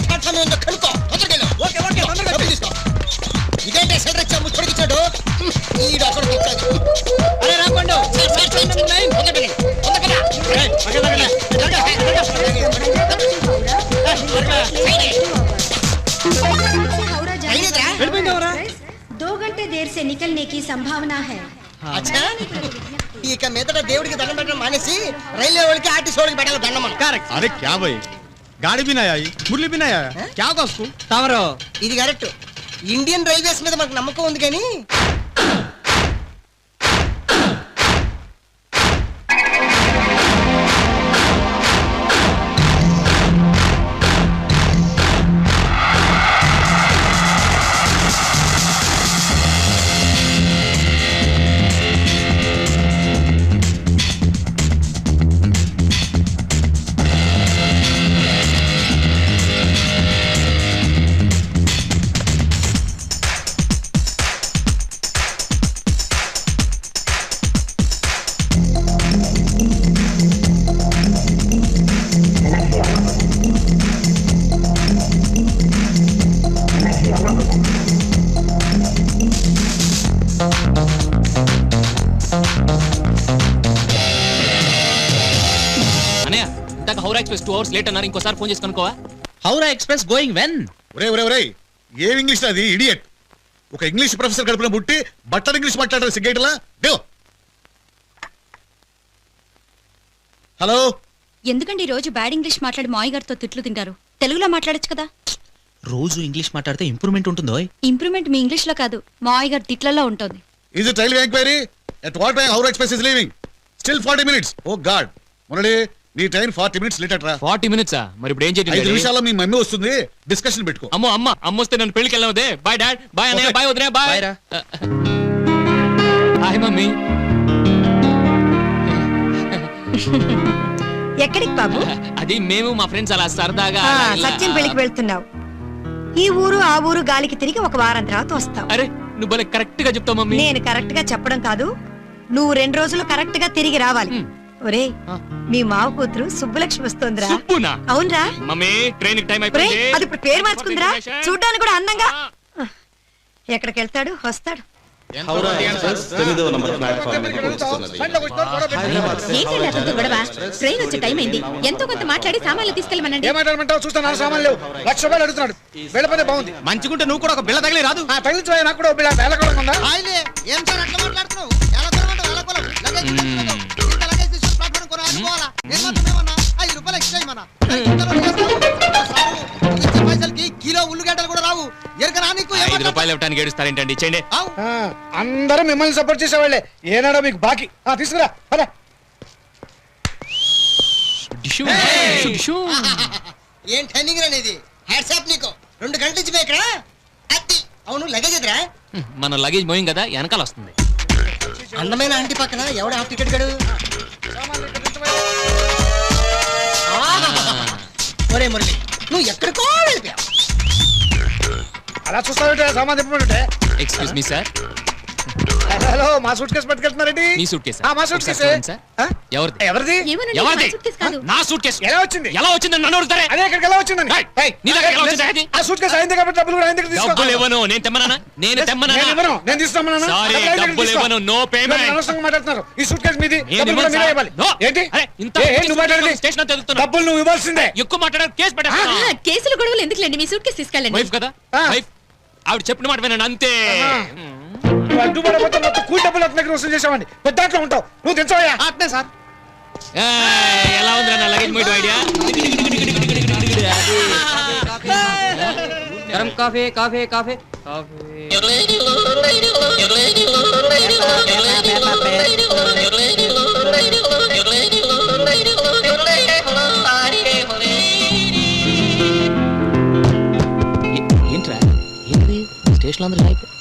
Platform ఉందో కనుక్కో. తొందరగా ఓకే ఓకే తొందరగా తీసుకో. ఇదేంటే సెంటర్ ఇచ్చా ముచ్చుడికిచ్చాడు ఈ డాక్టర్ ఇచ్చాడు. అరే రాకండు दो घंटे देर से निकलने की संभावना है. अच्छा ఇక మీదట దేవుడికి దండం పెట్టడం మానేసి రైల్వే వాళ్ళకి ఆర్టీసీ వాళ్ళకి పెట్టాలి దండం. కరెక్ట్. अरे क्या भाई गाड़ी भी नहीं आई मुरली भी नहीं आया क्या होगा उसको తమరు ఇది కరెక్ట్. ఇండియన్ రైల్వేస్ మీద మనకు నమ్మకం ఉంది కానీ హౌరా ఎక్స్ప్రెస్ 2 hours లేట్ అన్నారు. ఇంకోసారి ఫోన్ చేసి కనుకోవా. Howrah Express going when? ఒరే ఒరే ఒరే ఏం ఇంగ్లీష్ అది ఇడియట్. ఒక ఇంగ్లీష్ ప్రొఫెసర్ కడుపున పుట్టి బట్టలు ఇంగ్లీష్ మాట్లాడారు సిగ్గేటలా. హలో. ఎందుకండి రోజు బ్యాడ్ ఇంగ్లీష్ మాట్లాడి మాయ గారితో తిట్లు తింటారు? తెలుగులో మాట్లాడొచ్చు కదా. రోజు ఇంగ్లీష్ మాట్లాడితే ఇంప్రూవ్మెంట్ ఉంటుందో? ఇంప్రూవ్మెంట్ మీ ఇంగ్లీష్ లో కాదు, మాయ గారి తిట్లలో ఉంటుంది. Is it railway enquiry? At what time Howrah Express is leaving? Still 40 minutes. Oh God. Murali నీ ట్రైన్ 40 minutes లేట్ అట్రా. 40 minutes మరి ఇప్పుడు ఏం చేయాలి? 5 నిమిషాల్లో మీ మమ్మీ వస్తుంది, డిస్కషన్ పెట్టుకో. అమ్మ వస్తే నన్ను పెళ్ళికి వెళ్ళవదే. బాయ్ డాడ్, బాయ్ అన్నయ్య, బాయ్ వదినా, బాయ్. Hi mummy. ఎక్కడికి బాబు? అది మేము మా ఫ్రెండ్స్ అలా సరదాగా సచిన్ పెళ్లికి వెళ్తున్నావు. ఈ ఊరు ఆ ఊరు గాలికి తిరిగి ఒక వారం తర్వాత వస్తావు. అరే నువ్వు భలే కరెక్ట్ గా చెప్తావు మమ్మీ. నేను కరెక్ట్ గా చెప్పడం కాదు, నువ్వు 2 రోజులు కరెక్ట్ గా తిరిగి రావాలి. ఒరే మీ మావ కూతురు సుబ్బలక్ష్మి వస్తోందిరా. అవునరా మమ్మీ? ట్రైన్ టైం అయిపోయింది. అది ఇప్పుడు పేరు మార్చుకుందిరా, చూడ్డానికి కూడా అందంగా. ఎక్కడికి వెళ్తాడు వస్తాడు. ట్రైన్ వచ్చే టైం అయింది. ఎంతో కొంత మాట్లాడి సామాన్లు తీసుకెళ్ళమనండి. చూస్తాను సామాన్లు ₹1,00,000 అడుగుతున్నాడు. వెళ్ళపనే బాగుంది. మంచిగుంటే నువ్వు కూడా ఒక బిళ్ళ తగిలి రాదు. తగిలించు నాకు కూడా బిళ్ళ వేలకొలం ఉందా? ఏం సార్ అట్లా మాట్లాడుతున్నావు? కిలో ఉల్లిగడ్డలు కూడా రావు. ₹5 ఇవ్వడానికి ఏడుస్తారేంటండి? చేయండి. అందరూ మిమ్మల్ని సపోర్ట్ చేసేవాళ్ళే. ఏనాడో మీకు బాకీ. తీసుకురా. ఏం టైమింగ్ అనేది? హ్యాట్సాప్ నీకు. 2 గంటల నుంచి ఇక్కడ. అవును లగేజ్ ఎదురా? మన లగేజ్ మోయింగ్ కదా, వెనకాల వస్తుంది. అందమైన ఆంటీ పక్కన ఎవడ హాఫ్ టికెట్ గడు? ఒరే మురళి నువ్వు ఎక్కడికో వెళ్ళిపోయావు. అలా చూస్తావుంటే సామాన్ చెప్పమంటే. Excuse me sir. హలో మా సూట్ కేసు పట్టుకెళ్తున్నారండి. మీ సూట్ కేసు? మా సూట్ కేసు. ఎవరిది? ఎవరిది? నా సూట్ కేసు ఎలా వచ్చింది? ఎలా వచ్చిందని నన్ను అడుగుతారే. అదే ఇక్కడికి ఎలా వచ్చిందని. నీ దగ్గర ఎలా వచ్చింది? ఆ సూట్ కేసు అయింది కాబట్టి డబ్బులు కూడా ఆయన దగ్గర తీసుకో. డబ్బులు ఇవ్వను. నేను తెమ్మనా? నేను తెమ్మనా? నేను తీస్తామన్నా. సారీ డబ్బులు ఇవ్వను. No payment. అనవసరంగా మాట్లాడుతున్నారు. ఈ సూట్ కేసు మీది. డబ్బులు కూడా మీరే ఇవ్వాలి. ఏంటి నువ్వు మాట్లాడేది? స్టేషన్ తెలుగుతున్నా. డబ్బులు నువ్వు ఇవ్వాల్సిందే. ఎక్కువ మాట్లాడారు కేసు పెట్టేస్తా. కేసులు గొడవలు ఎందుకులేండి, మీ సూట్ కేసు తీసుకెళ్ళండి. వైఫ్ కదా, వైఫ్. ఆవిడ చెప్పిన మాట వినండి అంతే. అడ్డుపడబోతే మొత్తం కూలి డబ్బులు అతని దగ్గర వసూలు చేసావండి. పెద్ద దాంట్లో ఉంటావు నువ్వు. తెచ్చావయ్యా? అట్నే సార్. ఎలా ఉంది నా లగేజ్ మోయడం ఐడియా? గరం కాఫీ కాఫీ కాఫీ ఏంట్రా ఏంటి స్టేషన్ అందరూ అయిపోయి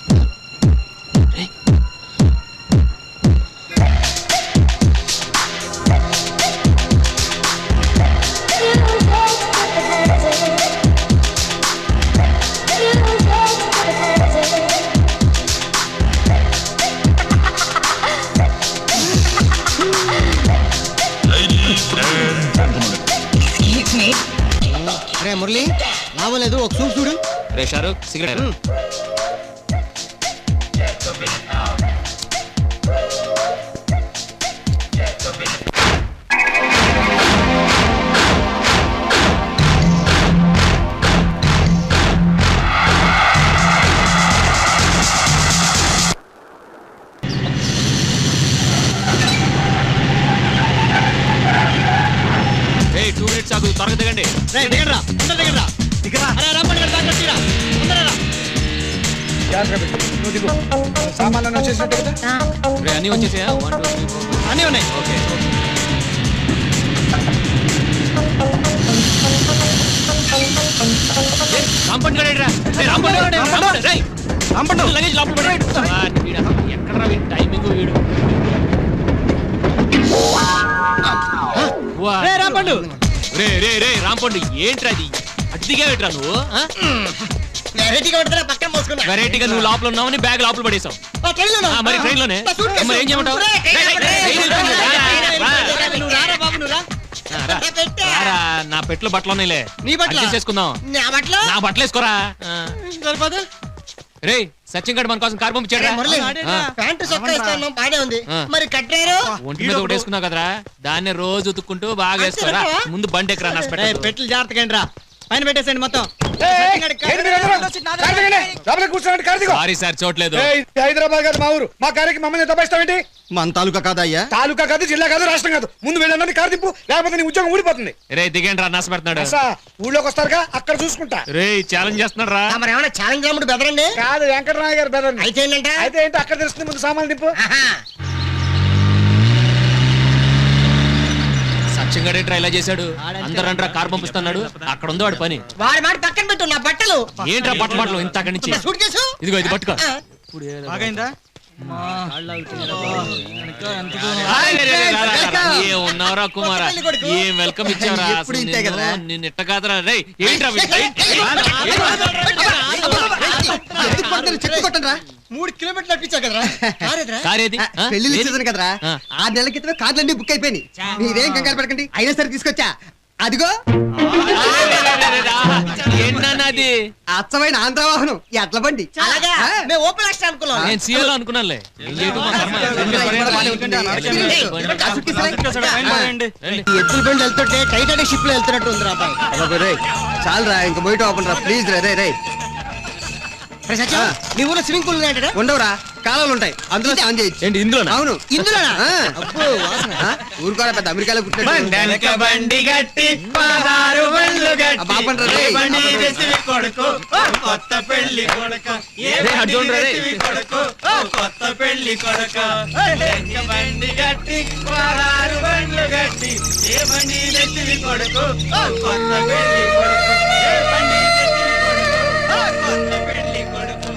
మురళి మురళి లాభం లేదు ఒక సూప్ చూడు. రే షారూక్ సిగరెట్ ఏ 2 minutes ఆగు త్వరగా దిగండి. రేయ్, దిగండ్రా, అందరూ దిగండ్రా. అరే, రాంపండు గారు దాకా వచ్చిరా. తొందరగా రా. సామాన్లు వచ్చేసినట్టు కదా రే అన్నీ వచ్చేసాయా 1 2 3 4 అన్నీ ఉన్నాయి. ఓకే రాంపండు గడేడ్రా రే రాంపండు రేయ్ రాంపండు లగేజ్ లోపల పడి వీడు ఎక్కడరా వీడి టైమింగ్ వీడు వా రేయ్, రాంపండు. రే రే రే రాంపండు ఏంట్రా అది అటు దిగావేట్రా నువ్వు వెరైటీగా ఉంటుందా పక్కన మోసుకున్నా. వెరైటీగా నువ్వు లోపల ఉన్నావని బ్యాగ్ లోపల పడేసావు ఆ, ట్రైన్లోనా? మరి ట్రైన్ లోనే ఆ, సూట్ కేసు. మరి ఏం చేయమంటావు రేయ్, ట్రైన్ రేయ్, రేయ్, రేయ్, ట్రైన్ వెళ్తుంది. రా, రా, రా. నువ్వు రారా బాబు, నువ్వు రా. రా. పెట్టా. రారా, నా పెట్లో బట్టలు ఉన్నాయిలే నీ బట్టలా? అడ్జస్ట్ చేసుకుందాం నా బట్టలు? నా బట్టలు వేసుకోరా సరిపోదు. రే సచిన్ గడ్ మన కోసం కార్ పంపించాడు మురళి, ప్యాంటు చొక్కా ఇస్తాను బానే ఉంది. ఆ. మరి కట్టారు? ఒంటి మీద ఒకటి వేసుకున్నావు కదరా దాన్ని రోజు ఉతుక్కుంటూ బాగా వేసుకోరా అంతేనా? ముందు బండి ఎక్కరా నా రేయ్, పెట్లు జాగ్రత్తగా రా. పైన పెట్టేసేయండి మొత్తం. సారీ సార్ చూడలేదు హైదరాబాద్ కాదు మా ఊరు. మా కార్యకి మమ్మల్ని దబాయిస్తావేంటి? మన తాలూకా కాదయ్యా. తాలూకా కాదు, జిల్లా కాదు, రాష్ట్రం కాదు. ముందు వెళ్ళండి, కారు తిప్పు, లేకపోతే నీ ఉద్యోగం ఊడిపోతుంది. రే దిగండి రా నాశ పెడుతున్నాడు అసా, ఊళ్ళోకి వస్తారుగా, అక్కడ చూసుకుంటా. రే ఛాలెంజ్ చేస్తున్నాడు రా మరి ఏమన్నా ఛాలెంజ్ రాముడు బెదరండి. కాదు, వెంకటరామయ్య గారు బెదర్. అయితే ఏంటంటే అయితే ఏంటో అక్కడ తెలుస్తుంది. ముందు సామాన్లు తిప్పు. సచిన్ గడ్ ఏంట్రా ఇలా చేశాడు అందరూ అంటారా కార్ పంపిస్తున్నాడు అక్కడ ఉంది వాడి పని వాడి మాట పక్కన పెట్టు, నా బట్టలు. ఏంట్రా బట్టలు బట్టలు ఇంత అక్కడి నుంచి సూట్ కేసు. ఇదిగో ఇది పట్టుకో ఆ. ఏ ఉన్నావురా కుమారా ఏం వెల్కమ్ ఇచ్చావురా ఎప్పుడు ఇంతే కదరా? నిన్ను ఇట్ట కాదురా రే ఏంట్రా వీడు? ఎందుకు పడతారు? చెట్టు కొట్టండిరా. 3 కిలోమీటర్లు నడిపించా కదరా. కారేదిరా? కార్ ఏది? ఆ? పెళ్లి ఏది? సీజన్ కదరా ఆ. 6 నెలల క్రితమే కార్లన్నీ బుక్ అయిపోయినాయి. మీరేం కంగారు పడకండి, అయినా సరే తీసుకొచ్చా. అదిగో ఏంటన్నది అచ్చమైన ఆంధ్ర వాహనం, ఎడ్ల బండి. అలాగా ఆ. మేము ఓపెన్ యాక్షన్ అనుకున్నాం. నేను సీఎల్ అనుకున్నానులే ఏం చేయటం మా కర్మ. రండి, ఆ సుట్కేసులే. రండి. ఈ ఎద్దుల బండి వెళ్తుంటే టైటానిక్ షిప్ లో వెళ్తున్నట్టు ఉంది రా అబ్బాయి. అబ్బబ్బే రేయ్, చాలురా ఇంక బయట ఓపెన్ రా ప్లీజ్ రే రే రే. రే సత్యం, మీ ఊర్లో స్విమ్మింగ్ పూల్ ఉన్నాయట? ఉండవురా, కాలాలు ఉంటాయి, అందులో స్నానం చేయొచ్చు. ఏంటి ఇందులోనా? అవును ఇందులోనా? ఆ. అబ్బో, వాసన. ఆ, ఊరుకోరా పెద్ద అమెరికాలో పుట్టినట్టు. బండి గట్టి 16 బండ్లు ఆ బాపండ్రా రేయ్. కొడుకు కొత్త పెళ్లి కొడుకు రే, అటు చూడురా రే. కొత్త పెళ్లి కొడుకు బండి గట్టి 16 బండ్లు గట్టి ఏ బండి నెత్తివి కొడుకు కొత్త పెళ్లి కొడుకు ఏ బండి నెత్తివి కొడుకు కొత్త పెళ్లి కొడుకు.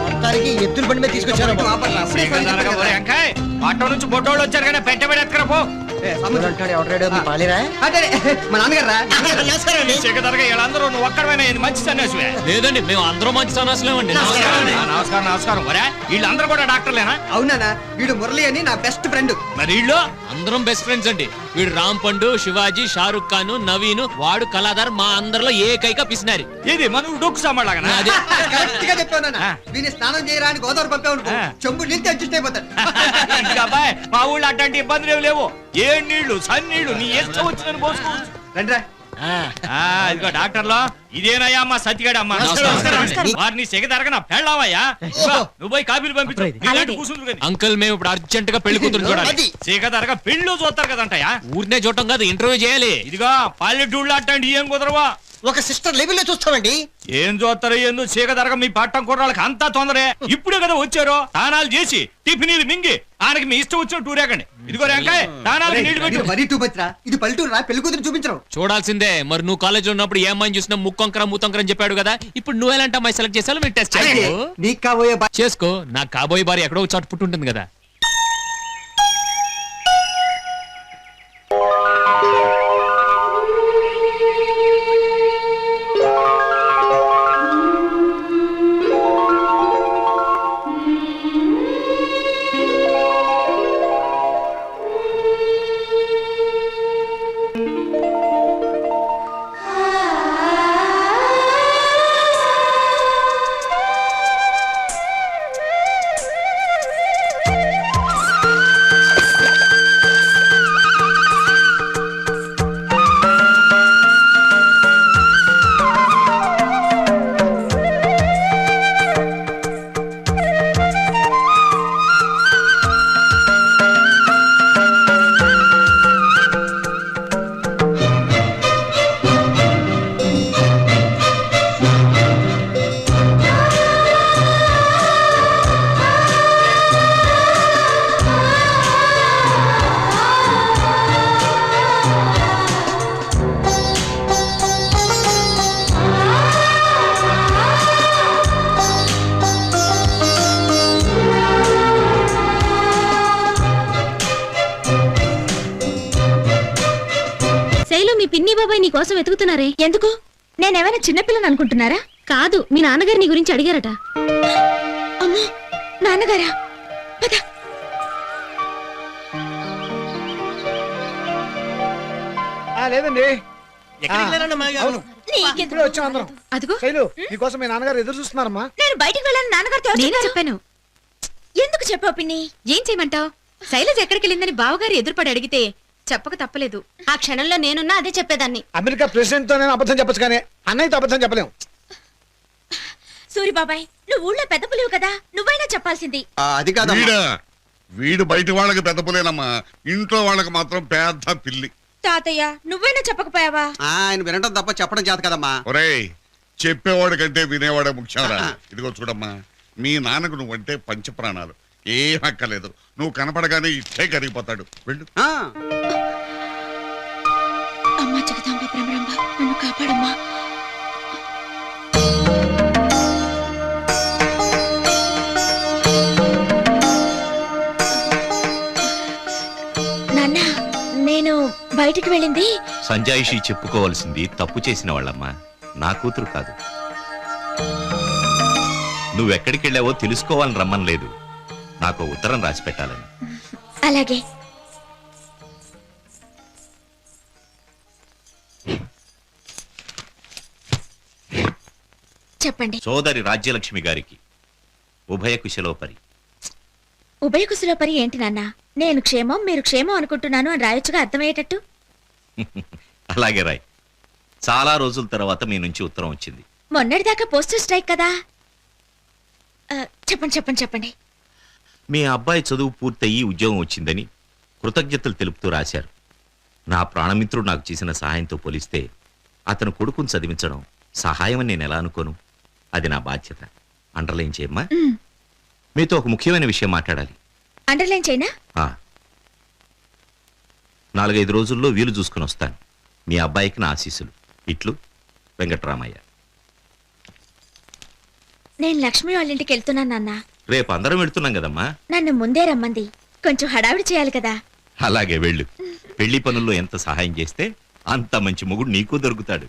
మొత్తానికి ఎద్దుల బండి మీద తీసుకొచ్చారు. బాపండ్రా, అప్పుడే ఫోన్ చెప్పాను కదా. ఆటో నుంచి బొట్టోళ్ళు వచ్చారు కానీ పెట్టబడి ఎత్తుకరా పో. అంటాడు ఎవడాడు మీ పాలేరా? అదే మా నాన్నగారు రా. నమస్కారం అండి. సిగదరగా వీళ్ళందరూ నువ్వు ఒక్కడమైనా ఇది మంచి సన్యాసివే. లేదండి మేము అందరం మంచి సన్నాసులేమండి నమస్కారం నమస్కారం. ఒరే వీళ్ళందరూ కూడా డాక్టర్లేనా? అవునా, వీడు మురళి అని నా బెస్ట్ ఫ్రెండ్. మరి వీళ్ళు అందరం బెస్ట్ ఫ్రెండ్స్ అండి వీడు రామ్ పండు శివాజీ షారుఖ్ ఖాన్ నవీన్ వాడు కళాధార్ మా అందరిలో ఏకైక పిసినారి ఇది మన డొక్కు సామాన్లాగా అదే కరెక్ట్ గా చెప్పావు నాన్న. వీని స్నానం చేయరా అని గోదావరి పంపావు, చెంబు నీళ్ళు అడ్జస్ట్ అయిపోతాడు. అబ్బాయి మా ఊళ్ళో అట్లాంటి ఇబ్బందులు ఏమి లేవు. ఏ నీళ్లు సన్నీళ్లు నీ ఇష్టం వచ్చిందని పోసుకోవచ్చు. రండిరా. ఇదిగో డాక్టర్లో ఇదేనయ్యా అమ్మా సతిగాడు అమ్మా. నమస్కారం. వారిని సిగదరగన పెళ్ళావయ్యా. నువ్వు పోయి కాపీలు పంపించు. అలాగే. కూర్చుంది కదా అంకుల్ మేము ఇప్పుడు అర్జెంట్ గా పెళ్లి కూతురు చూడాలి అది సిగదరగ పెళ్ళు చూస్తారు కదంటయ్యా. ఊరినే చూడటం కాదు ఇంటర్వ్యూ చేయాలి ఇదిగో పల్లెటూళ్ళు అట్టండి ఏం కుదరవా. ఒక సిస్టర్ లెవెల్లో చూస్తామండి. ఏం చూస్తారు ఏందో చీక దరగ మీ పట్టం కుర్రాళ్ళకి అంతా తొందరే. ఇప్పుడే కదా వచ్చారో తానాలు చేసి టిఫినీలు మింగి ఆయనకి మీ ఇష్టం వచ్చిన టూరేకండి. ఇదిగో రేంకాయ్ తానాలకి నీళ్లు పెట్టు. మరీ టూ బచ్రా, ఇది పల్లెటూరు రా, పెళ్లి కూతురు చూపించరు. చూడాల్సిందే. మరి నువ్వు కాలేజ్ లో ఉన్నప్పుడు ఏ అమ్మాయిని చూసినా ముక్కొంకర మూతొంకర అని చెప్పాడు కదా. ఇప్పుడు నువ్వు ఎలాంటి అమ్మాయి సెలెక్ట్ చేసావు మీరు టెస్ట్ చేసుకో. నీకు కాబోయే చేసుకో. నాకు కాబోయే భార్య ఎక్కడో చోట పుట్టి ఉంటుంది కదా. మీ పిన్ని బాబాయ్ నీ కోసం వెతుకుతున్నారే. ఎందుకు? నేనేమైనా చిన్నపిల్లని అనుకుంటున్నారా? కాదు, మీ నాన్నగారు నీ గురించి అడిగారట. అమ్మో, నాన్నగారా? పద. లేదండి, అవును ఇప్పుడే వచ్చాం అందరం. అదిగో శైలు, నీకోసం మీ నాన్నగారు ఎదురు చూస్తున్నారమ్మా. నేను బయటికి వెళ్ళాను, నాన్నగారితో నేనే చెప్పాను. ఎందుకు చెప్పావు పిన్ని? ఏం చేయమంటావు? శైలజ ఎక్కడికి వెళ్ళిందని బావగారు ఎదురుపడి అడిగితే చెప్పక తప్పలేదు. ఆ క్షణంలో నేనున్నా అదే చెప్పేదాన్ని. అమెరికా ప్రెసిడెంట్ తో నేను అబద్ధం చెప్పచ్చు, కానీ అన్నయ్యతో అబద్ధం చెప్పలేం. సూరి బాబాయ్, నువ్వు ఊళ్ళో పెద్ద పులివు కదా, నువ్వైనా చెప్పాల్సింది. అది కాదమ్మా. వీడు బయట వాళ్ళకి పెద్ద పులేనమ్మా, ఇంట్లో వాళ్ళకి మాత్రం పెద్ద పిల్లి. తాతయ్య, నువ్వైనా చెప్పకపోయావా? ఆయన వినటం తప్ప చెప్పడం చేత కదమ్మా. ఒరేయ్, చెప్పేవాడు కంటే వినేవాడే ముఖ్యంరా. ఇదిగో చూడమ్మా, మీ నాన్నకు నువ్వంటే పంచప్రాణాలు. ఏం అక్కర్లేదు, నువ్వు కనపడగానే ఇట్టే కరిగిపోతాడు. వెళ్ళు. అమ్మా జగదాంబ భ్రమరాంబ, నన్ను కాపాడమ్మా. నాన్న, నేను బయటికి వెళ్ళింది. సంజాయిషి చెప్పుకోవాల్సింది తప్పు చేసిన వాళ్ళమ్మా, నా కూతురు కాదు. నువ్వెక్కడికి వెళ్ళావో తెలుసుకోవాలని రమ్మని లేదు, నాకు ఉత్తరం రాసి పెట్టాలని. అలాగే. చెప్పండి. సోదరి రాజ్యలక్ష్మి గారికి ఉభయ కుశలోపరి. ఉభయ కుశలోపరి ఏంటి నాన్న? నేను క్షేమం, మీరు క్షేమం అనుకుంటున్నాను అని రాయొచ్చుగా, అర్థమయ్యేటట్టు. అలాగే రాయ్. చాలా రోజుల తర్వాత మీ నుంచి ఉత్తరం వచ్చింది. మొన్నటిదాకా పోస్టల్ స్ట్రైక్ కదా. చెప్పండి చెప్పండి చెప్పండి. మీ అబ్బాయి చదువు పూర్తయి ఉద్యోగం వచ్చిందని కృతజ్ఞతలు తెలుపుతూ రాశారు. నా ప్రాణమిత్రుడు నాకు చేసిన సహాయంతో పోలిస్తే అతను కొడుకుని చదివించడం సహాయం అని నేను ఎలా అనుకోను? అది నా బాధ్యత. అండర్లైన్ చేయమ్మా. మీతో ఒక ముఖ్యమైన విషయం మాట్లాడాలి. అండర్లైన్ చేయనా? 4-5 రోజుల్లో వీలు చూసుకుని వస్తాను. మీ అబ్బాయికి నా ఆశీస్సులు. ఇట్లు వెంకట్రామయ్య. నేను లక్ష్మి వాళ్ళ ఇంటికి వెళ్తున్నాను నాన్న. రేపు అందరం వెళ్తున్నాం కదమ్మా. నన్ను ముందే రమ్మంది, కొంచెం హడావిడి చేయాలి కదా. అలాగే వెళ్ళు. పెళ్లి పనుల్లో ఎంత సహాయం చేస్తే అంత మంచి మొగుడు నీకు దొరుకుతాడు.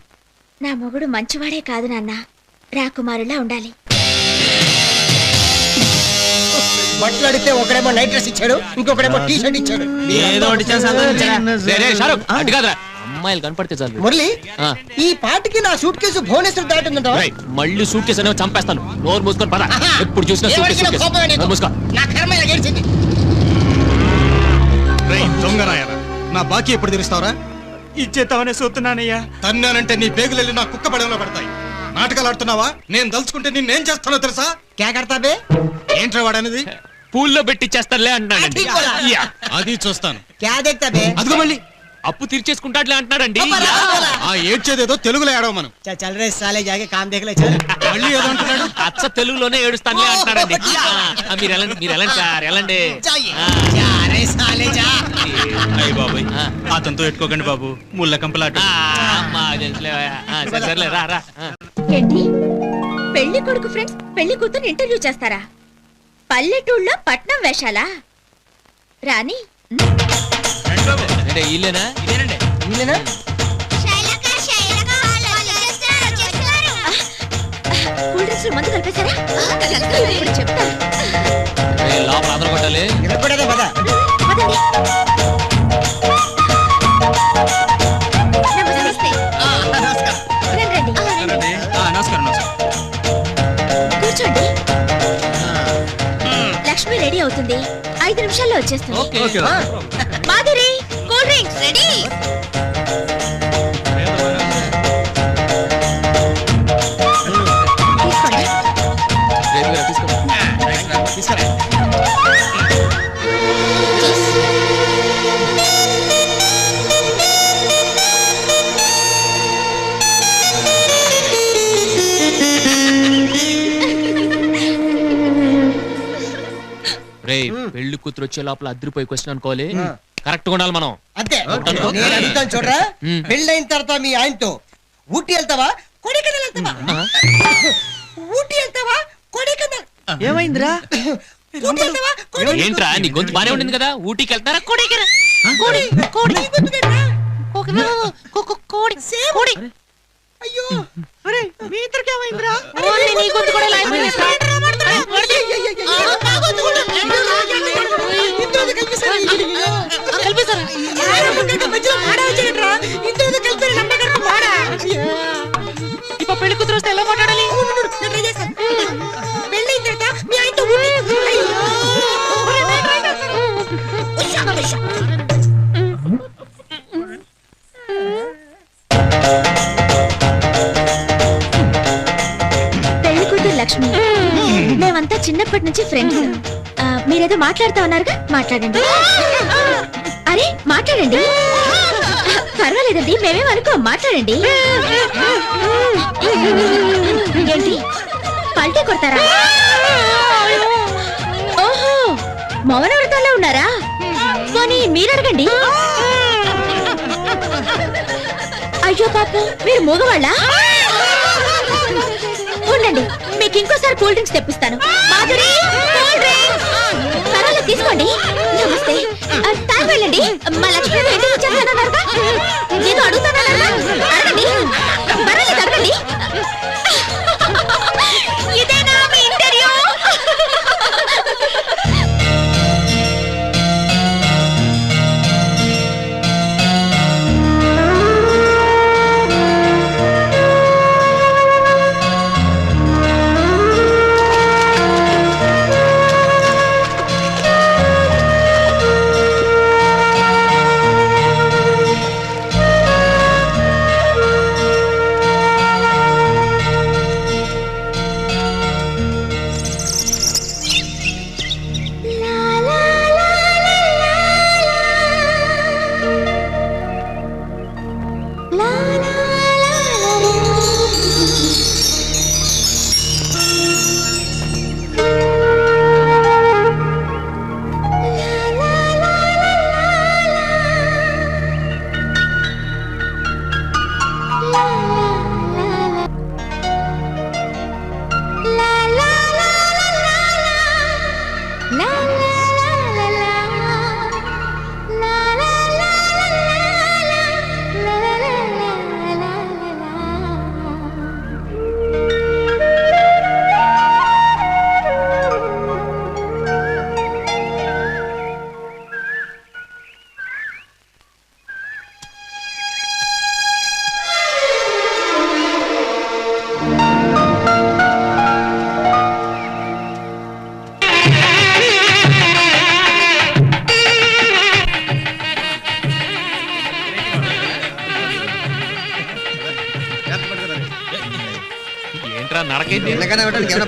నా మొగుడు మంచివాడే కాదు నాన్న, రాకుమారులా ఉండాలి. బట్టలు అడిగితే ఒకడేమో నైట్ డ్రెస్ ఇచ్చాడు, ఇంకొకడేమో టీ షర్ట్ ఇచ్చాడు. ఏదో ఒకటి చేసి సంతోషించరా. అటు కాదురా, అమ్మాయిలు కనపడితే చాలు. మురళి, ఆ. ఈ పాటికి నా సూట్ కేసు భువనేశ్వర్ దాటిందంట. రేయ్, మళ్ళీ సూట్ కేసు అనేవి చంపేస్తాను. నోరు మూసుకొని పద. ఎప్పుడు చూసినా సూట్ కేసు, సూట్ కేసు. నోరు మూసుకో. నా కర్మ ఇలా గడిచింది. దొంగరాయరా, నా బాకీ ఎప్పుడు తెరుస్తావరా? ఇచ్చేతావనే చూస్తున్నానయ్యా. తన్నానంటే నీ పేగులెళ్ళి నా కుక్క పడవలో పడతాయి. నాటకాలు ఆడుతున్నావా? నేను దలుచుకుంటే నిన్నేం చేస్తానో తెలుసా? కేకడతాబే ఏంట్రా వాడనేది? పూల్లో పెట్టి చేస్తారులే అంటానండి. అది చూస్తాను. క్యా దేక్తాబే? అదిగో మళ్ళీ అప్పు తీర్చేసుకుంటాట్లే అంటున్నాడండి ఆ ఏడ్చేదేదో తెలుగులో ఏడవమను. చల్ రే సాలే జాగే కామ్ దేఖలే చల్. మళ్ళీ ఏదో అంటున్నాడు. అచ్చ తెలుగులోనే ఏడుస్తానులే అంటున్నాడండి మీరు వెళ్ళండి సార్ వెళ్ళండి జా రే సాలే జా. అయ్య బాబాయ్ అతనితో ఎట్టుకోకండి బాబు, ముళ్ళ కంపలాట. సర్లే రా రా ఏంటి పెళ్లి కొడుకు ఫ్రెండ్స్ పెళ్లి కూతురు ఇంటర్వ్యూ చేస్తారా? పల్లెటూళ్ళలో పట్నం వేషాలా? రాని ఇల్లేనా ఇల్లేనా? కూల్ డ్రింక్స్ లో మందు కలిపేశారా? ఇప్పుడు చెప్తా. లోపల ఆధార్ కొట్టాలి నిలబడేదే పద. పదండి. నమస్తే. రండి, రండి. నమస్కారం. కూర్చోండి. లక్ష్మి రెడీ అవుతుంది, 5 నిమిషాల్లో వచ్చేస్తుంది. Okay Madhuri cool drinks ready. తీసుకోండి. రే పెళ్లి కూతురు వచ్చే లోపల అద్దరిపోయి క్వశ్చన్ అనుకోవాలి. కరెక్ట్ ఉండాలి మనం. అంతే నేను అడుగుతాను చూడరా. పెళ్ళైన తర్వాత మీ ఆయనతో ఊటీ వెళ్తావా కొడైకెనాల్ వెళ్తావా? ఊటీ వెళ్తావా కొడైకెనాల్? ఏమైందిరా? ఊటీ వెళ్తావా? ఏంట్రా నీ గొంతు బానే ఉండింది కదా, ఊటీకి వెళ్తారా కొడైకెనాల్? అయ్యో అరే మీ ఇద్దరికి ఏమైందిరా? నీ గొంతు కూడా ఇలా అయిపోయిందిరా? ఇప్పుడు పెళ్లి కూతురు వస్తే ఎలా మాట్లాడాలి? పెళ్ళైన తర్వాత మీ ఆయనతో ఊటీ. పెళ్లి కూతురు లక్ష్మి, మేమంతా చిన్నప్పటి నుంచి ఫ్రెండ్స్. మీరేదో మాట్లాడుతా ఉన్నారుగా, మాట్లాడండి. అరే మాట్లాడండి, పర్వాలేదండి, మేమేం అనుకో, మాట్లాడండి. ఏంటి పల్టీ కొడతారా? ఓహో మౌన వ్రతాల్లో ఉన్నారా? పోనీ మీరు అడగండి. అయ్యో పాపం మీరు మూగవాళ్ళ? ఉండండి, మీకు ఇంకోసారి కూల్ డ్రింక్స్ తెప్పిస్తాను. మాధురి కూల్ డ్రింక్స్ పర్వాలేదు తీసుకోండి. నమస్తే. తాగి వెళ్ళండి. మా లక్ష్మి ఇంటికి వచ్చేస్తానన్నారుగా, నేను అడుగుతానన్నారుగా, అడగండి. పర్వాలేదు అడగండి. ఇదేనా మీ ఇంటర్వ్యూ?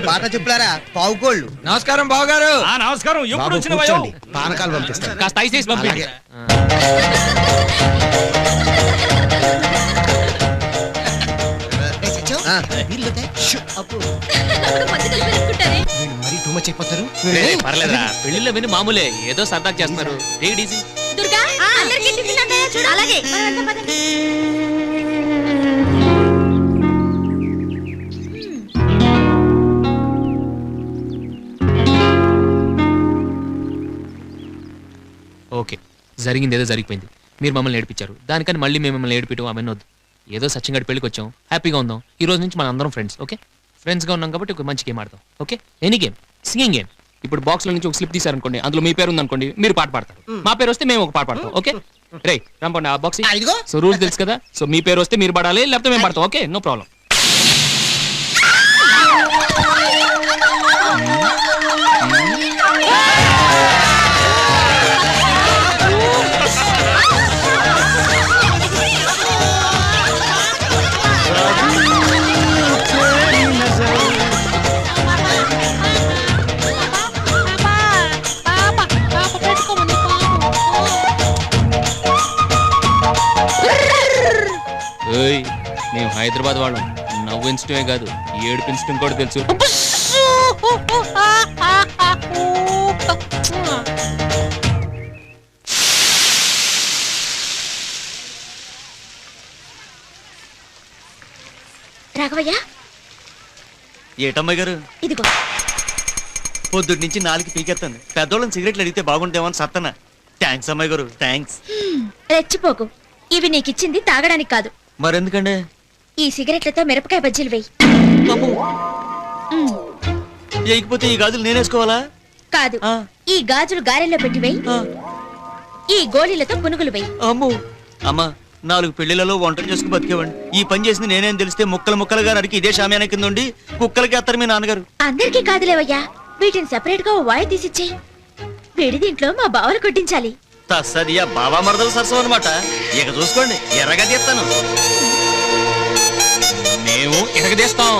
పాట చెప్పులారా పావుకోళ్ళు. నమస్కారం బావగారు. నమస్కారం. ఎప్పుడు వచ్చిన పానకాలు పంపిస్తాను. కాస్త ఐస్ పంపించండి. మరీ టూ మచ్ అయిపోతారు. పర్లేదురా, పెళ్లిలో విని మామూలే, ఏదో సరదా చేస్తున్నారు. Take easy. దుర్గా అందరికీ టిఫిన్ అందాయా చూడు. అలాగే ఓకే, జరిగింది ఏదో జరిగిపోయింది. మీరు మమ్మల్ని ఏడిపించారు, దానికని మళ్ళీ మేము మిమ్మల్ని ఏడిపించడం అవన్నీ వద్దు. ఏదో సచిన్ గడి పెళ్లికి వచ్చాం, హ్యాపీగా ఉందాం. ఈ రోజు నుంచి మన అందరం ఫ్రెండ్స్. ఓకే, ఫ్రెండ్స్గా ఉన్నాం కాబట్టి ఒక మంచి గేమ్ ఆడదాం. Okay, any game, singing game. ఇప్పుడు బాక్స్ లో నుంచి ఒక స్లిప్ తీసారనుకోండి, అందులో మీ పేరు ఉందనుకోండి, మీరు పాట పాడతారు. మా పేరు వస్తే మేము ఒక పాట పాడతాం. ఓకే రే రంపండి ఆ బాక్స్. సో రూల్స్ తెలుసు కదా. సో మీ పేరు వస్తే మీరు పాడాలి, లేకపోతే మేము పాడతాం. Okay, no problem. మేము హైదరాబాద్ వాళ్ళం, నవ్వించడమే కాదు ఏడిపించడం కూడా తెలుసు. రాఘవయ్య ఏటమ్మాయి గారు, ఇదిగో. పొద్దుటి నుంచి నాలుగు పీకెత్తాను. పెద్దోళ్ళని సిగరెట్లు అడిగితే బాగుంటేమో అని సత్తనా. థ్యాంక్స్ అమ్మాయి గారు, థ్యాంక్స్. రెచ్చిపోకు, ఇవి నీకిచ్చింది తాగడానికి కాదు. మరెందుకండి? ఈ సిగరెట్లతో మిరపకాయ బజ్జీలు వేయి. వేయకపోతే ఈ గాజులు నేనేసుకోవాలా? కాదు, ఈ గాజులు గారెల్లో పెట్టి వేయి. ఈ గోళీలతో పునుగులు వేయి. అమ్మో అమ్మా, 4 పెళ్లిలలో వంటలు చేసుకుని బతికేవాడిని. ఈ పని చేసింది నేనేం తెలిస్తే ముక్కలు ముక్కలుగా నరికి ఇదే షామియానా కింద ఉండి కుక్కలకి అత్తారు మీ నాన్నగారు. అందరికీ కాదులేవయ్యా, వీటిని సెపరేట్ గా ఓ వాయి తీసిచ్చేయి. వేడి దీంట్లో మా బావలు కొట్టించాలి. తస్సదియా బాబా మరదలు సరసం అనమాట. ఇక చూసుకోండి, ఎర్రగా తీస్తాను. మేము ఎరగదీస్తాం.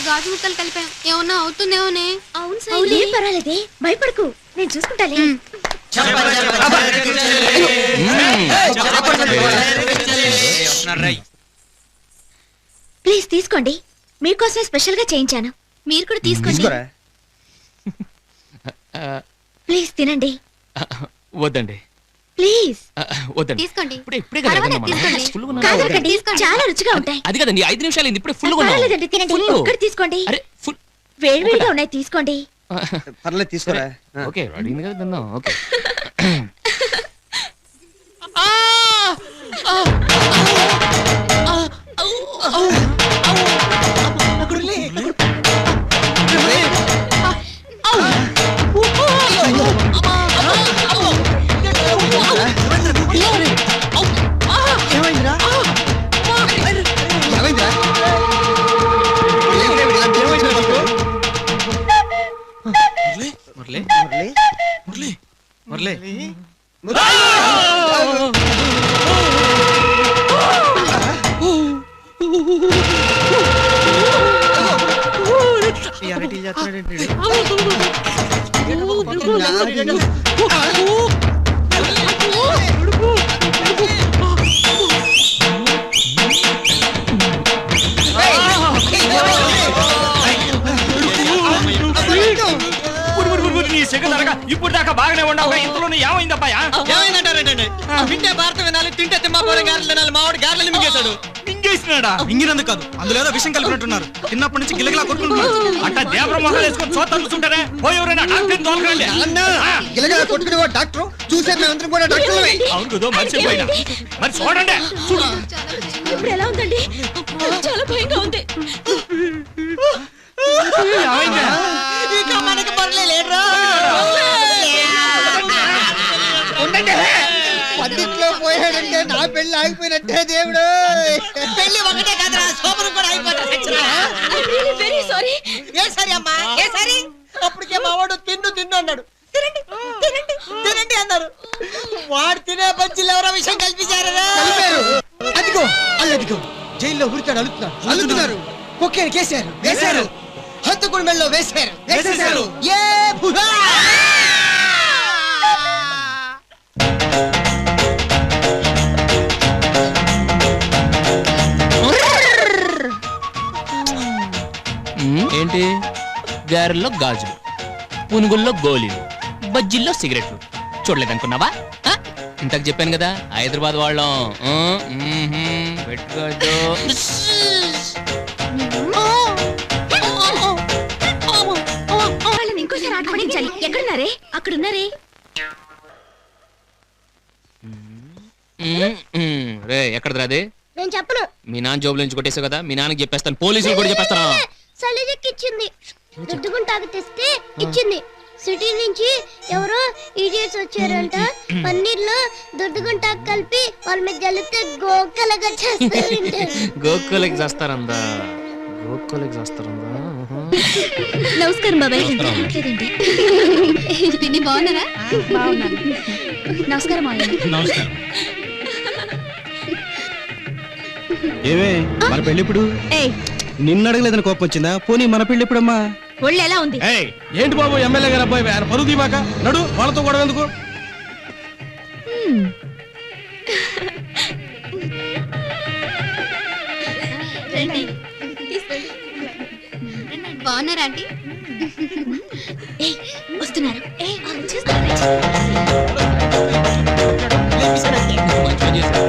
గాజు ముక్కలు కలిపాం, ఏమన్నా అవుతుందేమోనే. అవును సార్, ఏం పర్వాలేదే, భయపడకు, నేను చూసుకుంటాలే. ప్లీజ్ తీసుకోండి, మీకోసమే స్పెషల్ గా చేయించాను. మీరు కూడా తీసుకోండి. ప్లీజ్ తినండి. వద్దండి, ప్లీజ్ వద్దండి. తీసుకోండి. ఇప్పుడే కదా తీసుకోండి. ఫుల్గా ఉన్నాను. కాదనకండి, చాలా రుచిగా ఉంటాయి. అది కదండి, 5 నిమిషాలు అయింది, ఇప్పుడే ఫుల్గా ఉన్నాను. పర్వాలేదండి, తినండి. ఫుల్. ఒక్కటి తీసుకోండి. అరే ఫుల్. వేడివేడిగా ఉన్నాయి, తీసుకోండి. పర్లేదు తీసుకోరా. ఓకే, అడిగింది కదా తిందాం. ఓకే. ఇప్పుడు దాకా బాగానే ఉండవు, ఇంతలో ఏమైందబ్బాయా? ఏమైందంటారంటే వింటే భారత వినాలి, తింటే తిమ్మాపోరే గారెలు తినాలి. మావాడు గారెలు మింగేశాడు. మింగేసినాడా? ఇంగినందుకు కాదు, అందులో ఏదో విషయం కలిపినట్టున్నారు. చిన్నప్పటి నుంచి గిలగిలా కొట్టుకుంటున్నారు. అట్ట దేవర మొహం వేసుకొని చూస్తుంటారే. పోయి ఎవరైనా డాక్టర్ తోలకండి. గిలగల కొట్టుకునే వాడు డాక్టర్, చూసే మేమందరం కూడా డాక్టర్. అవును కదా, మర్చిపోయినా. మరి చూడండి. ఇప్పుడు ఎలా ఉందండి? చాలా భయంగా ఉంది. ఇక మనకి పర్లేదురా. పద్దిట్లో పోయాడంటే నా పెళ్లి ఆగిపోయినట్టే దేవుడు. పెళ్లి ఒకటే కాదురా, సోమరు కూడా అయిపోతుంది. Very sorry. ఏ సరి అమ్మా, ఏ సరి? అప్పటికే మావాడు తిన్ను అన్నాడు. తినండి తినండి తినండి అన్నారు. వాడు తినే బజ్జీలు ఎవరో విషయం కల్పించారా? అదిగో అల్లదిగో, జైల్లో ఉరితాడు అలుతున్నారు. కొక్కేని కేసారు వేశారు. హంతకుడి మెళ్ళలో వేశారు వేసేశారు. ఏ భుగా! ఏంటి గారెల్లో గాజులు పునుగుల్లో గోళీలు బజ్జీల్లో సిగరెట్లు చూడలేదనుకున్నావా ఆ? ఇంతకు చెప్పాను కదా హైదరాబాద్ వాళ్ళం ఆ, పెట్టుకోవద్దు. వాళ్ళని ఇంకోసారి ఆట పడించాలి. ఎక్కడున్నారే? అక్కడున్నారే. రే ఎక్కడది రాదే నేను చెప్పను. మీ నాన్న జోబులో నుంచి కొట్టేసావు కదా మీ నాన్నకి చెప్పేస్తాను పోలీసులు కూడా చెప్పేస్తాను సలిజకి ఇచ్చింది. దుడ్డుగుంటాకు తెస్తే ఇచ్చింది. సిటీ నుంచి ఎవరో ఈడియట్స్ వచ్చారంట. పన్నీర్లో దుడ్డుగుంటాకు కలిపి వాళ్ళ మీద జల్లితే గోకలగా చేస్తారంట. గోకులకి చేస్తారందా గోకులకి చేస్తారందా నమస్కారం బాబాయ్. పిన్ని బాగున్నారా? బాగున్నాను. నమస్కారం నమస్కారం. ఏమే మన పెళ్ళిప్పుడు నిన్ను అడగలేదని కోపం వచ్చిందా? పోనీ మన పెళ్ళిప్పుడమ్మా. ఒళ్ళు ఎలా ఉంది? ఏంటి బాబు ఎమ్మెల్యే గారు అబ్బాయి ఆయన పరువు తీమాక నడు వాళ్ళతో గొడవ ఎందుకు? బాగున్నారా ఆంటీ? వస్తున్నారు. మంచిగా చేశావు.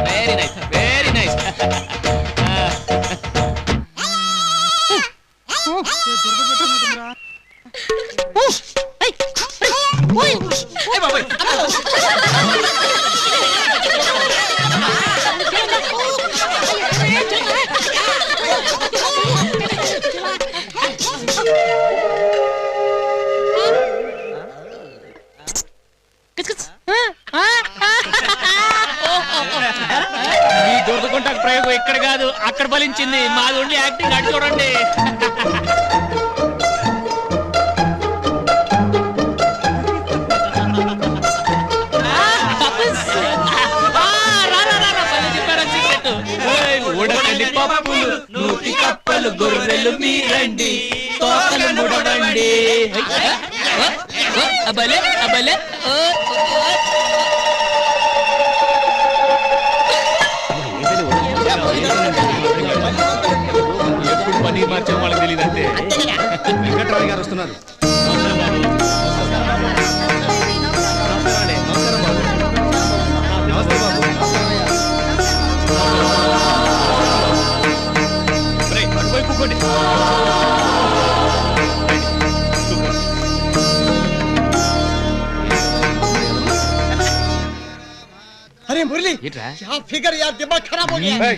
వెరీ నైస్ వెరీ నైస్ మీ దొరదకుంటాకు ప్రయోగం ఇక్కడ కాదు అక్కడ ఫలించింది మాది ఉండి యాక్టింగ్ అటు చూడండి ఉడకని పప్పులు నూతి కప్పలు గొర్రెలు మీరండి తోకలు ముడవండి అబలే అబలే ఎప్పుడు పని మార్చే వాళ్ళకి తెలియదంటే వెంకట్రావు గారు వస్తున్నారు. నమస్తే బాబు. అటువైపు కొట్టి అరే మురళి ఏంట్రా యా ఫిగర్ యా దిమాగ్ ఖరాబ్ హో గయా.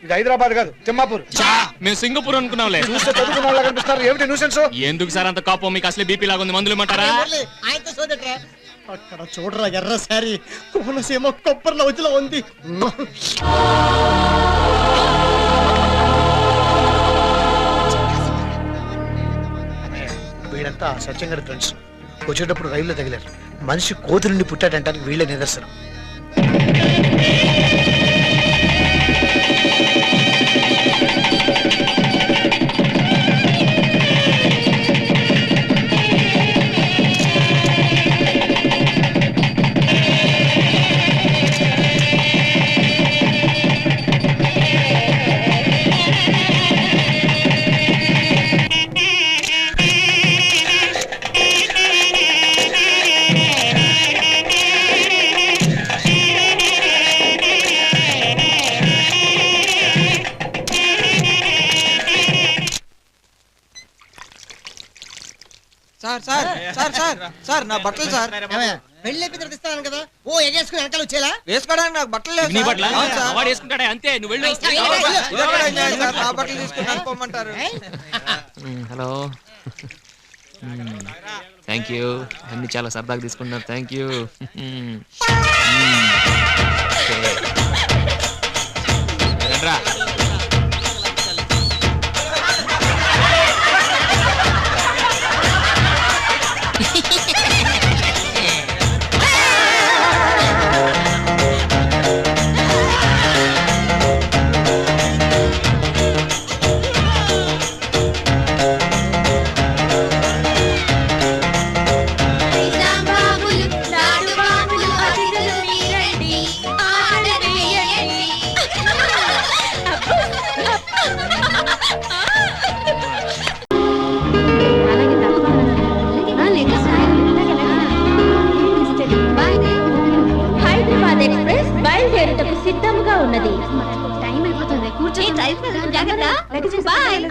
ఇది హైదరాబాద్ కాదు తిమ్మాపూర్. మేము సింగపూర్ అనుకున్నాంలే చూస్తే చదువుకున్న వాళ్ళ కనిపిస్తారు. ఏమిటి న్యూసెన్స్? ఎందుకు సార్ అంత కాపం మీకు అసలే బీపీ లాగా ఉంది మందులు ఇమ్మంటారా మురళి ఆయనతో సోదట్రా అక్కడ చూడరా ఎర్ర సారీ కోనసీమ కొబ్బరిలో వదిలో ఉంది. వీళ్ళంతా సత్యం గారి ఫ్రెండ్స్. వచ్చేటప్పుడు రైల్లో తగిలారు. మనిషి కోతి నుండి పుట్టాడంటానికి వీళ్ళే నిదర్శనం. సార్ సార్ సార్ నా బట్టలు సార్. పెళ్లి అయిపోయిన తర్వాత ఇస్తాను కదా. ఓ ఎగేసుకుని వెనకాల వచ్చేలా వేసుకోవడానికి నాకు బట్టలు లేవు నీ సార్. బట్టలా? అవును సార్. వాడు వేసుకుంటాడే అంతే, నువ్వు వెళ్ళు. ఇది కూడా అన్యాయం సార్. నా బట్టలు తీసుకుని అనుకోమంటారు. Hello, thank you. అన్ని చాలా సరదాగా తీసుకున్నారు, థ్యాంక్ యూ. రా. హైదరాబాద్ ఎక్స్ప్రెస్ బయలుదేరుటకు సిద్ధంగా ఉన్నది. టైం అయిపోతుంది, కూర్చొని జాగ్రత్త. బాయ్.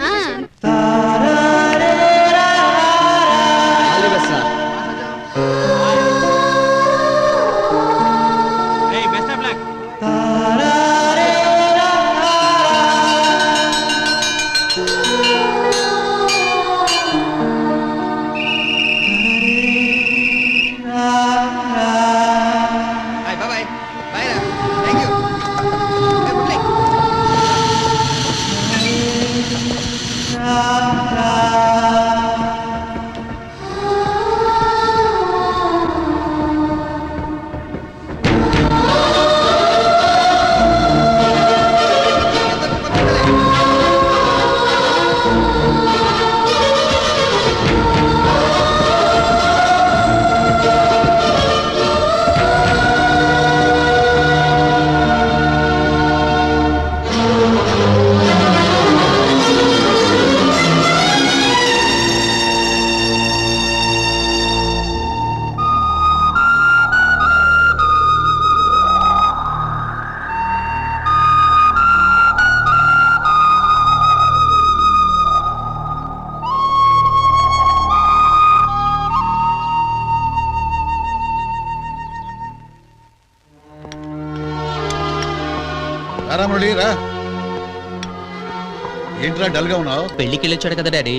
ఏంట్రా డల్ గా ఉన్నావు? పెళ్లికి వెళ్ళొచ్చాడు కదా డాడీ,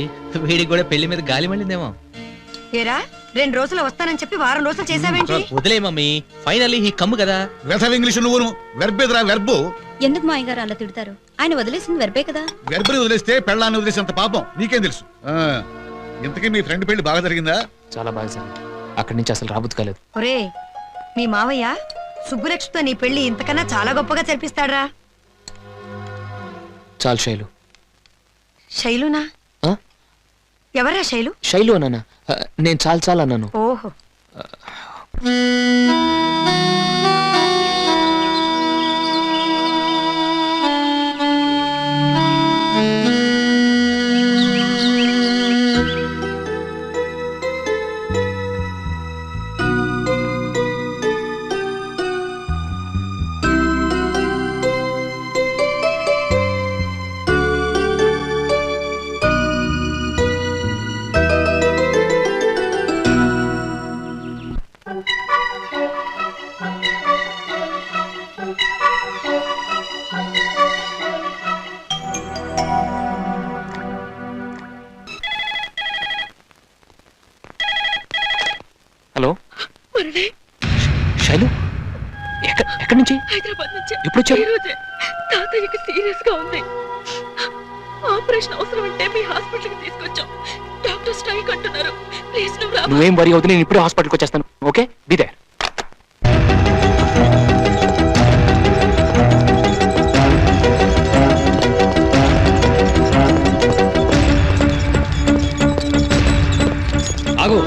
వీడికి కూడా పెళ్లి మీద గాలి మళ్ళిందేమో. ఏరా 2 రోజులు వస్తానని చెప్పి వారం రోజులు చేసావేంటి? వదిలే మమ్మీ, ఫైనల్లీ ఈ కమ్ము కదా. వెసవ్ ఇంగ్లీష్ నువ్వు వెర్బేదిరా వెర్బు. ఎందుకు మాయ గారు అలా తిడతారు? ఆయన వదిలేసింది వెర్బే కదా. వెర్బని వదిలేస్తే పెళ్ళాన్ని వదిలేసేంత పాపం నీకేం తెలుసు? ఇంతకీ మీ ఫ్రెండ్ పెళ్లి బాగా జరిగిందా? చాలా బాగా జరిగింది. అక్కడి నుంచి అసలు రాబుద్దు కాలేదు. ఒరే, మీ మావయ్య సుబ్బులక్ష్మితో నీ పెళ్లి ఇంతకన్నా చాలా గొప్పగా జరిపిస్తాడ్రా. చాలు శైలు. శైలునా? ఎవరా శైలు? శైలు అన్నానా? నేను చాలు చాలు అన్నాను. ఓహో. హలో శైలు, ఎక్కడి నుంచి? హైదరాబాద్ నుంచి. ఎప్పుడు వచ్చారు? తాతయ్యకి సీరియస్ గా ఉంది, ఆపరేషన్ అవసరం అంటే మీ హాస్పిటల్ కి తీసుకొచ్చాం. డాక్టర్ స్ట్రైక్ అంటున్నారు. ప్లీజ్ నువ్వు రా. నువ్వేం వరి అవుతుంది, నేను ఇప్పుడే హాస్పిటల్కి వచ్చేస్తాను. Okay, be there. ఆగు.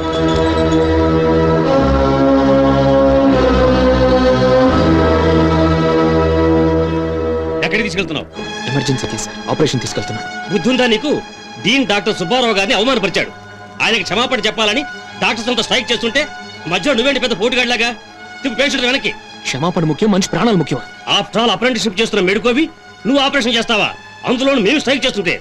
ఎక్కడికి తీసుకెళ్తున్నావు? ఎమర్జెన్సీ కేసు, ఆపరేషన్ తీసుకెళ్తున్నాను. బుద్ధుందా నీకు? డీన్ డాక్టర్ సుబ్బారావు గారిని అవమానపరిచాడు. ఆయనకి క్షమాపణ చెప్పాలని డాక్టర్స్ అంతా స్ట్రైక్ చేస్తుంటే మధ్యలో నువ్వేంటి పెద్ద పోటుగాడిలాగా? తిప్పు పేషెంట్ వెనక్కి. క్షమాపణ ముఖ్యం, మనిషి ప్రాణాలు ముఖ్యం. ఆఫ్టర్ ఆల్ అప్రెంటిస్షిప్ చేస్తున్న మెడుకోవి నువ్వు ఆపరేషన్ చేస్తావా? అందులో మేము స్ట్రైక్ చేస్తుంటే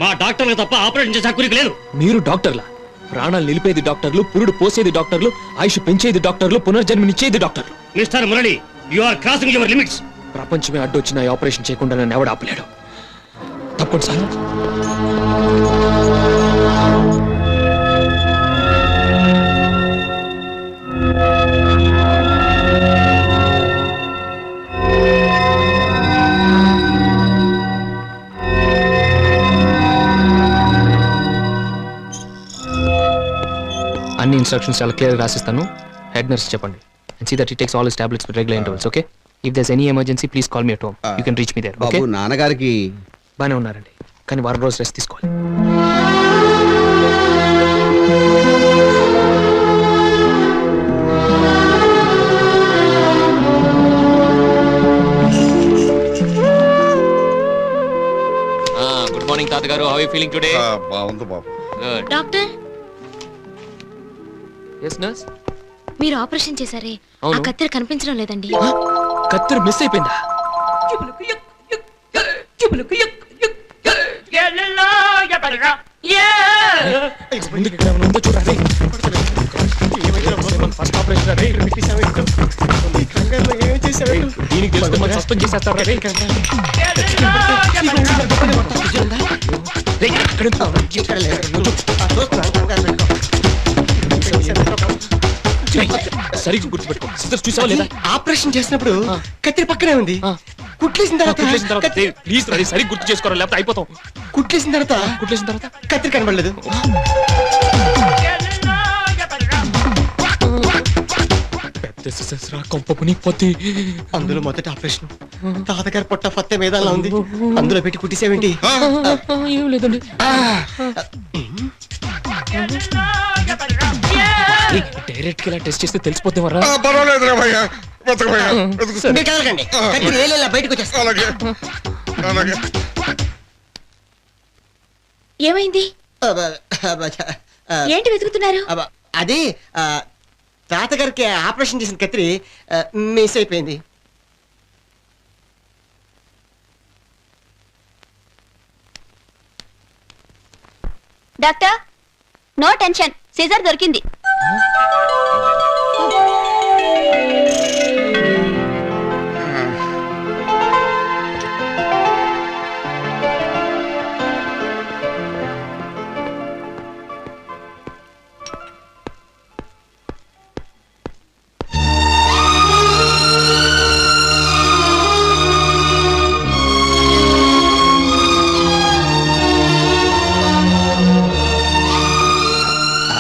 మా డాక్టర్లకు తప్ప ఆపరేషన్ చేసే హక్కు లేదు. మీరు డాక్టర్లా? ప్రాణాలు నిలిపేది డాక్టర్లు, పురుడు పోసేది డాక్టర్లు, ఆయుష్ పెంచేది డాక్టర్లు, పునర్జన్మనిచ్చేది డాక్టర్లు. Mister Murali, you are crossing your limits. ప్రపంచమే అడ్డొచ్చిన ఈ ఆపరేషన్ చేయకుండా నన్ను ఎవడు ఆపలేడు. తప్పకుండా సార్. అన్ని ఇన్స్ట్రక్షన్స్ చాలా క్లియర్ రాసిస్తాను. హెడ్ నర్స్ చెప్పండి. And see that he takes all his tablets with regular intervals, okay? If there's any emergency, please call me at home. You can reach me there, okay? బాబు నాన్నగారికి బానే ఉన్నారండి, కానీ వారం రోజు rest తీసుకోవాలి. Good morning తాతగారు. How you feeling today? బాగుంది బాబు. Good. Doctor, yes nurse. మీరు ఆపరేషన్ చేశారే, ఆ అవును. కత్తెర కనిపించడం లేదండి. కత్తెర మిస్ అయిపోయిందా? ముందుకు ఇక్కడ ఏమైనా ఉందో చూడాలి. ఫస్ట్ ఆపరేషన్ అదే దీనికి తెలిస్తే మనం సస్పెండ్ చేసేస్తారా? సరిగ్గా గుర్తుపెట్టుకో. సిస్టర్స్ చూసావా లేదా? ఆపరేషన్ చేసినప్పుడు కత్తిరి పక్కనే ఉంది. కుట్లేసిన తర్వాత ప్లీజ్ అది సరిగ్గా గుర్తు చేసుకోరా, లేకపోతే అయిపోతాం. కుట్లేసిన తర్వాత కత్తిరి కనబడలేదు. పెద్ద సిస్టర్స్ రా, కొంప మునిగిపోద్ది. అందులో మొదటి ఆపరేషన్ తాతగారి పొట్ట ఫత్తే మేదాలా ఉంది. అందులో పెట్టి కుట్టిసేవేంటి? ఏం లేదండి. డైరెక్ట్ గా టెస్ట్ చేస్తే తెలిసిపోతే మరా. పర్వాలేదు భయ్యా, మీరు కదలకండి, కత్తిరి వేలేలా బయటకు వచ్చేస్తా. అలాగే అలాగే. ఏమైంది? ఏంటి వెతుకుతున్నారు? అది తాతగారికి ఆపరేషన్ చేసిన కత్తిరి మిస్ అయిపోయింది. డాక్టర్, నో టెన్షన్, సిజర్ దొరికింది.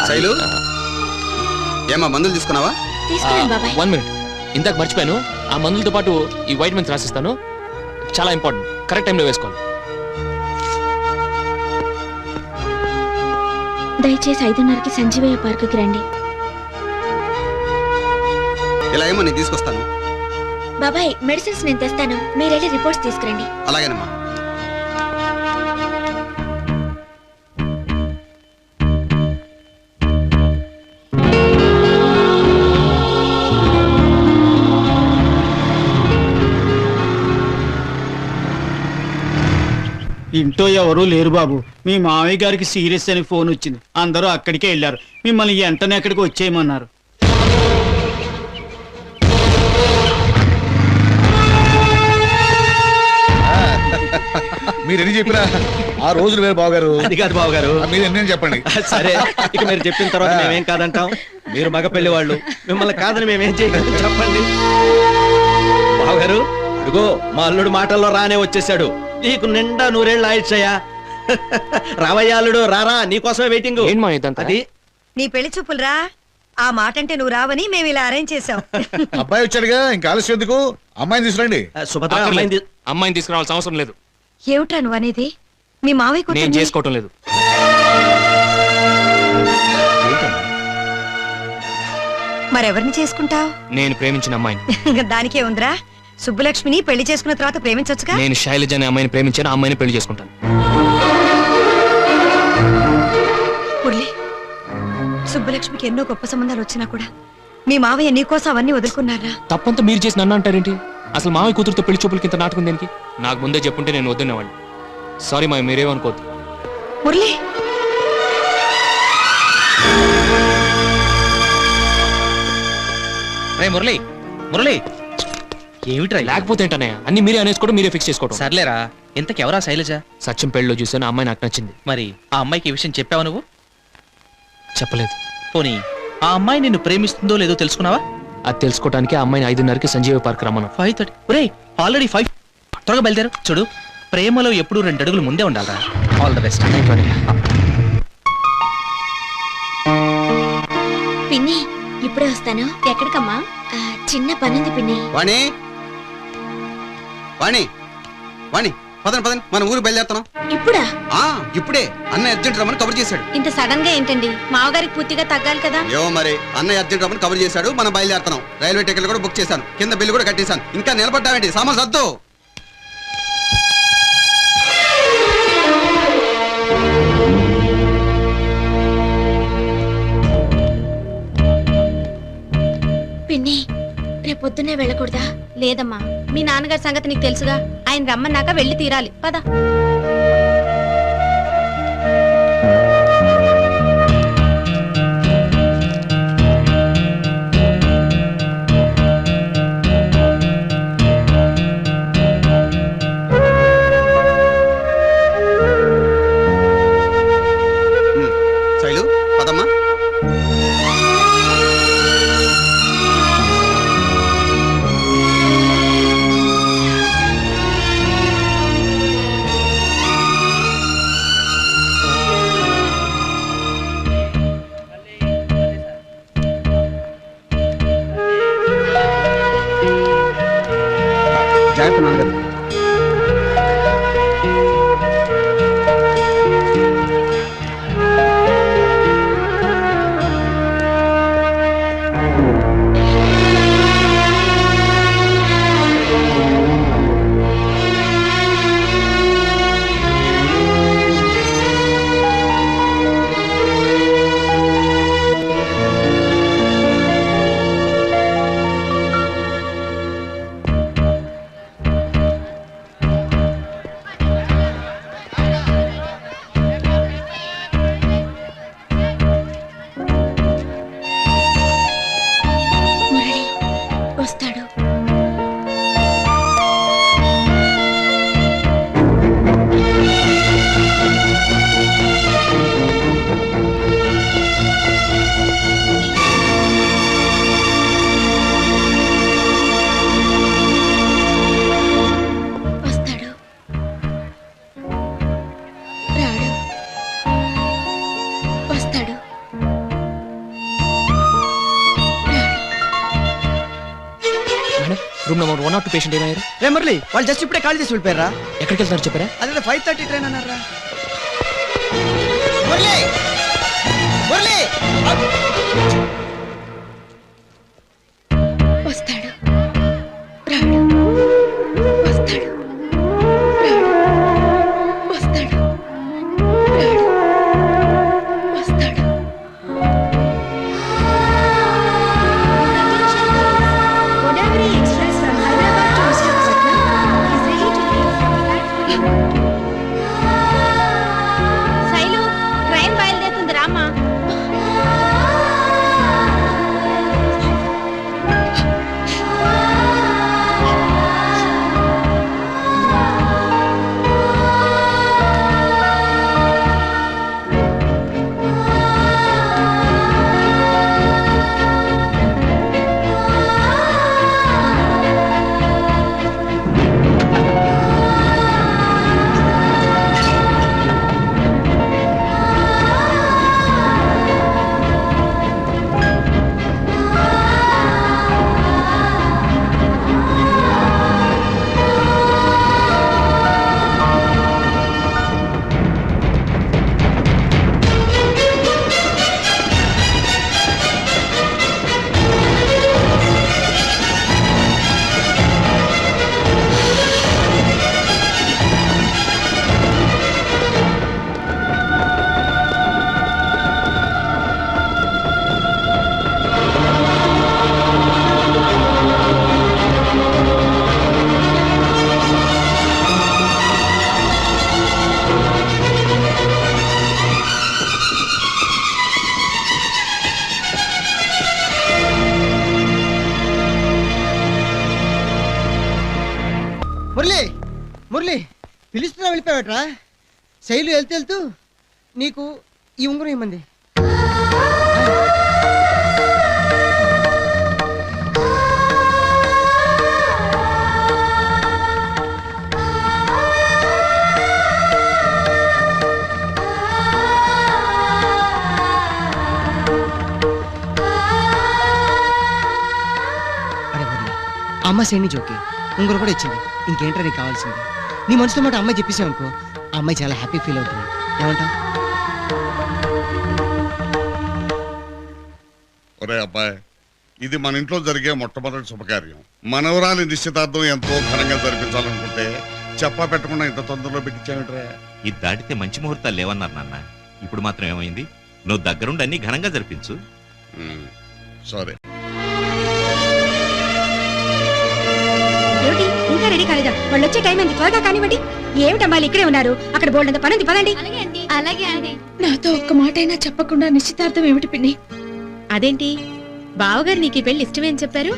శైలు, ఏమా మందులు తీసుకున్నావా? తీసుకున్నాను బాబాయ్. 1 minute, ఇందాక మర్చిపోయాను. ఆ మందులతో పాటు ఈ వైటమిన్స్ రాసిస్తాను. చాలా ఇంపార్టెంట్, కరెక్ట్ టైంలో వేసుకోవాలి. దయచేసి 5:30కి సంజీవయ్య పార్కుకి రండి. ఇలా ఏమో నేను తీసుకొస్తాను. బాబాయ్, మెడిసిన్స్ నేను తెస్తాను, మీరు వెళ్ళి రిపోర్ట్స్ తీసుకురండి. అలాగేనమ్మా. ఇంట్లో ఎవరూ లేరు బాబు. మీ మావయ్య గారికి సీరియస్ అని ఫోన్ వచ్చింది. అందరూ అక్కడికే వెళ్ళారు. మిమ్మల్ని వెంటనే అక్కడికి వచ్చేయమన్నారు. మీరు ఎన్ని చెప్పినా ఆ రోజులు వేరు బావగారు. అది కాదు బావగారు, మీరు ఎన్ని చెప్పండి. సరే, ఇక మీరు చెప్పిన తర్వాత మేమేం కాదంటాం. మీరు మగ పెళ్లి వాళ్ళు, మిమ్మల్ని కాదని మేమేం చేయగలం చెప్పండి. బావగారు, ఇదిగో మా అల్లుడు మాటల్లో రానే వచ్చేసాడు. నీకు నిండా 100 ఏళ్ళు ఆయుష్యా. రావయ్య అల్లుడు, రారా, నీకోసమే వెయిటింగ్. అది నీ పెళ్లి చూపులురా. ఆ మాట అంటే నువ్వు రావని మేము ఇలా అరేంజ్ చేసాం. అబ్బాయి వచ్చాడుగా, ఇంకా ఆలస్యం ఎందుకు? అమ్మాయిని తీసుకురండి. సుభద్ర, అమ్మాయిని తీసుకురావాల్సిన అవసరం లేదు. ఏమిట్రా నువ్వు అనేది? మీ మావయ్య నేను కూతుర్ని- చేసుకోవటం లేదు. మరెవరిని చేసుకుంటావు? నేను ప్రేమించిన అమ్మాయిని. దానికే ఉందిరా. సుబ్బలక్ష్మిని పెళ్లి చేసుకున్న తర్వాత ప్రేమించొచ్చుగా. నేను శైలజ అనే అమ్మాయిని ప్రేమించాను, ఆ అమ్మాయిని పెళ్లి చేసుకుంటాను. మురళి, సుబ్బలక్ష్మికి ఎన్నో గొప్ప సంబంధాలు వచ్చినా కూడా మీ మావయ్య నీకోసం అవన్నీ వదులుకున్నారా? తప్పంతా మీరు చేసి నన్ను అంటారేంటి? అసలు మావయ్య కూతురుతో పెళ్లి చూపులకి ఇంత నాటకం దేనికి? నాకు ముందే చెప్పుంటే నేను వద్దునేవాడిని. సారీ మా, మీరేమనుకోవద్దు. మురళి, రే మురళి మురళి ఏమిట్రా లేకపోతే ఏంటనే అన్ని మీరే అనేసుకోవడం మీరే ఫిక్స్ చేసుకోవడం. సర్లేరా ఇంతకెవరా శైలజ? సత్యం పెళ్ళిలో చూసాను, ఆ అమ్మాయి నాకు నచ్చింది. మరి ఆ అమ్మాయికి ఈ విషయం చెప్పావు నువ్వు? చెప్పలేదు. పోనీ ఆ అమ్మాయి నిన్ను ప్రేమిస్తుందో లేదో తెలుసుకున్నావా? అది తెలుసుకోవడానికి ఆ అమ్మాయిని 5:30కి సంజీవ పార్క్ రమ్మను. 5:30. ఒరే ఆల్రెడీ 5. త్వరగా బయలుదేరు. చూడు ప్రేమలో ఎప్పుడు 2 అడుగులు ముందే ఉండాలరా. All the best. పిన్ని ఇప్పుడే వస్తాను. ఎక్కడికమ్మా? చిన్న పనుంది పిన్ని. వాణి వాణి వాణి పదండి పదండి, మన ఊరు బయలుదేరుతున్నాం. ఇప్పుడా? ఇప్పుడే. అన్న అర్జెంట్ రమ్మని కబుర్ చేశాడు. ఇంత సడన్ గా ఏంటండి? మావగారికి పూర్తిగా తగ్గాలి కదా. ఏమో మరి, అన్నయ్య అర్జెంట్ రమ్మని కబుర్ చేశాడు. మనం బయలుదేరుతున్నాం. రైల్వే టికెట్లు కూడా బుక్ చేశాను. కింద బిల్లు కూడా కట్టేశాను. ఇంకా నిలబడ్డావేంటి? సామాన్ సర్దు. పిన్ని రేపొద్దునే వెళ్ళకూడదా? లేదమ్మా, మీ నాన్నగారి సంగతి నీకు తెలుసుగా. ఆయన రమ్మన్నాక వెళ్ళి తీరాలి. పద. శైలు పదమ్మా. జాగ్రత్త నాన్నగారు. మురళి వస్తాడు. వస్తాడు. రాడు. వస్తాడు. మేడం, రూమ్ నెంబర్ 102 పేషెంట్ ఏమయ్యారు? రే మురళి, వాళ్ళు జస్ట్ ఇప్పుడే కాల్ చేసి వెళ్ళిపోయారా? ఎక్కడికి వెళ్తున్నారు చెప్పారా? అదే 5:30 ట్రైన్ అన్నారా? మురళి మురళి వస్తాడు. రాడు. వస్తాడు. రాడు. వస్తాడు. రాడు. వస్తాడు. Godavari Express from Hyderabad to Visakhapatnam is ready to leave platform. Shailu, train బయలుదేరుతుంది రామ్మా. మురళి మురళి పిలుస్తున్నా వెళ్ళిపోయావట్రా? శైలు వెళ్తూ నీకు ఈ ఉంగరం ఇమ్మంది. అమ్మ శని జోకి ఉంగరం కూడా ఇచ్చింది. ఇంకేంట్రా నీకు కావాల్సింది? నీ మనసులో మాట అమ్మాయి చెప్పేసావు అనుకో, ఆ అమ్మాయి చాలా హ్యాపీ ఫీల్ అవుతుంది. ఏమంటావు? ఒరే అబ్బాయి, ఇది మన ఇంట్లో జరిగే మొట్టమొదటి శుభకార్యం. మనవరాలి నిశ్చితార్థం ఎంతో ఘనంగా జరిపించాలనుకుంటే చెప్పా పెట్టకుండా ఇంత తొందరలో పెట్టించామిట్రా. ఇది దాటితే మంచి ముహూర్తాలు లేవన్నారు నాన్న. ఇప్పుడు మాత్రం ఏమైంది? నువ్వు దగ్గరుండి అన్ని ఘనంగా జరిపించు. సరే. ఏమిటి ఇంకా రెడీ కాలేదా? వాళ్ళు వచ్చే టైం అయింది, త్వరగా కానివ్వండి. ఏమిటమ్మా ఇక్కడే ఉన్నారు? అక్కడ బోల్డంత పనుంది, పదండి. అలాగే అండి. నాతో ఒక్క మాట అయినా చెప్పకుండా నిశ్చితార్థం ఏమిటి పిన్ని? అదేంటి బావగారు నీకు ఈ పెళ్లి ఇష్టమేని చెప్పారు?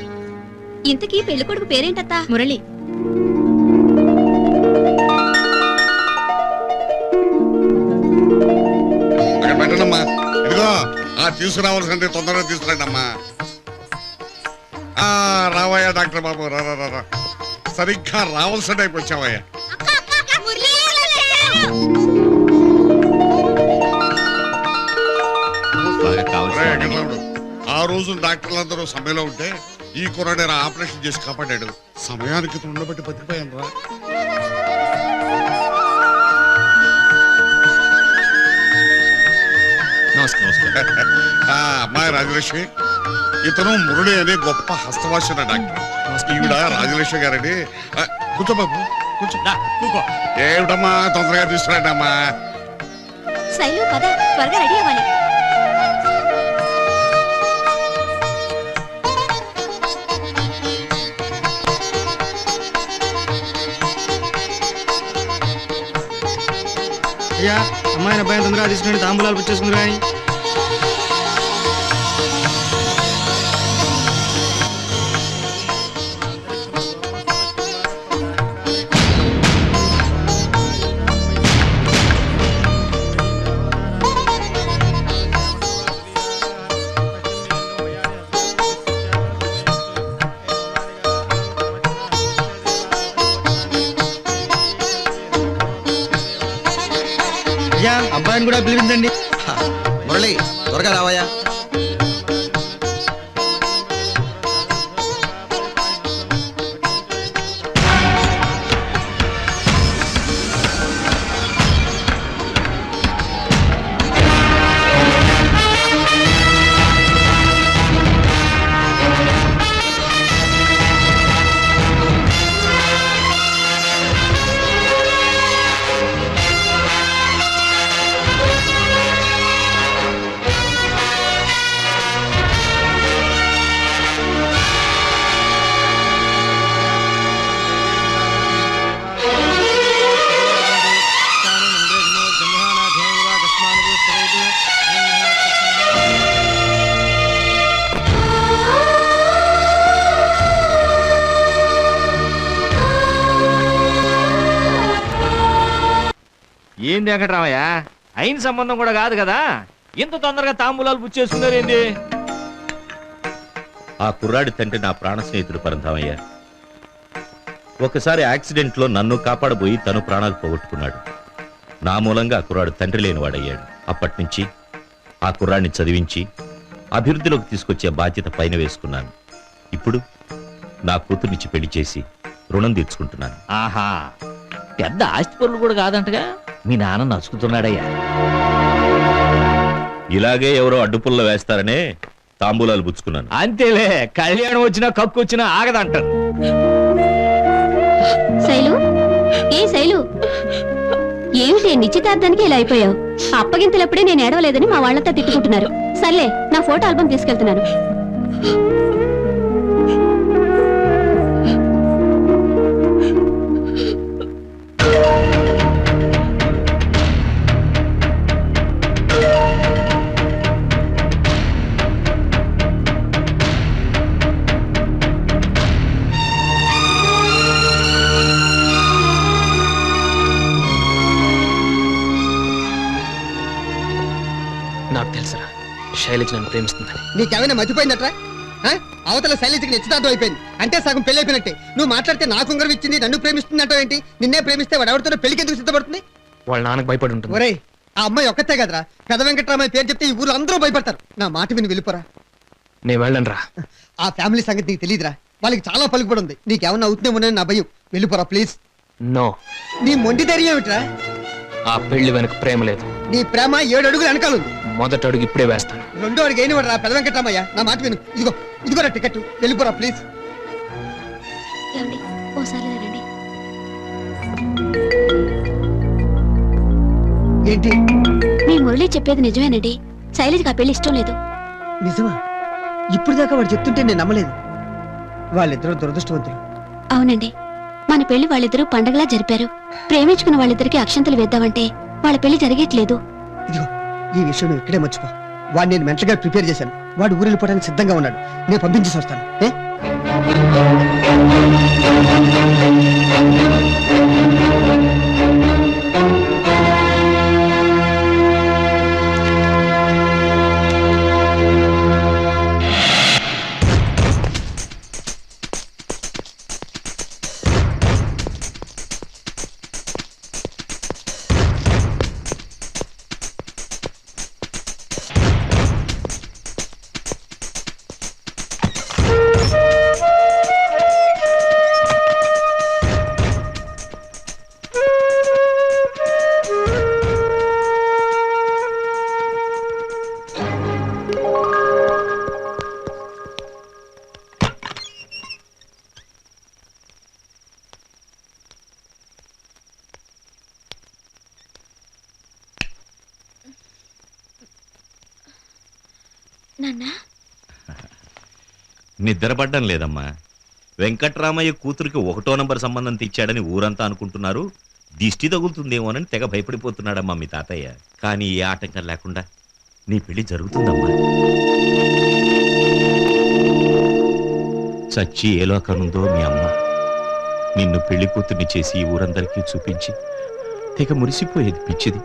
ఇంతకీ పెళ్లి కొడుకు పేరేంటత్తా? మురళి. అక్కడ పెట్టండమ్మా. ఇదిగో తీసుకురావాల్సిందే తొందరగా తీసుకురండి అమ్మా. రావయ్యా డాక్టర్ బాబు, రా. సరిగ్గా రావాల్సిన టైంకి వచ్చావయ్యా. ఆ రోజు డాక్టర్లందరూ సమయంలో ఉంటే ఈ కుర్రాడు ఆపరేషన్ చేసి కాపాడాడు. సమయానికి ఉండబట్టి బతికిపోయాను రా. అమ్మాయి రాజలక్ష్మి, ఇతను మురళి అనే గొప్ప హస్తవాసన డాక్టర్. ఈవిడ రాజలక్ష్మి గారని. కూర్చో బాబు, కూర్చో. ఏమిటమ్మా తొందరగా తీసుకురండి అమ్మా. శైలు పద, త్వరగా రెడీ అవ్వాలి. అయ్యా, అమ్మాయిని అబ్బాయిని తొందరగా తీసుకుని తాంబూలాలు పుచ్చేసుకుందిరా. అబ్బాయిని కూడా పిలిపించండి. మురళి త్వరగా రావయ్యా. ఏంది వెంకటరామయ్య, అయిన సంబంధం కూడా కాదు కదా, ఇంత తొందరగా తాంబూలాలు పుచ్చేసుకున్నారు ఏంది? ఆ కుర్రాడి తండ్రి నా ప్రాణ స్నేహితుడు పరంధామయ్య. ఒకసారి యాక్సిడెంట్ లో నన్ను కాపాడబోయి తను ప్రాణాలు పోగొట్టుకున్నాడు. నా మూలంగా ఆ కుర్రాడు తండ్రి లేనివాడయ్యాడు. అప్పటి నుంచి ఆ కుర్రాడిని చదివించి అభివృద్ధిలోకి తీసుకొచ్చే బాధ్యత పైన వేసుకున్నాను. ఇప్పుడు నా కూతుర్నిచ్చి పెళ్లి చేసి రుణం తీర్చుకుంటున్నాను. ఆహా, పెద్ద ఆస్తిపరులు కూడా కాదంటగా మీ నాన్న నచ్చుకుతున్నాడయ్యా. ఇలాగే ఎవరో అడ్డుపుల్ల వేస్తారనే తాంబూలాలు పుచ్చుకున్నాను. అంతేలే, కళ్యాణం వచ్చినా కక్కు వచ్చినా ఆగదంటారు. శైలు, ఏ శైలు, ఏమిటి నిశ్చితార్థానికి ఇలా అయిపోయావు? అప్పగింతలప్పుడే నేను ఏడవలేదని మా వాళ్ళంతా తిట్టుకుంటున్నారు. సర్లే, నా ఫోటో ఆల్బమ్ తీసుకెళ్తున్నాను. శైలజ నన్ను ప్రేమిస్తుందని. నీకేమైనా మతిపోయిందట్రా? అవతల శైలజకి నిశ్చితార్థం అయిపోయింది అంటే సగం పెళ్లి అయిపోయినట్టే. నువ్వు మాట్లాడితే నాకు ఉంగరం ఇచ్చింది నన్ను ప్రేమిస్తుందంటో ఏంటి? నిన్నే ప్రేమిస్తే వాడు ఎవరితోనో పెళ్లికి ఎందుకు సిద్ధపడుతుంది? వాళ్ళ నాన్నకు భయపడి ఉంటుంది. ఒరేయ్, ఆ అమ్మాయి ఒక్కతే కదరా, పెద్ద వెంకట్రామయ్య పేరు చెప్తే ఈ ఊర్లో అందరూ భయపడతారు. నా మాట విని వెళ్ళిపోరా. నేను వెళ్ళను రా. ఆ ఫ్యామిలీ సంగతి నీకు తెలియదురా, వాళ్ళకి చాలా పలుకుబడి ఉంది. నీకేమన్నా అవుతుందేమోనని నా భయం. వెళ్ళిపోరా ప్లీజ్. నో. నీ మొండి ధైర్యం ఏమిట్రా? ఆ పెళ్లి వెనక ప్రేమ లేదు. నీ ప్రేమ 7 అడుగులు వెనకాలుంది. మొదటి అడుగు ఇప్పుడే వేస్తాను. 2వ అడుగు అయిన వాడు పెద్ద వెంకట్రామయ్య, నా మాట విను. ఇదిగోరా టికెట్. వెళ్ళిపోరా ప్లీజ్. ఏంటి మీ మురళి చెప్పేది నిజమేనండి. శైలజకి ఆ పెళ్లి ఇష్టం లేదు. నిజమా? ఇప్పుడు దాకా వాడు చెప్తుంటే నేను నమ్మలేదు. వాళ్ళిద్దరూ దురదృష్టవంతులు. అవునండి, మన పెళ్లి వాళ్ళిద్దరూ పండగలా జరిపారు. ప్రేమించుకున్న వాళ్ళిద్దరికి అక్షంతలు వేద్దామంటే వాళ్ళ పెళ్లి జరిగేట్లేదు. ఇదిగో ఈ విషయం నువ్వు ఇక్కడే మర్చిపో. వాడు నేను మెంటల్ గా ప్రిపేర్ చేశాను. వాడు ఊరు వెళ్ళిపోవడానికి సిద్ధంగా ఉన్నాడు. నేను పంపించేసి వస్తాను. నిద్రపడ్డం లేదమ్మా. వెంకట్రామయ్య కూతురికి 1వ నంబర్ సంబంధం తెచ్చాడని ఊరంతా అనుకుంటున్నారు. దిష్టి తగులుతుందేమోనని తెగ భయపడిపోతున్నాడమ్మా మీ తాతయ్య. కానీ ఏ ఆటంకం లేకుండా నీ పెళ్లి జరుగుతుందమ్మా. చచ్చి ఏ లోకనుందో మీ అమ్మ నిన్ను పెళ్లి కూతుర్ని చేసి ఈ ఊరందరికీ చూపించి తెగ మురిసిపోయేది పిచ్చిది.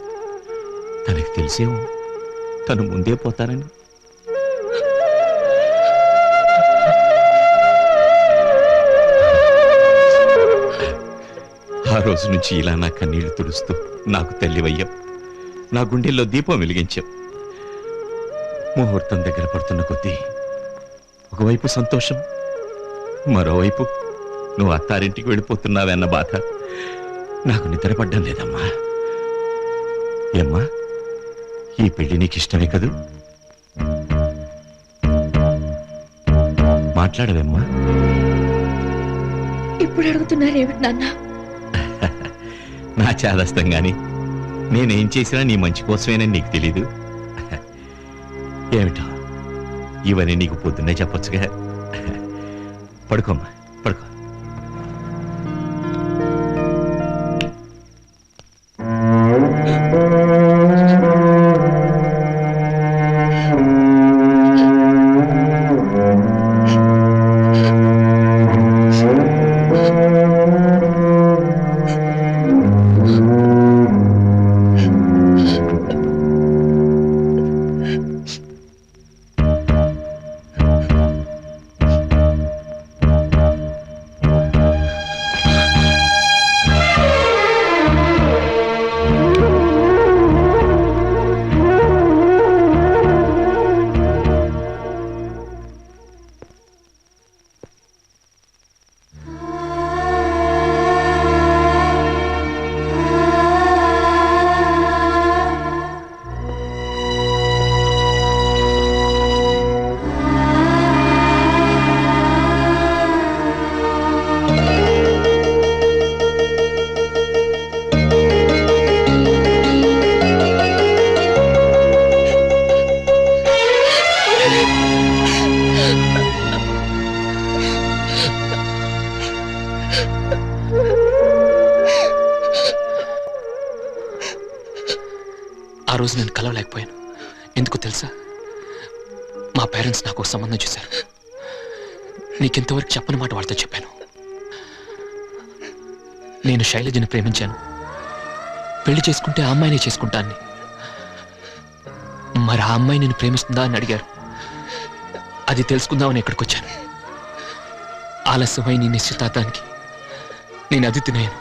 తనకి తెలిసేమో తను ముందే పోతానని. ఆ రోజు నుంచి ఇలా నా కన్నీళ్లు తుడుస్తూ నాకు తల్లివయ్యాం. నా గుండెల్లో దీపం వెలిగించాం. ముహూర్తం దగ్గర పడుతున్న కొద్దీ ఒకవైపు సంతోషం, మరోవైపు నువ్వు అత్తారింటికి వెళ్ళిపోతున్నావన్న బాధ. నాకు నిద్రపడ్డం లేదమ్మా. ఏమ్మా, ఈ పెళ్లి నీకు ఇష్టమే కదూ? మాట్లాడవేమ్మా. ఇప్పుడు అడుగుతున్నారేమిటి నాన్న? నా చాదస్తం గాని నేనేం చేసినా నీ మంచి కోసమేనని నీకు తెలీదు. ఏమిటో ఇవన్నీ నీకు పొద్దున్నే చెప్పొచ్చుగా. పడుకోమ్మా, పడుకో. ఆ రోజు నేను కలవలేకపోయాను. ఎందుకు తెలుసా? మా పేరెంట్స్ నాకు ఒక సంబంధం చూశారు. నీకెంతవరకు చెప్పని మాట వాళ్ళతో చెప్పాను. నేను శైలజని ప్రేమించాను. పెళ్లి చేసుకుంటే ఆ అమ్మాయిని చేసుకుంటాన్ని. మరి ఆ అమ్మాయి నేను ప్రేమిస్తుందా అని అడిగారు. అది తెలుసుకుందామని ఇక్కడికి వచ్చాను. ఆలస్యమై నీ నిశ్చితార్థానికి నేను అతిథినయ్యాను.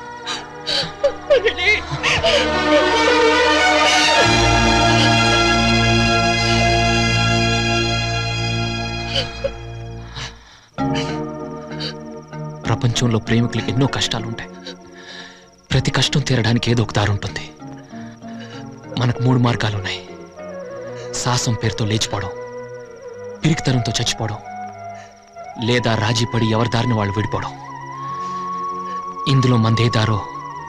ప్రపంచంలో ప్రేమికులకు ఎన్నో కష్టాలు ఉంటాయి. ప్రతి కష్టం తీరడానికి ఏదో ఒక దారి ఉంటుంది. మనకు 3 మార్గాలు ఉన్నాయి. సాహసం పేరుతో లేచిపోవడం, పిరికితనంతో చచ్చిపోవడం, లేదా రాజీ పడి ఎవరి దారిని వాళ్ళు విడిపోవడం. ఇందులో మందే దారో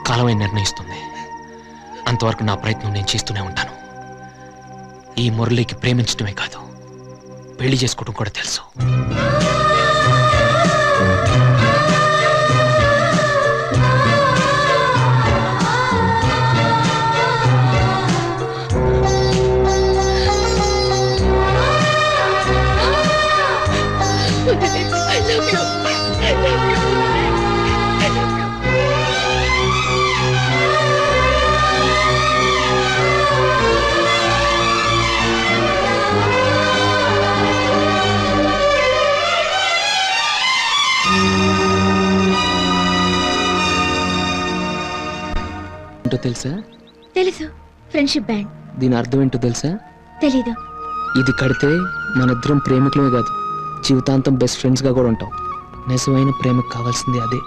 కాలమే నిర్ణయిస్తుంది. అంతవరకు నా ప్రయత్నం నేను చేస్తూనే ఉంటాను. ఈ మురళికి ప్రేమించడమే కాదు, పెళ్లి చేసుకోవడం కూడా తెలుసు. ఏంటో తెలుసా? తెలుసు, ఫ్రెండ్షిప్ బ్యాండ్. దీని అర్థం ఏంటో తెలుసా? తెలీదు. ఇది కడితే మనిద్దరం ప్రేమికులమే కాదు, జీవితాంతం బెస్ట్ ఫ్రెండ్స్ గా కూడా ఉంటాం. నిజమైన ప్రేమకు కావాల్సింది అదే.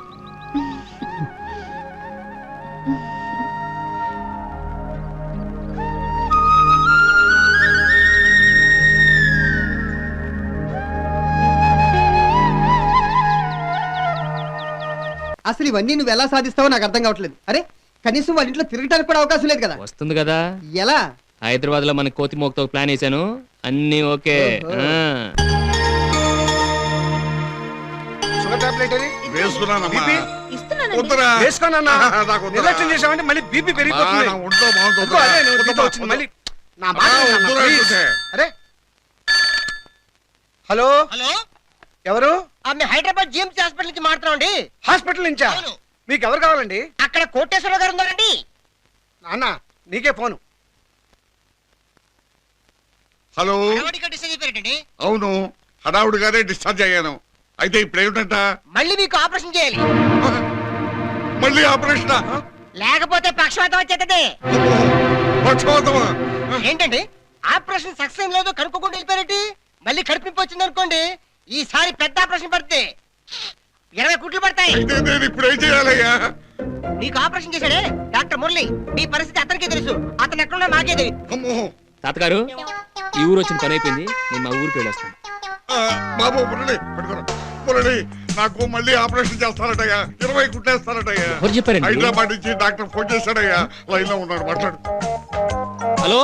అసలు ఇవన్నీ నువ్వు ఎలా సాధిస్తావో నాకు అర్థం కావట్లేదు. అరే కనీసం వాళ్ళ ఇంట్లో తిరగడానికి కూడా అవకాశం లేదు కదా. వస్తుంది కదా. ఎలా? హైదరాబాద్ లో మన కోతి మోక్తో ప్లాన్ వేసాను, అన్ని ఓకే. హలో హలో, ఎవరు? హైదరాబాద్ జిఎంసీ హాస్పిటల్ నుంచి మాట్లాడండి. హాస్పిటల్ నుంచా? మీకు ఎవరు కావాలండి? అక్కడ కోటేశ్వరరావు గారు ఉన్నారండి. నాన్న నీకే ఫోను. హలో. అవును, హడావుడిగానే డిశ్చార్జ్ అయ్యాను. అయితే ఇప్పుడు ఏమిటంట? మళ్ళీ మీకు ఆపరేషన్ చేయాలి. మళ్ళీ ఆపరేషన్? లేకపోతే పక్షవాతం వచ్చేది. పక్షవాతమా? ఏంటండి ఆపరేషన్ సక్సెస్ లేదు కనుక్కోకుండా వెళ్ళిపోయారేంటి? మళ్ళీ కడుపు వచ్చింది అనుకోండి, ఈసారి పెద్ద ఆపరేషన్ పడితే 20 కుట్లు పడతాయి. ఇప్పుడు ఏం చేయాలయ్యా? నీకు ఆపరేషన్ చేశాడే డాక్టర్ మురళి, మీ పరిస్థితి అతనికే తెలుసు. అతను ఎక్కడున్నా మాకే తెలియదు. తాతగారు, ఈ ఊరు వచ్చిన పని అయిపోయింది, నేను మా ఊరికి వెళ్ళొస్తాను. బాబు మురళి, మురళి నాకు మళ్ళీ ఆపరేషన్ చేస్తారటయ్యా, 20 కుట్టేస్తారటయ్యా. హైదరాబాద్ నుంచి డాక్టర్ ఫోన్ చేశాడయ్యా, లైన్ లో ఉన్నాడు, మాట్లాడు. హలో,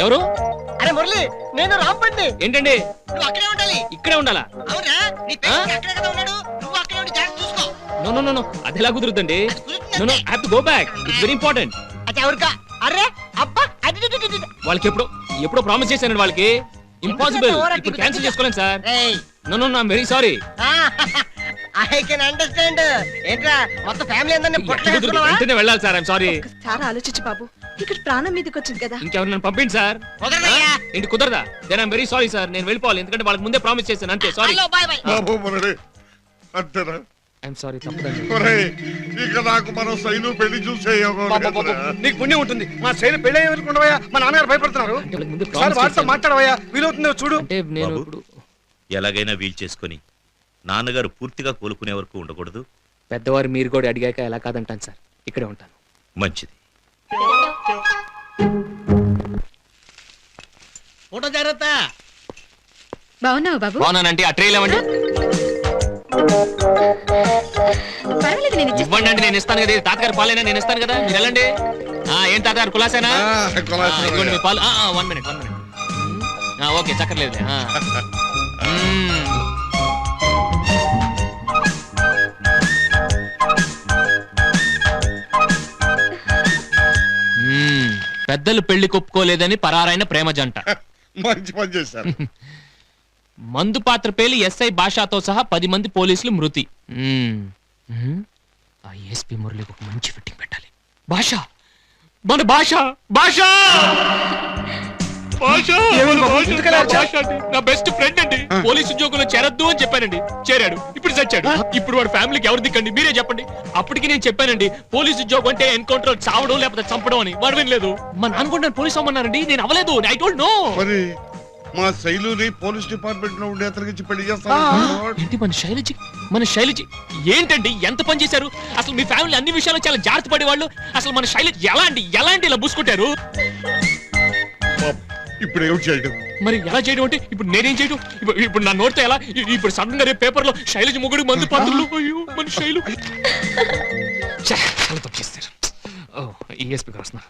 ఎవరు? అరే మురళి, నేను రాంపండి. ఏంటండి? నువ్వు అక్కడే ఉండాలి. ఇక్కడే ఉండాలా? అవునా? నీ పేషెంట్ అక్కడే కదా ఉన్నాడు, నువ్వు అక్కడే ఉండి జాగ్రత్త చూసుకో. నో నో నో నో, అది ఎలా కుదురుతుందండి? No no, I have to go back, it's very important. అచ్చా ఎవరికా? అరే అబ్బా, వాళ్ళకి ఎప్పుడో ప్రామిస్ చేశానండి. వాళ్ళకి ఇంపాసిబుల్, ఇప్పుడు క్యాన్సిల్ చేసుకోలేను sir. No no, I very sorry. I can understand. ఏంట్రా మొత్తం ఫ్యామిలీ అందరిని వెంటనే వెళ్ళాలి సార్. I'm sorry. చాలా ఆలోచించు బాబు, ఇక్కడ ప్రాణం మీదకి వచ్చింది కదా. ఇంకెవరు నన్ను పంపిండి సార్. ఏంటి కుదరదా? Then I'm very sorry sir, నేను వెళ్ళిపోవాలి, ఎందుకంటే వాళ్ళకి ముందే ప్రామిస్ చేశాను, అంతే. సారీ. బాబు మురళి, అంతేనా? ఐఎమ్ సారీ, తప్పదండి. ఇక నాకు మన శైలు పెళ్లి చూసే నీకు పుణ్యం ఉంటుంది. మా శైలు పెళ్లి అయ్యా, మా నాన్నగారు భయపడుతున్నారు. వాటితో మాట్లాడవయ్యా, వీలవుతుందో చూడు. అంటే నేను ఎలాగైనా వీలు చేసుకొని నాన్నగారు పూర్తిగా కోలుకునే వరకు ఉండకూడదు. పెద్దవారు మీరు కూడా అడిగాక ఎలా కాదంటాను సార్, ఇక్కడే ఉంటాను. మంచిది. ఫోటో జాగ్రత్త. బాగున్నావు బాబు? బాగున్నానంటే ఆ ట్రైల్ ఇవ్వండి. పర్వాలేదు, నేను ఇవ్వండి అంటే నేను ఇస్తాను కదా. తాతగారు పాలైనా నేను ఇస్తాను కదా, మీరు వెళ్ళండి. ఏం తాతగారు కులాసేనా? ఇవ్వండి మీ పాలు. 1 minute. ఓకే, చక్కర్లేదు. పెద్దలు పెళ్లి కొప్పుకోలేదని పరారైన ప్రేమ జంట. మంచి పని చేశారు. మందు పాత్ర పేలి ఎస్ఐ భాషతో సహా 10 మంది పోలీసులు మృతి. ఆ ఎస్పీ మురళికి ఒక మంచి ఫిట్టింగ్ పెట్టాలి. భాష, మన భాష, భాష. నా బెస్ట్ ఫ్రెండ్ అండి. పోలీస్ ఉద్యోగంలో చేరొద్దు అని చెప్పానండి, చేరాడు. ఇప్పుడు చచ్చాడు. ఇప్పుడు వాడి ఫ్యామిలీకి ఎవరు దిక్కండి మీరే చెప్పండి. అప్పటికి నేను చెప్పానండి పోలీస్ ఉద్యోగం అంటే ఎన్కౌంటర్ చావడం లేకపోతే చంపడం అని. వాడు వినలేదు. మా నాన్న కూడా నన్ను పోలీస్ అమ్మన్నారండి. నేను అవ్వలేదు. I don't know. మరి మా శైలుని పోలీస్ డిపార్ట్మెంట్ లో ఉండే అతనికి పెళ్లి చేస్తాను. ఏంటి మన శైలజ ఏంటండి ఎంత పని చేశారు అసలు? మీ ఫ్యామిలీ అన్ని విషయాలు చాలా జాగ్రత్త పడేవాళ్ళు. అసలు మన శైలజ ఎలా అండి ఇలా బూసుకుంటారు? ఇప్పుడు ఏం చేయడం? మరి ఎలా చేయడం అంటే ఇప్పుడు నేనేం చేయడం? ఇప్పుడు నా నోటితో ఎలా? ఇప్పుడు సడన్ గా రేపు పేపర్ లో శైలజ మొగుడు మందు పాత్రలు. అయ్యో మన శైలు చాలా తప్పు చేస్తారు. ఈఎస్పీ గారు వస్తున్నారు.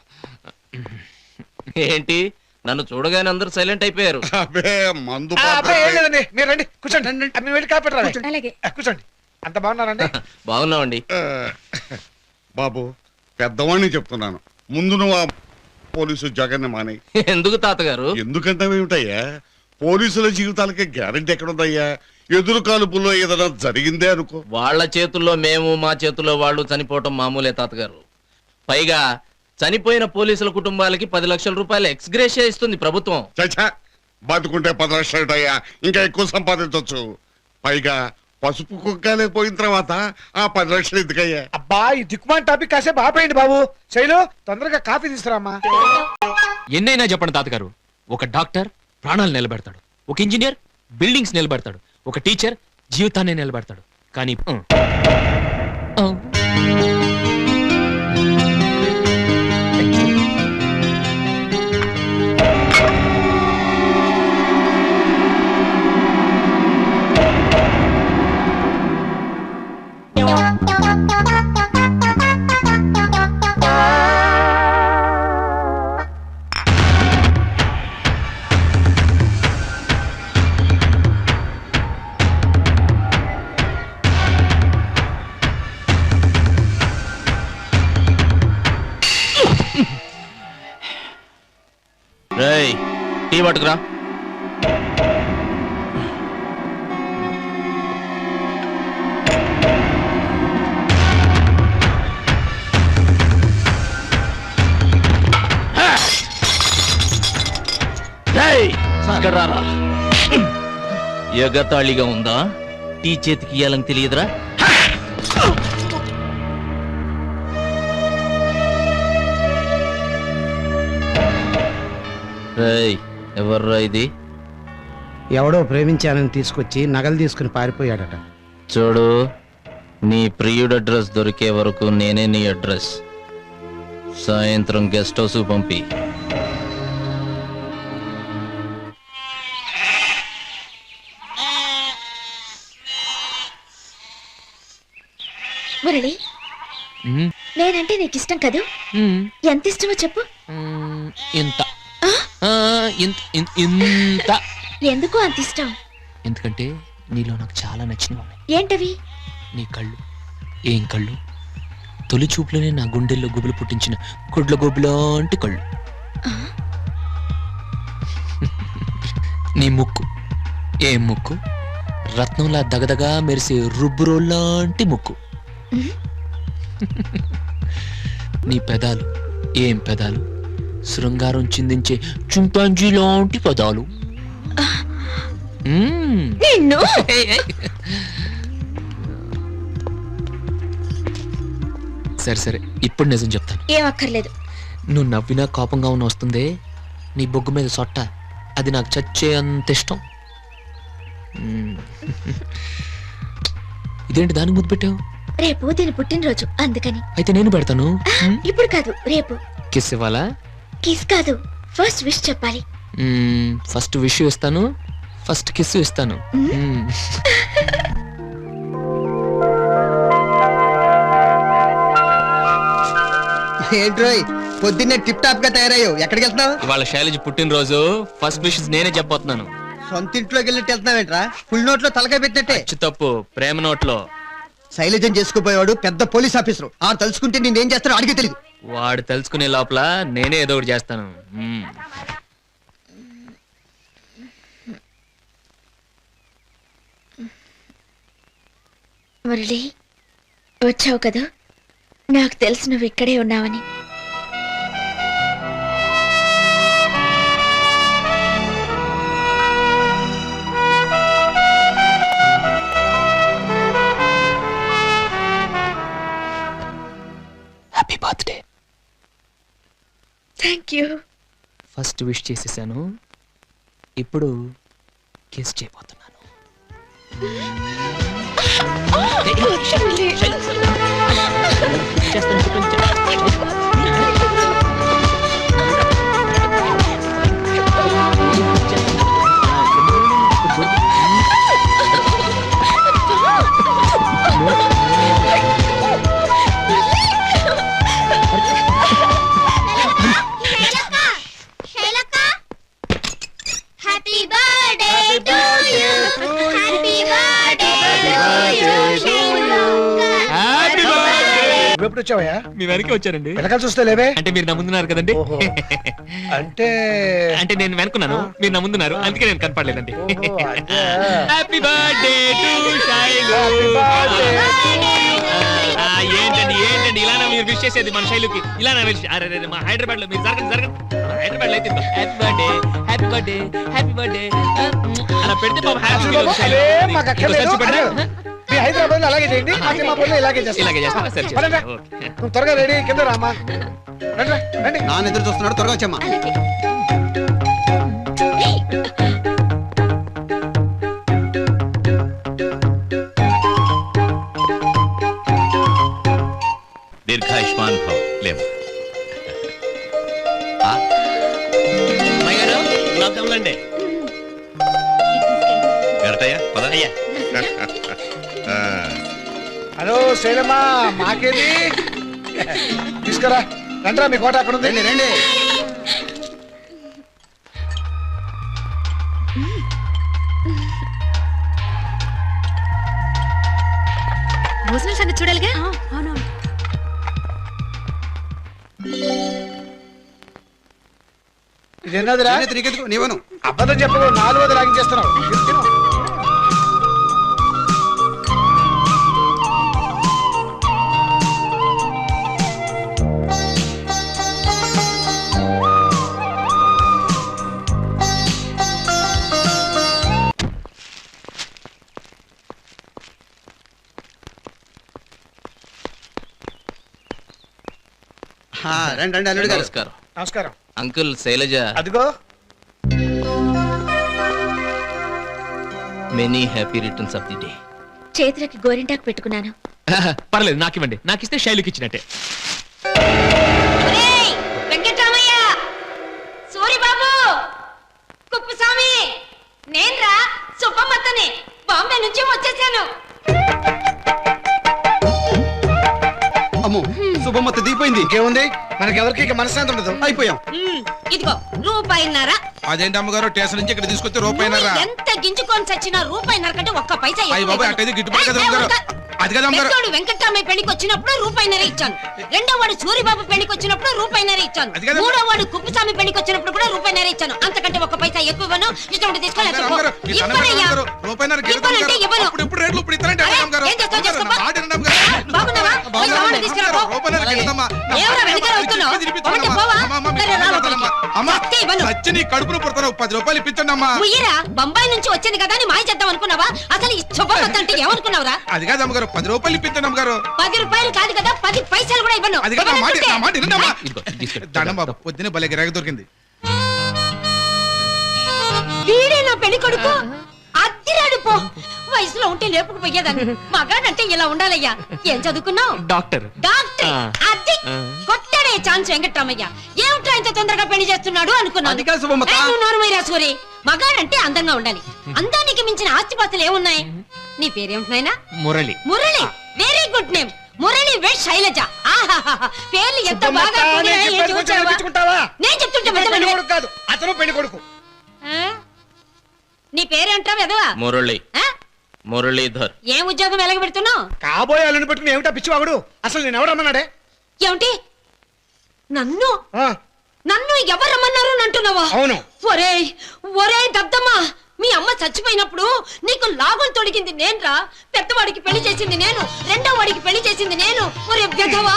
ఏంటి నన్ను చూడగానే అందరూ సైలెంట్ అయిపోయారు? మందు మీరు రండి కూర్చోండి. మీరు వెళ్ళి కాపెట్టండి. కూర్చోండి. అంత బాగున్నారండి? బాగున్నామండి. బాబు పెద్దవాడిని చెప్తున్నాను, ముందు నువ్వు ఆ పోలీసు జగన్ మానే. ఎందుకు తాతగారు? ఎందుకంటే ఏమిటయ్యా, పోలీసుల జీవితాలకి గ్యారెంటీ ఎక్కడుందయ్యా? ఎదురు కాలుపుల్లో ఏదైనా జరిగిందే అనుకో, వాళ్ళ చేతుల్లో మేము, మా చేతుల్లో వాళ్ళు చనిపోవటం మామూలే తాతగారు. పైగా చనిపోయిన పోలీసుల కుటుంబాలకి 10 లక్షల రూపాయలు ఎక్స్గ్రేషియా ఇస్తుంది ప్రభుత్వం. చచ్చా, బతుకుంటే 10 లక్షలు ఇంకా ఎక్కువ సంపాదించవచ్చు. పైగా పసుపు కుక్కలే పోయిన తర్వాత ఆ 10 లక్షలు ఎందుకయ్యా? అబ్బా ఈ దిక్కుమాన్ టాపిక్ కాసేపు ఆపేయండి బాబు. శైలు తొందరగా కాఫీ తీసుకురామ్మా. ఎన్నైనా చెప్పండి తాతగారు. ఒక డాక్టర్ ప్రాణాలు నిలబెడతాడు, ఒక ఇంజనీర్ బిల్డింగ్స్ నిలబెడతాడు, ఒక టీచర్ జీవితాన్ని నిలబెడతాడు. కానీ రేయ్ టీ పట్టుకురా. ఎగతాళిగా ఉందా? టీ చేతికి ఇయ్యాలని తెలియదురా? ఎవర్రా ఇది? ఎవడో ప్రేమించానని తీసుకొచ్చి నగలు తీసుకుని పారిపోయాడట. చూడు, నీ ప్రియుడు అడ్రస్ దొరికే వరకు నేనే నీ అడ్రస్. సాయంత్రం గెస్ట్ హౌస్ పంపి. మురళి, నేనంటే నీకు ఇష్టం కదూ? ఎంత ఇష్టమో చెప్పు. ఇంత. ఎందుకు అంత ఇష్టం? ఎందుకంటే నీలో నాకు చాలా నచ్చినవి. ఏంటవి? నీ కళ్ళు. ఏం కళ్ళు? తొలి చూపులోనే నా గుండెల్లో గుబులు పుట్టించిన గుడ్ల గోబులాంటి కళ్ళు. నీ ముక్కు. ఏం ముక్కు? రత్నంలా దగదగా మెరిసే రుబ్బురోల్లాంటి ముక్కు. నీ పెదాలు. ఏం పెదాలు? శృంగారం చిందించే చింపాంజీ లాంటి పదాలు. సరే సరే, ఇప్పుడు నిజం చెప్తాను. ఏం అక్కర్లేదు. నువ్వు నవ్వినా కోపంగా ఉన్న వస్తుందే నీ బొగ్గు మీద సొట్ట, అది నాకు చచ్చే అంత ఇష్టం. ఇదేంటి దానికి ముద్దు పెట్టావు? రేపు దీని పుట్టినరోజు, అందుకని. అయితే నేను పెడతాను. ఇప్పుడు కాదు, రేపు. కిస్ ఇవ్వాలా? కిస్ కాదు, ఫస్ట్ విష్ చెప్పాలి. ఫస్ట్ విష్ ఇస్తాను, ఫస్ట్ కిస్ ఇస్తాను. ఏంట్రోయ్ పొద్దున్నే టిప్ టాప్ గా తయారయ్యావు, ఎక్కడికి వెళ్తున్నావు? ఇవాళ శైలజ పుట్టినరోజు, ఫస్ట్ విషెస్ నేనే చెప్పబోతున్నాను. సొంత ఇంట్లోకి వెళ్ళినట్టు వెళ్తున్నావేంట్రా? ఫుల్ నోట్ లో తలకాయ పెట్టినట్టే. తప్పు, ప్రేమ నోట్లో. శైలజని చేసుకుపోయేవాడు పెద్ద పోలీస్ ఆఫీసర్. ఆ తలుచుకుంటే నేనేం చేస్తానో అడిగే తెలియదు. వాడు తెలుసుకునే లోపల నేనే ఏదో ఒకటి చేస్తాను. మురళి, వచ్చావు కదా, నాకు తెలుసు నువ్వు ఇక్కడే ఉన్నావని. Happy birthday. Thank you. First wish చేసేసాను, ఇప్పుడు కిస్ చేయబోతున్నాను. Happy birthday to you. Happy birthday to you. ఎప్పుడు వచ్చావయ్యా? మీ వెనకే వచ్చానండి. వెనకాల చూస్తే లేవే. అంటే మీరు నా ముందున్నారు కదండి. అంటే అంటే నేను వెనుకున్నాను, మీరు నా ముందున్నారు, అందుకే నేను కనపడలేదండి. Happy birthday to Shailu. ఏంటండి ఏంటండి ఇలానా మీరు విష్ చేసేది మన శైలుకి? ఇలానా విష్? అరే మా హైదరాబాద్ లో మీరు జరగండి. హైదరాబాద్ లో అయితే happy birthday happy birthday happy birthday అలా పెడితే బాబు మీ హైదరాబాద్ లో అలాగే చేయండి, మా పనులు ఇలాగే చేస్తాను. నువ్వు త్వరగా రెడీ కింద రామ్మా. రండి. నాన్న ఎదురు చూస్తున్నాడు, త్వరగా వచ్చమ్మా. దీర్ఘాయుష్మాన్ భవ. లేవు పదయ్యా. హలో శైలమ్మా, మాకేది తీసుకురా. రండిరా, మీ కోట అక్కడ ఉంది. రండి. భోజనం సంగతి చూడాలిగా. ఇది ఎన్నదిరా? నీవను అబద్ధం చెప్పవు, 4వది లాగించేస్తున్నావు. రండి అల్లుడు గారు. నమస్కారం. నమస్కారం అంకుల్. శైలజ అదిగో. Many happy returns of the day. చేతులకి గోరింటాకు పెట్టుకున్నాను. పర్లేదు, నాకు ఇవ్వండి. నాకు ఇస్తే శైలుకి ఇచ్చినట్టే. వెంకటరామయ్య, సూరిబాబు, కుప్పస్వామి, నేన్రా సుబ్బమ్మత్తని, బాంబే నుంచి వచ్చేసాను. అమ్మో, శుభమత్త దీపోయింది. ఇంకేముంది, మనకెవరికి ఇక మనశ్శాంతి ఉండదు. అయిపోయాం. ఇదిగో రూపాయిన్నర. అదేంటి అమ్మగారు, స్టేషన్ నుంచి ఇక్కడ తీసుకొస్తే రూపాయిన్నర? ఎంత గింజుకొని చచ్చినా రూపాయిన్నర కంటే ఒక్క పైసా అయ్య బాబాయ్, అట్టయితే గిట్టుబాటు కదా అమ్మగారు. అది కదా అమ్మగారు. పెద్దోడు వెంకటరామయ్య పెళ్లికి వచ్చినప్పుడు రూపాయిన్నర ఇచ్చాను. రెండో వాడు సూరిబాబు పెళ్లికి వచ్చినప్పుడు రూపాయిన్నర ఇచ్చాను. మూడో వాడు కుప్పస్వామి పెళ్లికి వచ్చినప్పుడు కూడా రూపాయిన్నర ఇచ్చాను. అంతకంటే ఒక్క పైసా ఎక్కువ ఇవ్వను. ఇష్టం ఉంటే తీసుకోవాలి. కడుపును పుడతాను, 10 రూపాయలు ఇప్పించండి అమ్మా. బొంబాయి నుంచి వచ్చింది కదా అని మాయ చేద్దాం అనుకున్నావా? అసలు ఈ శుభమత్త అంటే ఏమనుకున్నావురా? అది కాదు అమ్మగారు, 10 రూపాయలు ఇప్పించండి అమ్మగారు. 10 రూపాయలు కాదు కదా, 10 పైసలు కూడా ఇవ్వను. అది కాదు, నా మాట వినండి అమ్మా. దండం బాబు, పొద్దునే భలే గిరాక దొరికింది. వీడే నా పెళ్లి కొడుకు. అద్దిరాడు పో. వయసులో ఉంటే లేపుకుపోయేదాన్ని. మగాడంటే ఇలా ఉండాలయ్యా. ఏం చదువుకున్నావు? డాక్టర్. డాక్టర్. అది కొట్టాడే ఛాన్స్ వెంకటరామయ్య. ఏమిట్రా ఇంత తొందరగా పెళ్లి చేస్తున్నాడు అనుకున్నాను. నోరుమైరా సూరి. మగాడంటే అందంగా ఉండాలి. అందానికి మించిన ఆస్తిపాస్తులు ఏమున్నాయి? నీ పేరేమిటినైనా? Murali. Murali, very good name. Murali wed Shailaja. ఆహాహా, పేర్లు ఎంత బాగా నేను చెప్తుంటే కాదు, అతను పెళ్లి కొడుకు. నీ పేరేంటావు ఎదవా? మురళి. మురళీధర్. ఏం ఉద్యోగం వెలగబెడుతున్నావు? కాబోయే అల్లుని పెట్టుకుని ఏమిటా పిచ్చివాగుడు? అసలు నేను ఎవరమ్మన్నాడే? ఏమిటి? నన్ను నన్ను ఎవరు రమ్మన్నారు అంటున్నావా? అవును. ఒరేయ్ ఒరేయ్ దద్దమ్మా, మీ అమ్మ చచ్చిపోయినప్పుడు నీకు లాభం తొడిగింది నేనురా. పెద్దవాడికి పెళ్లి చేసింది నేను, రెండో వాడికి పెళ్లి చేసింది నేను. ఒరే బెదవా,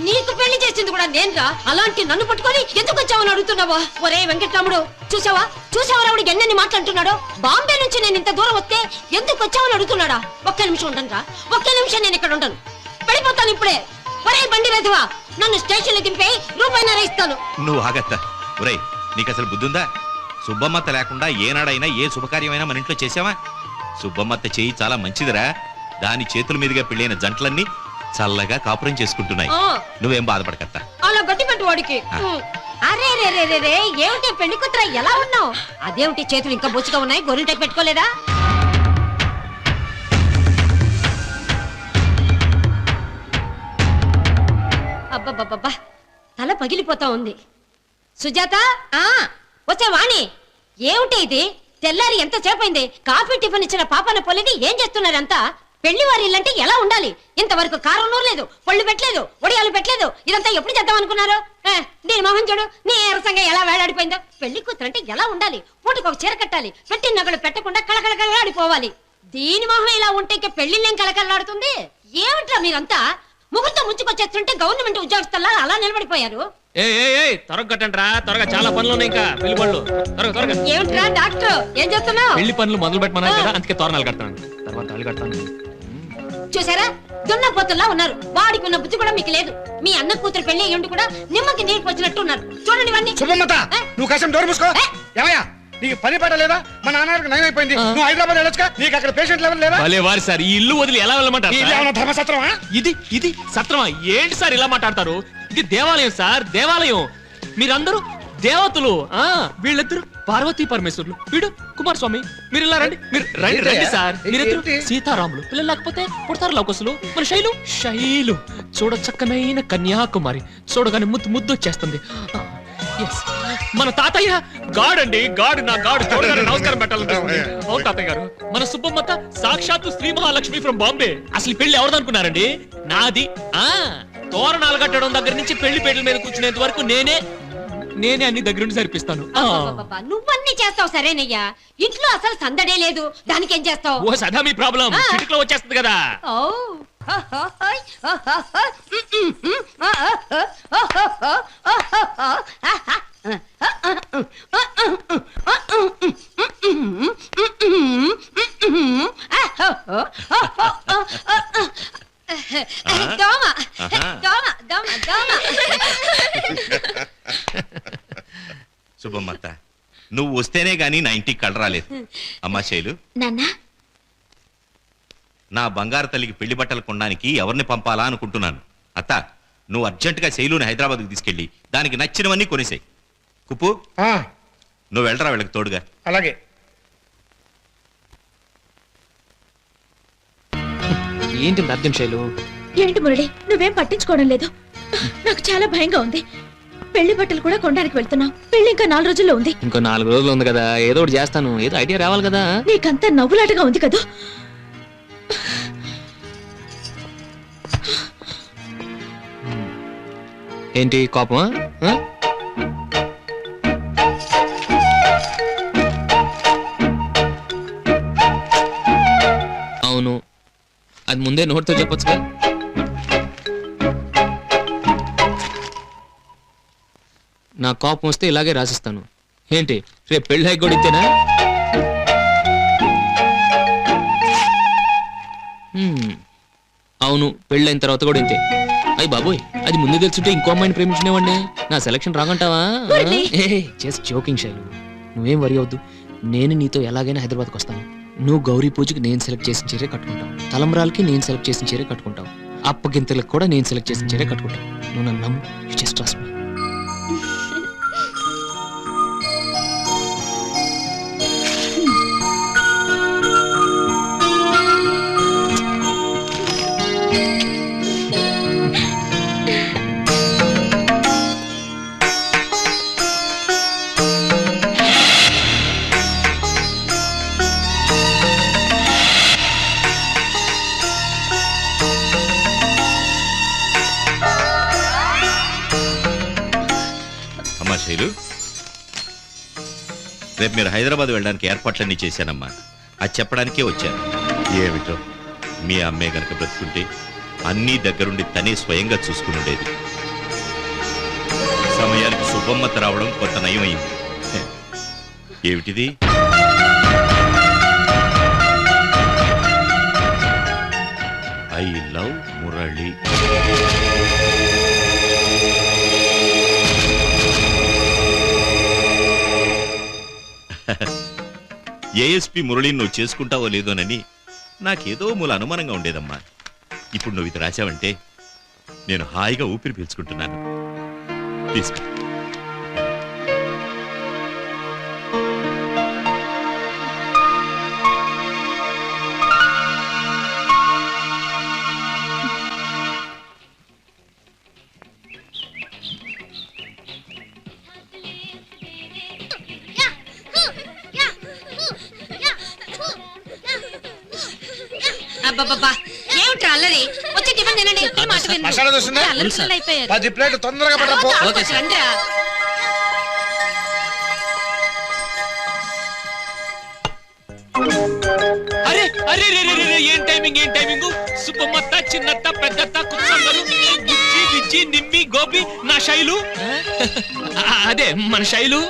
నీకు పెళ్లి చేసింది కూడా నేనురా. అలాంటి నన్ను పట్టుకొని ఎందుకు వచ్చావని అడుగుతున్నావా? ఒరే వెంకటరాముడు, చూసావా రావుడికి ఎన్నెన్ని మాట్లాడుతున్నాడో? బాంబే నుంచి నేను ఇంత దూరం వస్తే ఎందుకు వచ్చావని అడుగుతున్నాడా? ఒక్క నిమిషం ఉండను రా, ఒక్క నిమిషం నేను ఇక్కడ ఉండను. వెళ్ళిపోతాను ఇప్పుడే. ఒరే బండి వెధవా, నన్ను స్టేషన్లో దింపే రూపాయిన్నర ఇస్తాను. నువ్వు ఆగత్తా. ఒరేయ్, నీకు అసలు బుద్ధుందా? సుబ్బమ్మత్త లేకుండా ఏనాడైనా ఏ శుభకార్యమైనా మన ఇంట్లో చేసావా? సుబ్బమ్మత్త చేయి చాలా మంచిదిరా. దాని చేతుల మీదుగా పెళ్ళైన జంటలన్నీ చల్లగా కాపురం చేసుకుంటున్నాయి. నువ్వేం బాధపడకత్తా. అలా గట్టి పెట్టు వాడికి. అరే రే రే రే, ఏమిటి పెళ్లి కూతురా ఎలా ఉన్నావు? అదేమిటి చేతులు ఇంకా బొచ్చుగా ఉన్నాయి, గొర్రెంటకి పెట్టుకోలేదా? అబ్బబ్బబ్బబ్బా, తల పగిలిపోతా ఉంది. సుజాత, వచ్చే వాణి, ఏమిటి ఇది? తెల్లారి ఎంత సేపైంది? కాఫీ టిఫిన్ ఇచ్చిన పాపన పొలిది ఏం చేస్తున్నారంతా? పెళ్లి వారి ఇల్లంటే ఎలా ఉండాలి? ఇంతవరకు కారం నూరలేదు, పళ్ళు పెట్టలేదు, ఒడియాలు పెట్టలేదు. ఇదంతా ఎప్పుడు చేద్దాం అనుకున్నారు? దీని మొహం చూడు, నీ ఎరసంగా ఎలా వేలాడిపోయిందో. పెళ్లి కూతురంటే ఎలా ఉండాలి? పూటకు ఒక చీర కట్టాలి, పెట్టిన నగలు పెట్టకుండా కళకళకళలాడిపోవాలి. దీని మొహం ఇలా ఉంటే ఇక పెళ్లిళ్ళేం కళకళలాడుతుంది? ఏమిట్రా మీరంతా ముహూర్తం ముంచుకొచ్చేస్తుంటే గవర్నమెంట్ ఉద్యోగస్తుల్లా అలా నిలబడిపోయారు? త్వరగా త్వరగా చాలా పనులు ఉన్నాయి ఇంకా. పెళ్లి పనులు త్వరగా. ఏమిట్రా డాక్టర్, ఏం చేస్తున్నావు? పెళ్లి పనులు మొదలు పెట్టమన్నారు కదా, అందుకే తోరణాలు కడతాను, తర్వాత తాళి కడతాను. చూసారా, దున్నపోతుల్లా ఉన్నారు. వాడికి ఉన్న బుద్ధి కూడా మీకు లేదు. మీ అన్న కూతురు పెళ్లి అయ్యుండి కూడా నిమ్మకి నీరు పోసినట్టు ఉన్నారు. చూడండి ఇవన్నీ. శుభమ్మత, నువ్వు కాసం డోర్ మూసుకో. ఏమయ్యా, నీకు పని పాట లేదా? మా నాన్నగారికి నయం అయిపోయింది, నువ్వు హైదరాబాద్ వెళ్ళొచ్చుగా. నీకు అక్కడ పేషెంట్ లెవెల్ లేదా? వారి సార్, ఈ ఇల్లు వదిలి ఎలా వెళ్ళమంటారు? ధర్మసత్రమా ఇది సత్రమా? ఏంటి సార్ ఇలా మాట్లాడతారు? ఇది దేవాలయం సార్, దేవాలయం. మీరందరూ దేవతలు. వీళ్ళిద్దరు పార్వతీ పరమేశ్వరులు, వీడు కుమారస్వామి. మీరు ఇలా రండి, మీరు రండి సార్. మీరిద్దరు సీతారాములు. పిల్లలు లేకపోతే పుడతారు లవకుశులు. మన శైలు చూడ చక్కనైన కన్యాకుమారి. చూడగానే ముద్దు వచ్చేస్తుంది. మన తాతయ్య గాడ్ అండి, గాడ్. నా గాడ్ చూడగానే నమస్కారం పెట్టాలనుకుంటుంది. అవును తాతయ్య గారు. మన సుబ్బమ్మత సాక్షాత్తు శ్రీ మహాలక్ష్మి ఫ్రమ్ బాంబే. అసలు పెళ్లి ఎవరిదనుకున్నారండి? నాది. తోరణాలు కట్టడం దగ్గర నుంచి పెళ్లి పేటల మీద కూర్చునేంత వరకు నేనే అన్ని దగ్గరుండి సరిపిస్తాను. నువ్వన్నీ చేస్తావు సరేనయ్యా, ఇంట్లో అసలు సందడే లేదు, దానికేం చేస్తావు? ఓ సదా మీ ప్రాబ్లం చిటికలో వచ్చేస్తుంది కదా. శుభమ్మత్త, నువ్వు వస్తేనే గానీ నా ఇంటికి కళ్ళ రాలేదు. అమ్మా శైలు, నా బంగారు తల్లికి పెళ్లి బట్టలు కొనడానికి ఎవరిని పంపాలా అనుకుంటున్నాను. అత్త, నువ్వు అర్జెంటుగా శైలుని హైదరాబాద్కు తీసుకెళ్ళి దానికి నచ్చినవన్నీ కొనేసాయి. కుప్పు, నువ్వు వెళ్ళరా వీళ్ళకి తోడుగా. అలాగే. ఏంటి అర్థం శైలు? ఏంటి మురళి, నువ్వేం పట్టించుకోవడం లేదు. నాకు చాలా భయంగా ఉంది. పెళ్లి బట్టలు కూడా కొనడానికి వెళ్తున్నావు. పెళ్లి ఇంకా 4 రోజుల్లో ఉంది. ఇంకో 4 రోజులు ఉంది కదా, ఏదో ఒకటి చేస్తాను. ఏదో ఐడియా రావాలి కదా. నీకంతా నవ్వులాటగా ఉంది కదా. ఏంటి కోపమా? అవును, అది ముందే నోటితో చెప్పొచ్చుగా. నా కోపం వస్తే ఇలాగే రాసిస్తాను. ఏంటి రేపు పెళ్ళి కూడా ఇస్తేనా? అవును, పెళ్ళైన తర్వాత కూడా ఇంతే. అయ్యి బాబోయ్, అది ముందు తెలుసుంటే ఇంకో అమ్మాయిని ప్రేమించినవాడిని. నా సెలక్షన్ రాగంటావా? జస్ట్ జోకింగ్ శైలు, నువ్వేం వరి అవద్దు. నేను నీతో ఎలాగైనా హైదరాబాద్కి వస్తాను. నువ్వు గౌరీ పూజకి నేను సెలెక్ట్ చేసిన చీరే కట్టుకుంటావు, తలంబ్రాలకి నేను సెలెక్ట్ చేసిన చీరే కట్టుకుంటావు, అప్పగింతలకు కూడా నేను సెలెక్ట్ చేసిన చీరే కట్టుకుంటావు. నువ్వు నన్ను నమ్ము. You just trust me. రేపు మీరు హైదరాబాద్ వెళ్ళడానికి ఏర్పాట్లన్నీ చేశానమ్మా. అది చెప్పడానికే వచ్చాను. ఏమిటో, మీ అమ్మే గనక బ్రతుకుంటే అన్నీ దగ్గరుండి తనే స్వయంగా చూసుకుని ఉండేది. సమయానికి సుబ్బమ్మత రావడం కొంత నయమైంది. ఏమిటిది? I love Murali. ఏఎస్పి మురళిని నువ్వు చేసుకుంటావో లేదోనని నాకేదో మూల అనుమానంగా ఉండేదమ్మా. ఇప్పుడు నువ్వు ఇది రాశావంటే నేను హాయిగా ఊపిరి పీల్చుకుంటున్నాను. తీసుకో. అబ్బబ్బబ్బా ఏమిట్రా అల్లరి? వచ్చి టిఫిన్ తినండి. ఈ మాట విను. మసాలా దోశ ఉందా? అల్లరి పిల్లలు అయిపోయారు. 10 ప్లేట్ తొందరగా పట్టపో. రండిరా. అరే అరే రే రే రే ఏం టైమింగ్ సుబ్బమ్మత్త చిన్నత్త పెద్దత్త కుచ్చందరు బుచ్చి విచ్చి నిమ్మి గోపి నా శైలు అదే మన శైలు.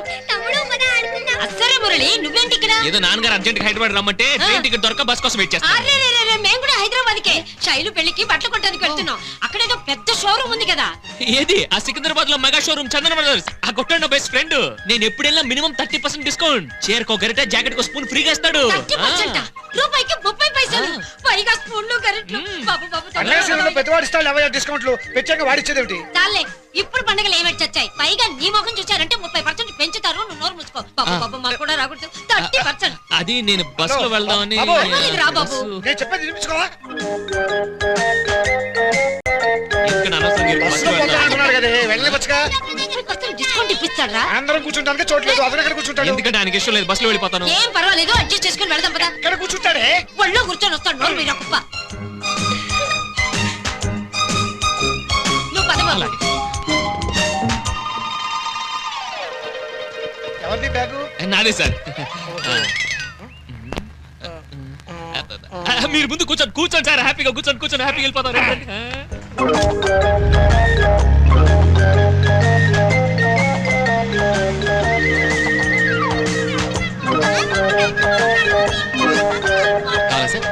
అస్సరే మురళి నువ్వేంటి ఇక్కడ? ఏదో నాన్నగారు అర్జెంట్ హైదరాబాద్ రమ్మంటే ట్రైన్ టికెట్ దొరక బస్ కోసం వెయిట్ చేస్తాను. అరే రే రే మేము కూడా హైదరాబాద్ కే శైలు పెళ్లికి బట్టలు కొట్టడానికి వెళ్తున్నాం. అక్కడ ఏదో పెద్ద షోరూమ్ ఉంది కదా. ఏది? ఆ సికింద్రాబాద్ లో మెగా షోరూమ్ చందన బ్రదర్స్. ఆ కొట్టండి నా బెస్ట్ ఫ్రెండ్. నేను ఎప్పుడైనా మినిమం 30% డిస్కౌంట్. చీరకో గరిట జాకెట్ కో స్పూన్ ఫ్రీగా ఇస్తాడు. 30%? రూపాయికి 30 పైసలు. పైగా స్పూన్లు గరిట్లు. బాబు బాబు అన్నేసిలో పెద్దవాడు ఇస్తాడు అవయ్య డిస్కౌంట్లు. పెచ్చాక వాడిచ్చేదేమిటి? చాలే ఇప్పుడు పండగలు ఏమేటి చచ్చాయి. పైగా నీ ముఖం చూసారంటే 30% పెంచుతారు. నువ్వు నోరు మూసుకో. బాబు బాబు మాకు కూడా రాకూడదు. 30%. అది నేను బస్ లో వెళ్దామని. రా బాబు. నేను చెప్పేది వినిపించుకోవా? డిస్కౌంట్ ఇప్పిస్తారా? అందరం కూర్చుంటానికి చోట్లేదు. అతను ఎక్కడ కూర్చుంటాడు? ఎందుకంటే ఆయనకి ఇష్టం లేదు. బస్ లో వెళ్ళిపోతాను. ఏం పర్వాలేదు అడ్జస్ట్ చేసుకుని వెళ్దాం పదా. ఇక్కడ కూర్చుంటాడే ఒళ్ళో కూర్చొని వస్తాడు. నోరు మీరు కుప్ప. నువ్వు పద బాబు. ఎవరిది బ్యాగు? నాదే సార్. మీరు ముందు కూర్చోండి సార్. హ్యాపీగా కూర్చొని హ్యాపీగా వెళ్ళిపోతారు. కావాలా సార్?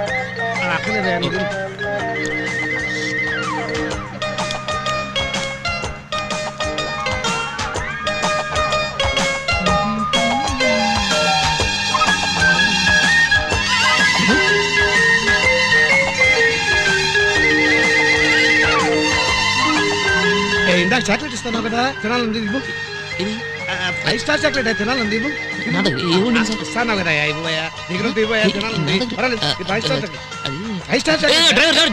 ఇందాక చాక్లెట్ ఇస్తాను కదా, తినాలంది ఇవ్వు. 5 స్టార్ చాక్లెట్ తినాలంది ఇవ్వు. ఇస్తాను కదా ఇవ్వయా. దగ్గర ఇవ్వయా తినాలంది. 5 స్టార్ చాక్లెట్. 5 స్టార్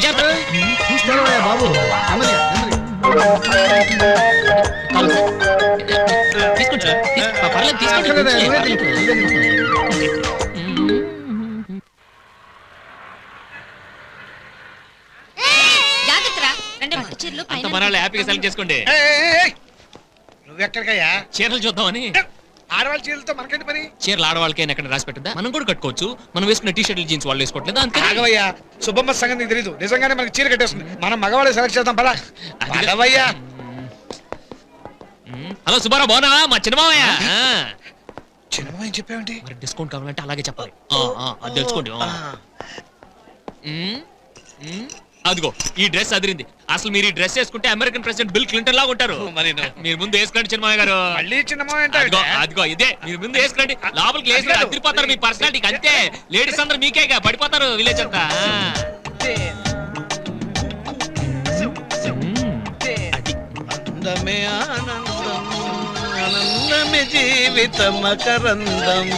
చాక్లెట్ చూస్తాను బాబు. హ్యాపీగా సెలెక్ట్ చేసుకోండి. నువ్వెక్కడికయ్యా? చీరలు చూద్దామని. ఆడవాళ్ళ చీరలతో మనకేంటి పని? చీరలు ఆడవాళ్ళకి ఎక్కడ రాసి పెట్టదా? మనం కూడా కట్టుకోవచ్చు. మనం వేసుకున్న టీ షర్ట్లు జీన్స్ వాళ్ళు వేసుకోవట్లేదు. ఆగవయ్యా, సుబ్బమ్మ సంగతి నీకు తెలీదు. నిజంగానే మనకి చీర కట్టేస్తుంది. మనం మగవాళ్ళే సెలెక్ట్ చేద్దాం పదా. అదవయ్యా. హలో సుబ్బారావు బాగున్నావా? మా చిన్నమావయ్య. చిన్నమావయ్య చెప్పావేంటి? మరి డిస్కౌంట్ కావాలంటే అలాగే చెప్పాలి. అది తెలుసుకోండి. అదిగో ఈ డ్రెస్ అదిరింది. అసలు మీరు ఈ డ్రెస్ వేసుకుంటే అమెరికన్ ప్రెసిడెంట్ బిల్ క్లింటన్ లాగా ఉంటారు. మీరు ముందు వేసుకోండి చిన్నమాయ గారు. మళ్ళీ చిన్నమాయ అదిగో ఇదే. మీరు ముందు వేసుకోండి. లోపలికి వేసుకుని అదిరిపోతారు. మీ పర్సనాలిటీకి అంతే. లేడీస్ అందరూ మీకేగా పడిపోతారు విలేజ్ అంతా. ఆనందమే ఆనందం, ఆనందమే జీవితం మకరందం.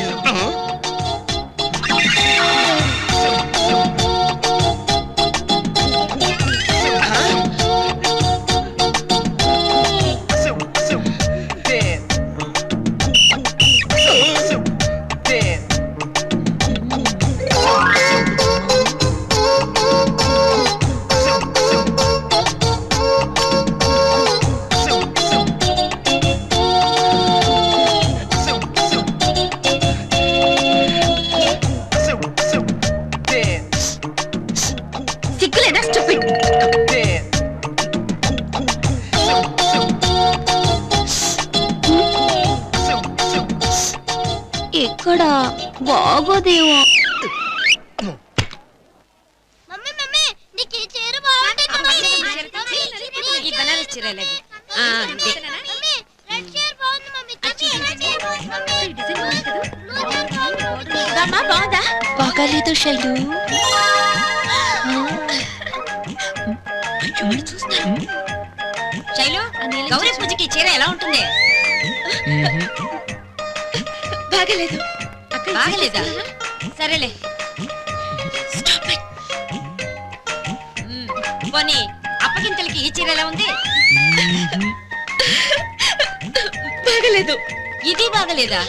ఎక్కడ బాగోదేమో. బామ్మ బాగుందా? బాగాలేదు శైలు. శైలు గౌరీ పూజకి చీర ఎలా ఉంటుంది? బాగాలేదు. బాగలేదా? సరేలే. పోనీ అప్పగింతలకి ఈ చీర ఎలా ఉంది? బాగాలేదు. ఇది బాగలేదా?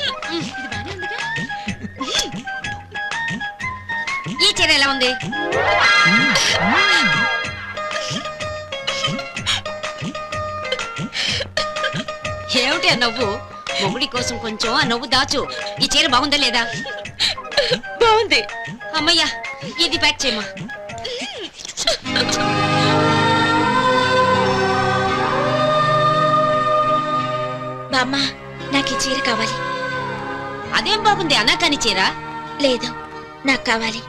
ఈ చీర ఎలా ఉంది? ఏమిటి ఆ నవ్వు? మొగుడి కోసం కొంచెం ఆ నవ్వు దాచు. ఈ చీర బాగుందా లేదా? బాగుంది. అమ్మయ్యా, ఇది ప్యాక్ చేయమా. బామ్మ నాకు ఈ చీర కావాలి. అదేం బాగుంది అనాకాని చీర? లేదు, నాకు కావాలి.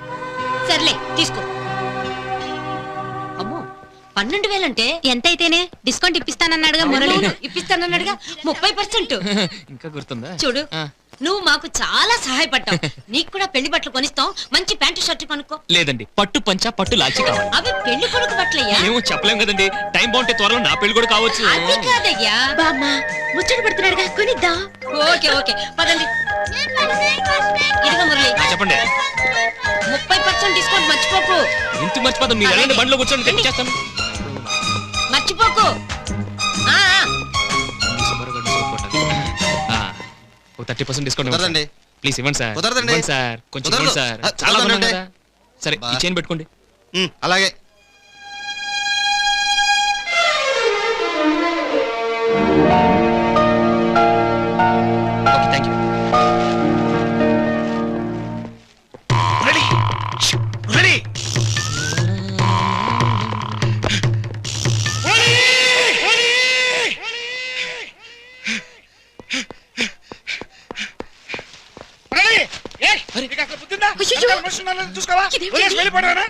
సర్లే తీసుకో. అమ్మో, 12,000 అంటే ఎంతైతేనే డిస్కౌంట్ ఇప్పిస్తానన్నాడుగా మురళి. ఇప్పిస్తానన్నాడుగా 30%. ఇంకా గుర్తుందా? చూడు, నువ్వు మాకు చాలా సహాయపడ్డావు. నీకు కూడా పెళ్లి బట్టలు కొనిస్తాం. మంచి ప్యాంటు షర్ట్ కొనుక్కో. లేదండి, పట్టు పంచ పట్టు లాల్చి కావాలి. అవి పెళ్లి కొడుకు బట్టలయ్యా. ఏమో చెప్పలేం కదండి, టైం బాగుంటే త్వరలో నా పెళ్లి కూడా కావచ్చు. అది కాదయ్యా. బామ్మ ముచ్చట పడుతున్నాడుగా, కొనిద్దాం. ఓకే ఓకే పదండి. ఇదిగో మురళి, చెప్పండి. 30% డిస్కౌంట్ మర్చిపోకు. ఇంటి మర్చిపోతాం. మీరు వెళ్ళండి, బండిలో కూర్చొని తెచ్చేస్తాను. మర్చిపోకు. ఆ, ఆ. 30% డిస్కౌంట్ కుదరదండి. ప్లీజ్ ఇవ్వండి సార్. కుదరదండి. ఇవ్వండి సార్, కొంచెం కుదరదు. ఇవ్వండి సార్. కుదరదు చాలా అంటే. కదా. సరే, ఈ చైన్ పెట్టుకోండి. అలాగే. Okay, thank you. Ready ready. చూసుకోవా? వెళ్ళిపోవడమేనా?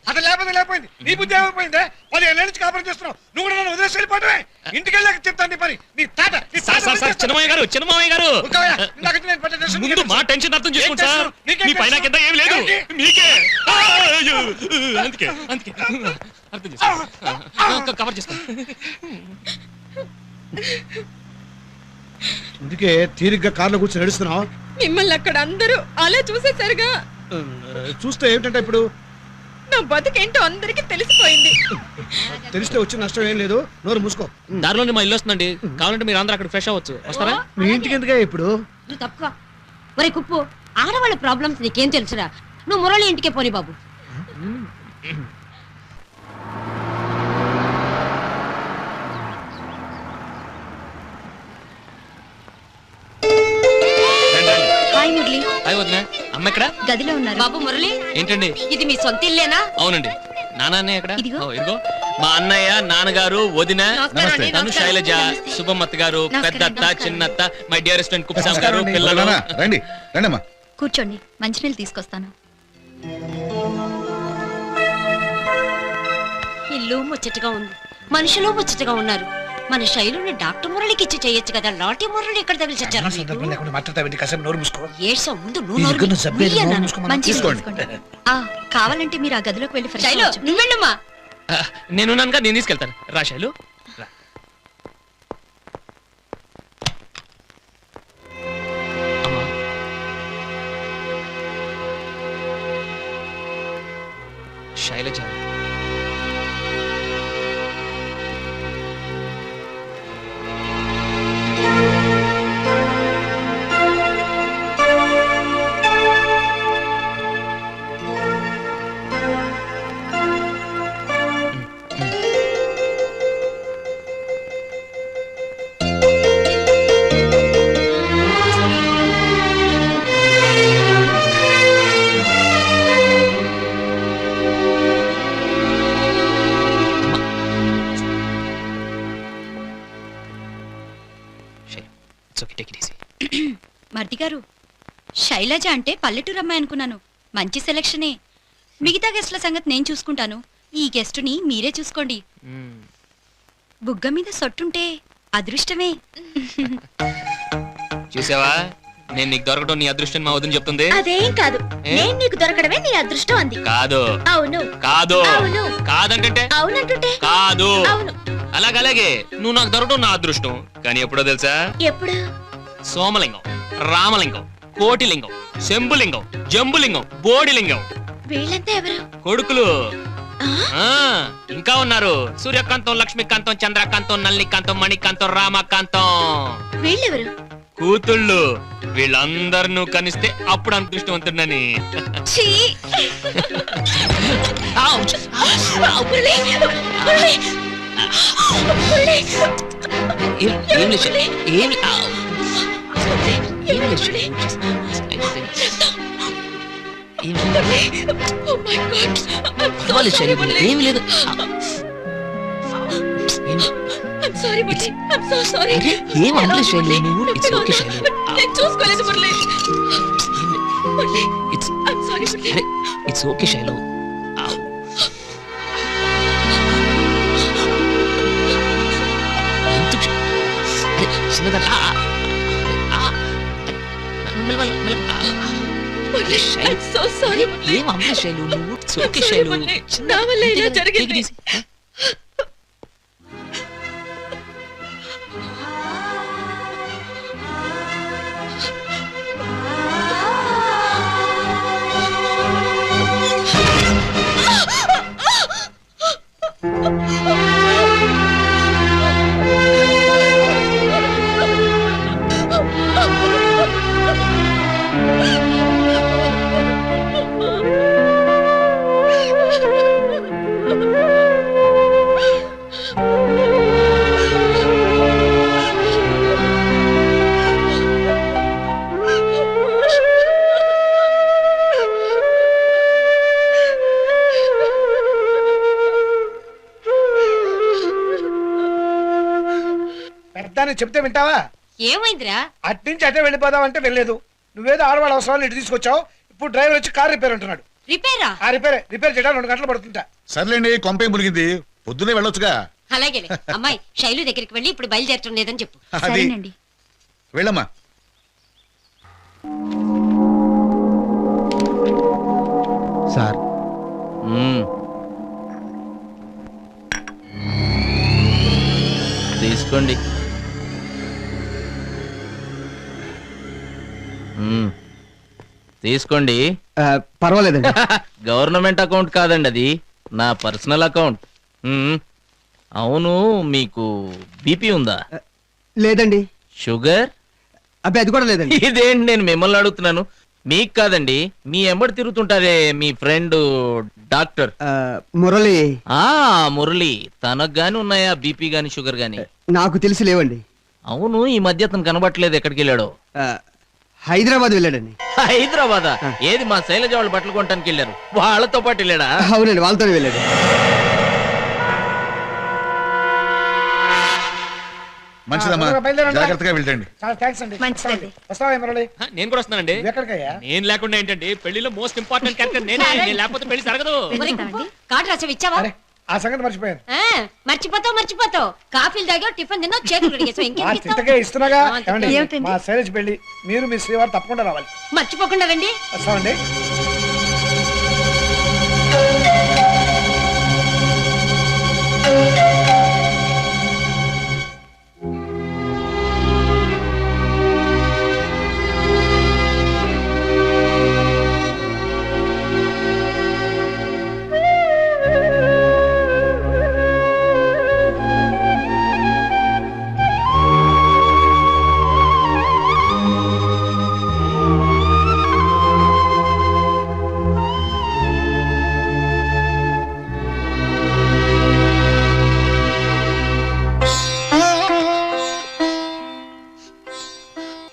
అతను లేకపోతే లేకపోయింది. నీ బుద్ధి ఏమైపోయిందే? 15 ఏళ్ళ నుంచి కాపురం చేస్తున్నావు. నువ్వు కూడా నన్ను వదిలేసి వెళ్ళిపోవడమే. ఇంటికి వెళ్ళాక చెప్తాను నీ పని. నీ తాత చిన్నమాయ గారు, చిన్నమాయ గారు, ముందు మా టెన్షన్ అర్థం చేసుకోండి సార్. మీ పైన కింద ఏం లేదు, మీకే. అందుకే అందుకే అర్థం చేసుకో, కవర్ చేసుకో. అందుకే తీరిగ్గా కార్లో కూర్చొని నడుస్తున్నావు. మిమ్మల్ని అక్కడ అందరూ అలా చూసేసరిగా చూస్తే ఏమిటంటే ఇప్పుడు నా బతుకేంటో అందరికీ తెలిసిపోయింది. తెలిస్తే వచ్చి నష్టం ఏం లేదు. నోరు మూసుకో. దారిలోనే మా ఇల్లు వస్తుందండి. కావాలంటే మీరు అందరూ అక్కడ ఫ్రెష్ అవ్వచ్చు. వస్తారా? మీ ఇంటికి ఎందుకే ఇప్పుడు? నువ్వు తక్కువ. ఒరే కుప్పు, ఆడవాళ్ళ ప్రాబ్లమ్స్ నీకేం తెలుసురా? నువ్వు మురళి ఇంటికే పోని బాబు. హాయ్ మురళి. హాయ్ వదినా. అమ్మ ఎక్కడ? గదిలో ఉన్నారు. బాబు మురళి, ఏంటండి ఇది మీ సొంత ఇల్లేనా? అవునండి. నాన్న ఎక్కడ? ఇదిగో. ఇదిగో మా అన్నయ్య, నాన్నగారు, వదిన, నమస్తే. తను శైలజ, శుభమత్త గారు, పెద్దత్త, చిన్నత్త, మై డియర్ ఫ్రెండ్ కుప్సాం గారు, పిల్లలు. రండి రండి అమ్మా. కూర్చోండి, మంచినీళ్ళు తీసుకొస్తాను. ఇల్లు ముచ్చటగా ఉంది, మనుషులు ముచ్చటగా ఉన్నారు. మన శైలుని డాక్టర్ మురళికి ఇచ్చి చేయొచ్చు కదా. లాటి మురళి ఇక్కడ తగిలి చచ్చారు. ఏడ్సా ముందు కావాలంటే మీరు ఆ గదిలోకి వెళ్ళి ఫ్రెష్ శైలు, అవ్వచ్చు. నువ్వెళ్ళమ్మా. నేనున్నానుగా, నేను తీసుకెళ్తాను. రా శైలు, రా. అమ్మా. శైలజ, మర్ది గారు, శైలజ అంటే పల్లెటూరు అమ్మాయి అనుకున్నాను. మంచి సెలక్షనే. మిగతా గెస్ట్ల సంగతి నేను చూసుకుంటాను. ఈ గెస్టుని మీరే చూసుకోండి. బుగ్గ మీద సొట్టుంటే అదృష్టమే. చూసావా, నేను నీకు దొరకడం నీ అదృష్టం మా వదిన చెప్తుంది. అదేం కాదు, నేను నీకు దొరకడమే నీ అదృష్టం అంది. కాదు. అవును. కాదు. అవును. కాదంటే అవునంటుంటే కాదు. అవును. అలాగే నువ్వు నాకు దొరకడం నా అదృష్టం. కానీ ఎప్పుడో తెలుసా? ఎప్పుడు? సోమలింగం, రామలింగం, కోటిలింగం, శంభులింగం, జంబులింగం, బోడిలింగం. వీళ్ళంతా ఎవరు? కొడుకులు. ఇంకా ఉన్నారు. సూర్యకాంతం, లక్ష్మీకాంతం, చంద్రకాంతం, నల్లికాంతం, మణికాంతం, రామకాంతం. వీళ్ళెవరు? కూతుళ్ళు. వీళ్ళందరూ కనిస్తే అప్పుడు అదృష్టవంతుడని. ఏమి లేదు. It's okay Shailu. ఏం అమ్మ శైలు, నువ్వు ఇట్స్ ఓకే శైలు. నా వల్ల ఇలా జరిగింది. పెద్దాన్ని చెప్తే వింటావా? ఏమైందిరా? అట్నుంచి అటే వెళ్ళిపోదామంటే వెళ్ళలేదు. నువ్వేదో ఆడవాళ్ళ అవసరాలు ఇటు తీసుకొచ్చావు. ఇప్పుడు డ్రైవర్ వచ్చి కార్ రిపేర్ అంటున్నాడు. రిపేరా? ఆ రిపేర్ చేయడానికి 2 గంటలు పడుతుంటా. సర్లేండి, కొంపే మునిగింది, పొద్దునే వెళ్ళొచ్చుగా. అలాగే అమ్మాయి శైలు దగ్గరికి వెళ్ళి ఇప్పుడు బయలుదేరటం లేదని చెప్పు. అది వెళ్ళమ్మా. సార్ తీసుకోండి. తీసుకోండి. పర్వాలేదండి. గవర్నమెంట్ అకౌంట్ కాదండి, అది నా పర్సనల్ అకౌంట్. అవును, మీకు బీపీ ఉందా? లేదండి. షుగర్? అబ్బాయి అది కూడా లేదండి. ఇదేంటి నేను మిమ్మల్ని అడుగుతున్నాను, మీకు కాదండి. మీ ఎంబడి తిరుగుతుంటారే మీ ఫ్రెండ్ డాక్టర్ మురళి. మురళి, తనకు గాని ఉన్నాయా బీపీ గాని షుగర్ గాని? నాకు తెలిసి లేవండి. అవును, ఈ మధ్య అతను కనబట్టలేదు, ఎక్కడికి వెళ్ళాడో? హైదరాబాద్ వెళ్ళాడండి. హైదరాబాదా? ఏది మా శైలజ వాళ్ళు బట్టలు కొనడానికి వెళ్ళారు, వాళ్ళతో పాటు వెళ్ళాడా? అవునండి, వాళ్ళతోనే వెళ్ళాడు. మంచిదమ్మా, జాగ్రత్తగా వెళ్ళండి. వస్తావా మురళి? నేను కూడా వస్తానండి. ఎక్కడికయ్యా? నేను లేకుండా ఏంటండి, పెళ్లిలో మోస్ట్ ఇంపార్టెంట్ క్యారెక్టర్ నేనే. నేను లేకపోతే పెళ్లి జరగదు. కార్డు రాసి ఇచ్చావా? ఆ సంగతి మర్చిపోయాను. మర్చిపోతావు. కాఫీలు తాగా, టిఫిన్ తిన్నా, చేతులు కడిగేసావు. ఇంకే ఇస్తున్నాగా. మా శైలజ పెళ్లి, మీరు మీ శ్రీవారు తప్పకుండా రావాలి. మర్చిపోకుండా రండి. వస్తామండి.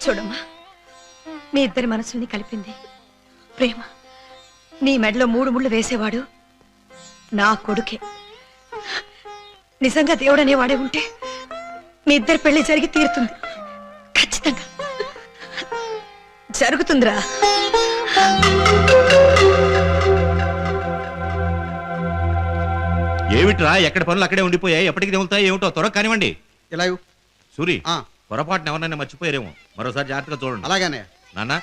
చూడమ్మా, మీ ఇద్దరి మనసుల్ని కలిపింది ప్రేమ. నీ మెడలో 3 ముళ్ళు వేసేవాడు నా కొడుకే. నిజంగా దేవుడు అనేవాడే ఉంటే మీ ఇద్దరి పెళ్లి జరిగి తీరుతుంది. ఖచ్చితంగా జరుగుతుందిరా. ఏమిట్రా, ఎక్కడ పనులు అక్కడే ఉండిపోయాయి, ఎప్పటికి తెగులుతాయి ఏమిటో త్వరగా కానివ్వండి. ఇలా సూరి, పొరపాటున ఎవరినైనా మర్చిపోయారేమో, మరోసారి జాగ్రత్తగా చూడండి. అలాగనే. నాన్న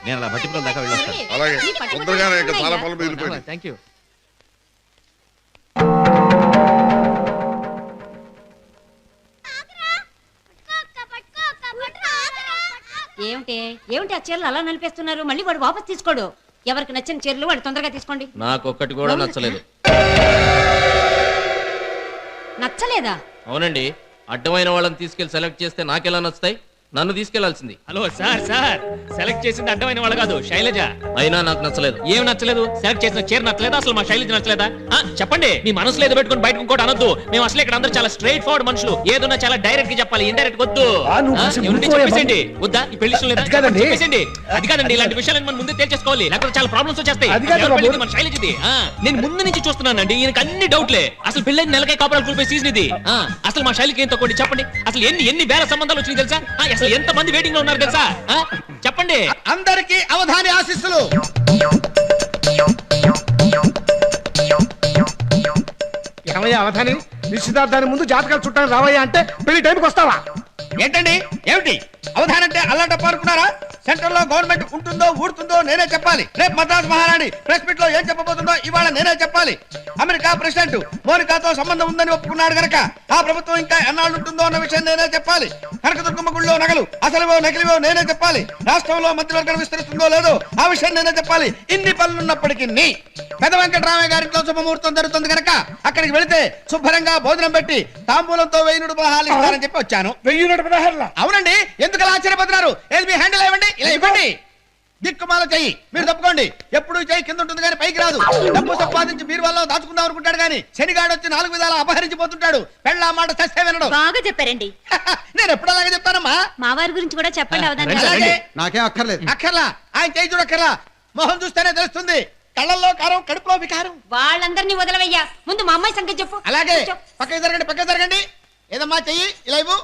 నేను అలా భట్టిపురం దాకా వెళ్ళొస్తాను. అలాగే తొందరగా చాలా పనులు మిగిలిపోయింది. Thank you. ఏమిటి ఆ చీరలు అలా నలిపేస్తున్నారు? మళ్ళీ వాడు వాపస్ తీసుకోడు. ఎవరికి నచ్చిన చీరలు వాడు తొందరగా తీసుకోండి. నాకొక్కటి కూడా నచ్చలేదు. నచ్చలేదా? అవునండి, అడ్డమైన వాళ్ళని తీసుకెళ్లి సెలెక్ట్ చేస్తే నాకెలా నచ్చుతాయి? నన్ను తీసుకెళ్లాల్సింది. హలో సార్, సెలెక్ట్ చేసింది అడ్డమైన వాళ్ళు కాదు, శైలజ. అయినా నాకు నచ్చలేదు. ఏం నచ్చలేదు? సెలెక్ట్ చేసిన చీర నచ్చలేదా? అసలు మా శైలజ నచ్చలేదా? చెప్పండి, మీ మనసులో ఏదో పెట్టుకుని బయట ఇంకోటి అనొద్దు. మేము అసలు ఇక్కడ అందరూ చాలా స్ట్రైట్ ఫార్వర్డ్ మనుషులు. ఏదన్నా చాలా డైరెక్ట్ గా చెప్పాలి, ఇండైరెక్ట్ వద్దు. చెప్పేసండి, వద్దా? ఈ పెళ్లి లేదా చెప్పేసండి. అది కాదండి, ఇలాంటి విషయాలను మనం ముందే తేల్చేసుకోవాలి, లేకపోతే చాలా ప్రాబ్లమ్స్ వచ్చేస్తాయి. మన శైలజది నేను ముందు నుంచి చూస్తున్నానండి. ఈయనకి అన్ని డౌట్లే. అసలు పెళ్ళైన నెలకై కాపురాలు కూలిపోయి సీజన్ ఇది. అసలు మా శైలికి ఏం తక్కువ చెప్పండి. అసలు ఎన్ని వేల సంబంధాలు వచ్చినాయి తెలుసా? అసలు ఎంత మంది వెయిటింగ్ లో ఉన్నారు తెలుసా? చెప్పండి. అందరికీ అవధాని ఆశీస్సులు. ఏమయ్యా అవధాని, నిశ్చితార్థానికి ముందు జాతకాలు చుట్టానికి రావయ్యా అంటే పెళ్లి టైంకి వస్తావా? ఏంటండి ఏమిటి అవధాని అంటే అల్లాటప్ప అనుకున్నారా? సెంటర్ లో గవర్నమెంట్ ఉంటుందో ఊడుతుందో నేనే చెప్పాలి. రేపు మద్రాసు మహారాణి ప్రెస్ మీట్ లో ఏం చెప్పబోతుందో ఇవాళ నేనే చెప్పాలి. అమెరికా ప్రెసిడెంట్ మోనికాతో సంబంధం ఉందని ఒప్పుకున్నాడు గనక ఆ ప్రభుత్వం ఇంకా ఎన్నాళ్ళు ఉంటుందో అన్న విషయం నేనే చెప్పాలి. కనకదుర్గమ్మ గుళ్ళో నగలు అసలువో నకిలివో నేనే చెప్పాలి. రాష్ట్రంలో మంత్రివర్గం విస్తరిస్తుందో లేదో ఆ విషయం నేనే చెప్పాలి. ఇన్ని పనులున్నప్పటికీ పెద్ద వెంకటరామయ్య గారింట్లో శుభముహూర్తం జరుగుతుంది గనక అక్కడికి వెళితే శుభ్రంగా భోజనం పెట్టి తాంబూలంతో 1000 పదహారాలు ఇస్తారని చెప్పి వచ్చాను. 1000 పదహారాలు? అవునండి. ఎందుకు అలా ఆశ్చర్యపోతున్నారు? ఏది మీ హ్యాండిల్ ఇవ్వండి, ఇలా ఇవ్వండి. దిక్కుమాల చెయ్యి మీరు తప్పుకోండి. ఎప్పుడు చెయ్యి కింద ఉంటుంది కానీ పైకి రాదు. డబ్బు సంపాదించి మీరు వల్ల దాచుకుందాం అనుకుంటాడు కానీ శనిగాడు వచ్చి 4 విధాలా అపహరించిపోతుంటాడు. పెళ్ళ మాట చస్తే వినడు. బాగా చెప్పారండి. నేను ఎప్పుడు అలాగే చెప్తానమ్మా. మా వారి గురించి కూడా చెప్పండి అవధాని. అలాగే. నాకేం అక్కర్లేదు. అక్కర్లా, ఆయన చేయి చూడక్కర్లా. మొహం చూస్తేనే తెలుస్తుంది. కళ్ళల్లో కారం, కడుపులో వికారం. వాళ్ళందరినీ వదలవయ్యా. ముందు మా అమ్మాయి సంగతి చెప్పు. అలాగే. పక్కకి జరగండి, పక్కకి జరగండి. ఏదమ్మా చెయ్యి ఇలా ఇవ్వు.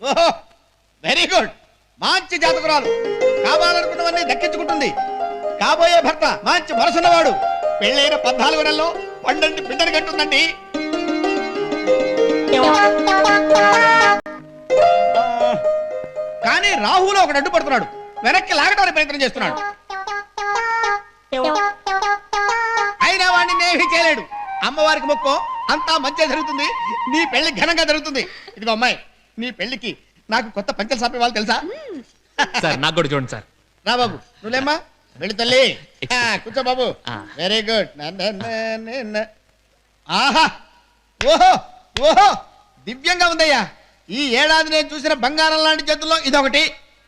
ఓహో, వెరీ గుడ్. మంచి జాతకురాలు, కావాలనుకున్నవన్నీ దక్కించుకుంటుంది. కాబోయే భర్త మంచి మనసున్నవాడు. పెళ్ళైన 14 నెలల్లో పండంటి పిండని కట్టుందండి. కానీ రాహులో ఒకడు అడ్డుపడుతున్నాడు. వెనక్కి లాగడానికి ప్రయత్నం చేస్తున్నాడు. అయినా వాడిని నేహి చేయలేడు. అమ్మవారికి మొక్కో, అంతా మంచిగా జరుగుతుంది. నీ పెళ్లి ఘనంగా జరుగుతుంది. ఇదిగో అమ్మాయి, నీ పెళ్లికి నాకు కొత్త పంచలు సాపే వాళ్ళు తెలుసా? సార్ నాకు కూడా చూడండి సార్. రా బాబు, నువ్వులేమ్మా, వెళ్ళి తల్లి. కూర్చో బాబు. Very good. ఆహా, ఓహో ఓహో, దివ్యంగా ఉందయ్యా. ఈ ఏడాది నేను చూసిన బంగారం లాంటి చేతుల్లో ఇదొకటి.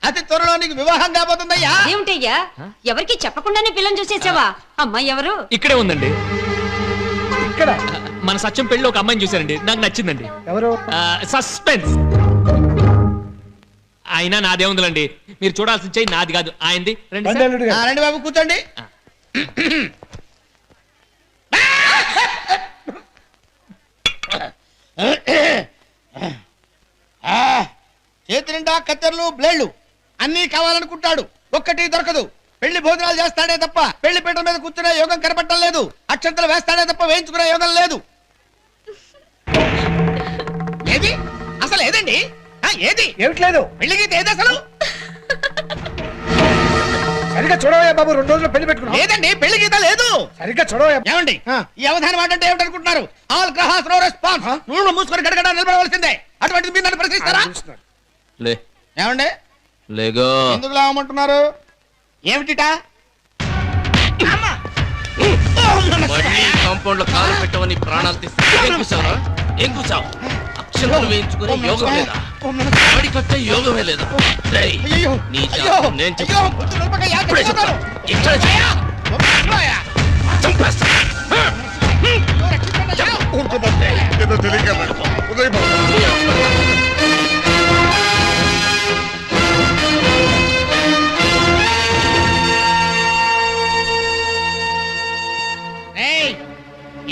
అతి త్వరలో నీకు వివాహం కాబోతుందయ్యా. ఏమిటయ్యా, ఎవరికి చెప్పకుండానే పిల్లని చూసేసావా? అమ్మాయి ఎవరు? ఇక్కడే ఉందండి. ఇక్కడ మన సత్యం పెళ్లి ఒక అమ్మాయిని చూశారండి, నాకు నచ్చిందండి. ఎవరు? సస్పెన్స్. అయినా నాదే ఉందండి. మీరు చూడాల్సిన చెయ్యి నాది కాదు, ఆయనది. రండి బాబు, కూర్చోండి. చేతి నిండా కత్తెరలు, బ్లేడ్లు అన్నీ కావాలనుకుంటాడు. ఒక్కటి దొరకదు. పెళ్లి భోజనాలు చేస్తాడే తప్ప పెళ్లి పీటల మీద కూర్చునే యోగం కనపడటం లేదు. అక్షంతలు వేస్తాడే తప్ప వేయించుకునే యోగం లేదు. ఏది అసలు? ఏదండి ఏది? ఏమిట్లేదు. పెళ్లికి ఏది అసలు? సరిగ్గా చూడవయ్యా బాబు, 2 రోజులు పెళ్లి పెట్టుకున్నాం. లేదండి, పెళ్లి గీత లేదు. సరిగ్గా చూడవయ్యా. ఏమండి, ఈ అవధానం అంటే ఏమిటనుకుంటున్నారు? ఆల్ గ్రహాస్ నో రెస్పాన్స్. నువ్వు మూసుకొని గడగడ నిలబడవలసిందే. అటువంటిది మీరు నన్ను ప్రశ్నిస్తారా? లే. ఏమండి, లేగో. ఎందుకు లావమంటున్నారు? ఏమిటిటా? కాంపౌండ్ లో కాలు పెట్టవని ప్రాణాలు తీస్తే ఏం కూర్చావు? అక్షంతలు వేయించుకునే యోగం లేదా? వాడికొచ్చే యోగమే లేదా? నీ జాతకం నేను చెప్తాను. ఇప్పుడే చెప్తాను. ఇక్కడ చంపేస్తా.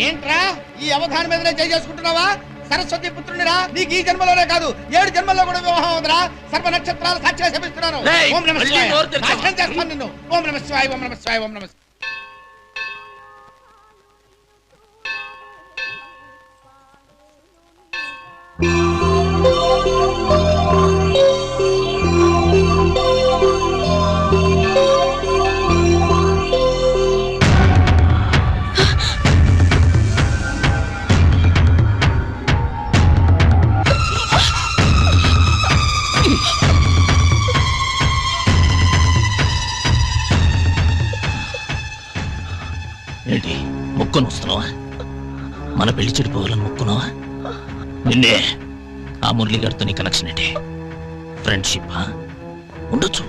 ఏంట్రా ఈ అవధానం మీదనే చేసుకుంటున్నావా? సరస్వతి పుత్రునిరా. నీకు ఈ జన్మలోనే కాదు 7 జన్మల్లో కూడా వివాహం అవుతురా. సర్వ నక్షత్రాలు సాక్షిగా శపిస్తున్నాను. ఓం నమః శివాయ. నాశనం చేస్తాను నిన్ను. ఓం నమః శివాయ, ఓం నమః శివాయ, ఓం నమః శివాయ. మొక్కుని వస్తున్నావా? మన పెళ్లి చెడిపోవాలని మొక్కున్నావా? నిన్నే ఆ మురళి గారితో నీ కనెక్షన్ ఏంటి? ఫ్రెండ్షిప్ ఉండొచ్చు,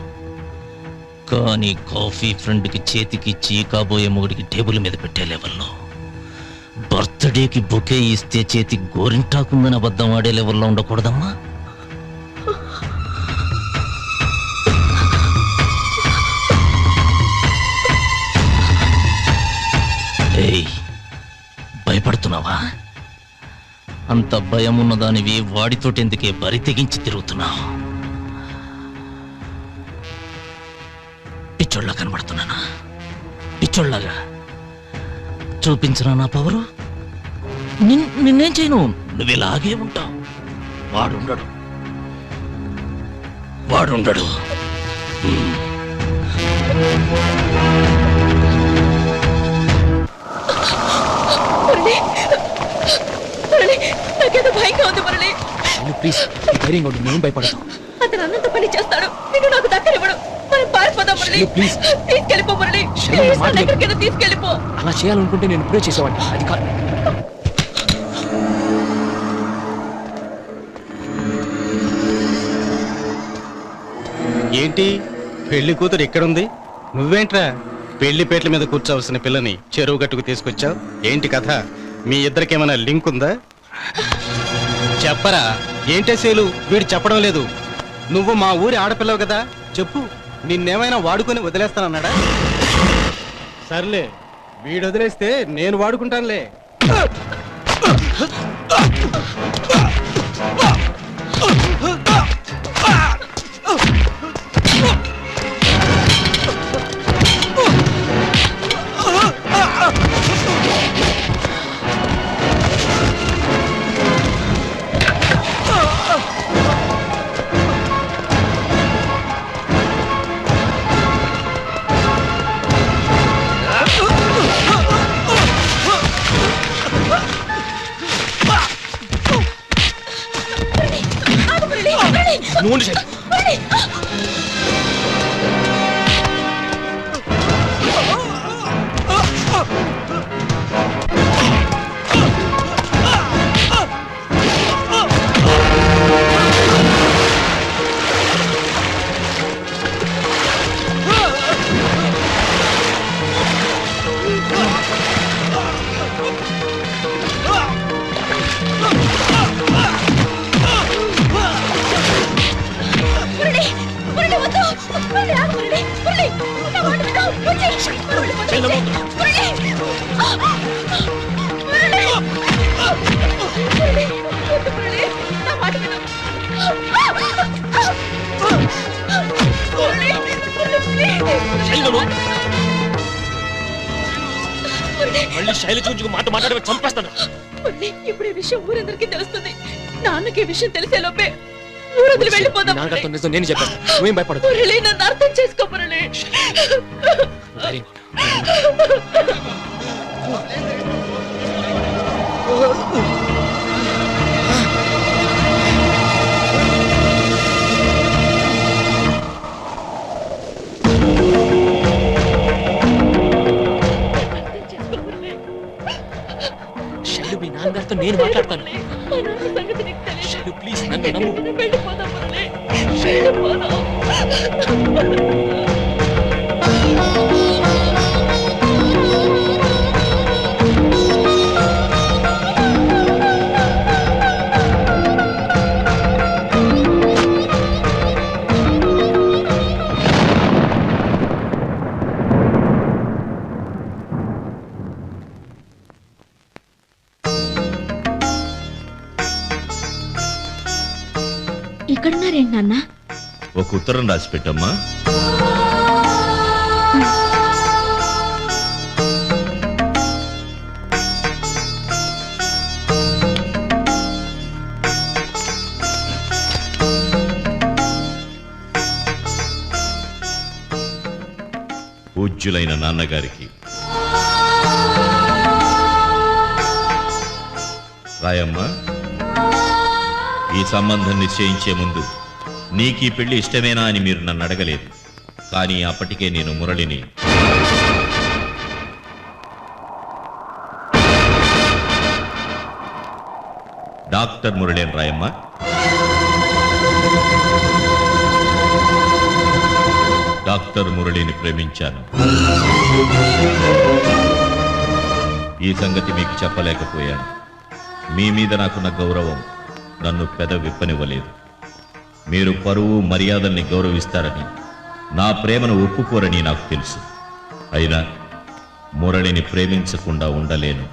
కానీ కాఫీ ఫ్రెండ్కి చేతికిచ్చి కాబోయే మొగుడికి టేబుల్ మీద పెట్టే లెవెల్లో, బర్త్డేకి బొకే ఇస్తే చేతి గోరింటాకుందని అబద్ధం ఆడే లెవెల్లో ఉండకూడదమ్మా. ఏయ్, భయపడుతున్నావా? అంత భయం ఉన్నదానివి వాడితోటెందుకే బరి తెగించి తిరుగుతున్నావు? పిచ్చోళ్ళ కనబడుతున్నానా? పిచ్చోళ్ళగా చూపించరా నా పవరు? నిన్నేం చేయను, నువ్వు ఇలాగే ఉంటావు. వాడుండడు. నాకేదో భయంగా ఉంది మురళి. ప్లీజ్ ధైర్యంగా ఉండు, నేను భయపడతాను. అతను అన్నంత పని చేస్తాడు, నేను నాకు దక్కనివ్వడు. మనం పారిపోదాం మురళి. ప్లీజ్ తీసుకెళ్ళిపో మురళి. ఎక్కడికైనా తీసుకెళ్ళిపో. అలా చేయాలనుకుంటే నేను ఇప్పుడే చేసేవాడిని, అది కాదు. ఏంటి పెళ్లి కూతురు ఎక్కడుంది? నువ్వేంట్రా పెళ్లి పేట్ల మీద కూర్చోవలసిన పిల్లని చెరువు గట్టుకు తీసుకొచ్చావు? ఏంటి కథ? మీ ఇద్దరికేమైనా లింక్ ఉందా? చెప్పరా. ఏంటే సేలు వీడు చెప్పడం లేదు. నువ్వు మా ఊరి ఆడపిల్లవు కదా, చెప్పు. నిన్నేమైనా వాడుకొని వదిలేస్తానన్నాడా? సర్లే, వీడు వదిలేస్తే నేను వాడుకుంటానులే. మళ్ళీ శైలజ గురించి మాట మాట్లాడి చంపేస్తాను. ఇప్పుడు ఈ విషయం ఊరందరికీ తెలుస్తుంది. నాన్నకి ఈ విషయం తెలిసే లోపే ఊరొదిలి వెళ్ళిపోదాం. నేను చెప్పాను, నువ్వేం భయపడదు. మురళి, నన్ను అర్థం చేసుకో మురళి. శైలు, మీ నాన్నగారితో నేను మాట్లాడతాను. శైలు, ప్లీజ్ నన్ను నమ్ము. వెళ్ళిపోదాం మురళి, వెళ్ళిపోదాం. ఇక్కడున్నారేంటి నాన్న? ఒక ఉత్తరం రాసి పెట్టమ్మా. పూజ్యులైన నాన్నగారికి రాయమ్మా, ఈ సంబంధం నిశ్చయించే ముందు నీకీ పెళ్లి ఇష్టమేనా అని మీరు నన్ను అడగలేదు. కానీ అప్పటికే నేను మురళిని డాక్టర్ మురళీని రాయమ్మ. డాక్టర్ మురళిని ప్రేమించాను. ఈ సంగతి మీకు చెప్పలేకపోయాను. మీ మీద నాకున్న గౌరవం నన్ను విప్పనివ్వలేదు. మీరు పరువు మర్యాదల్ని గౌరవిస్తారని, నా ప్రేమను ఒప్పుకోరని నాకు తెలుసు. అయినా మురళిని ప్రేమించకుండా ఉండలేను.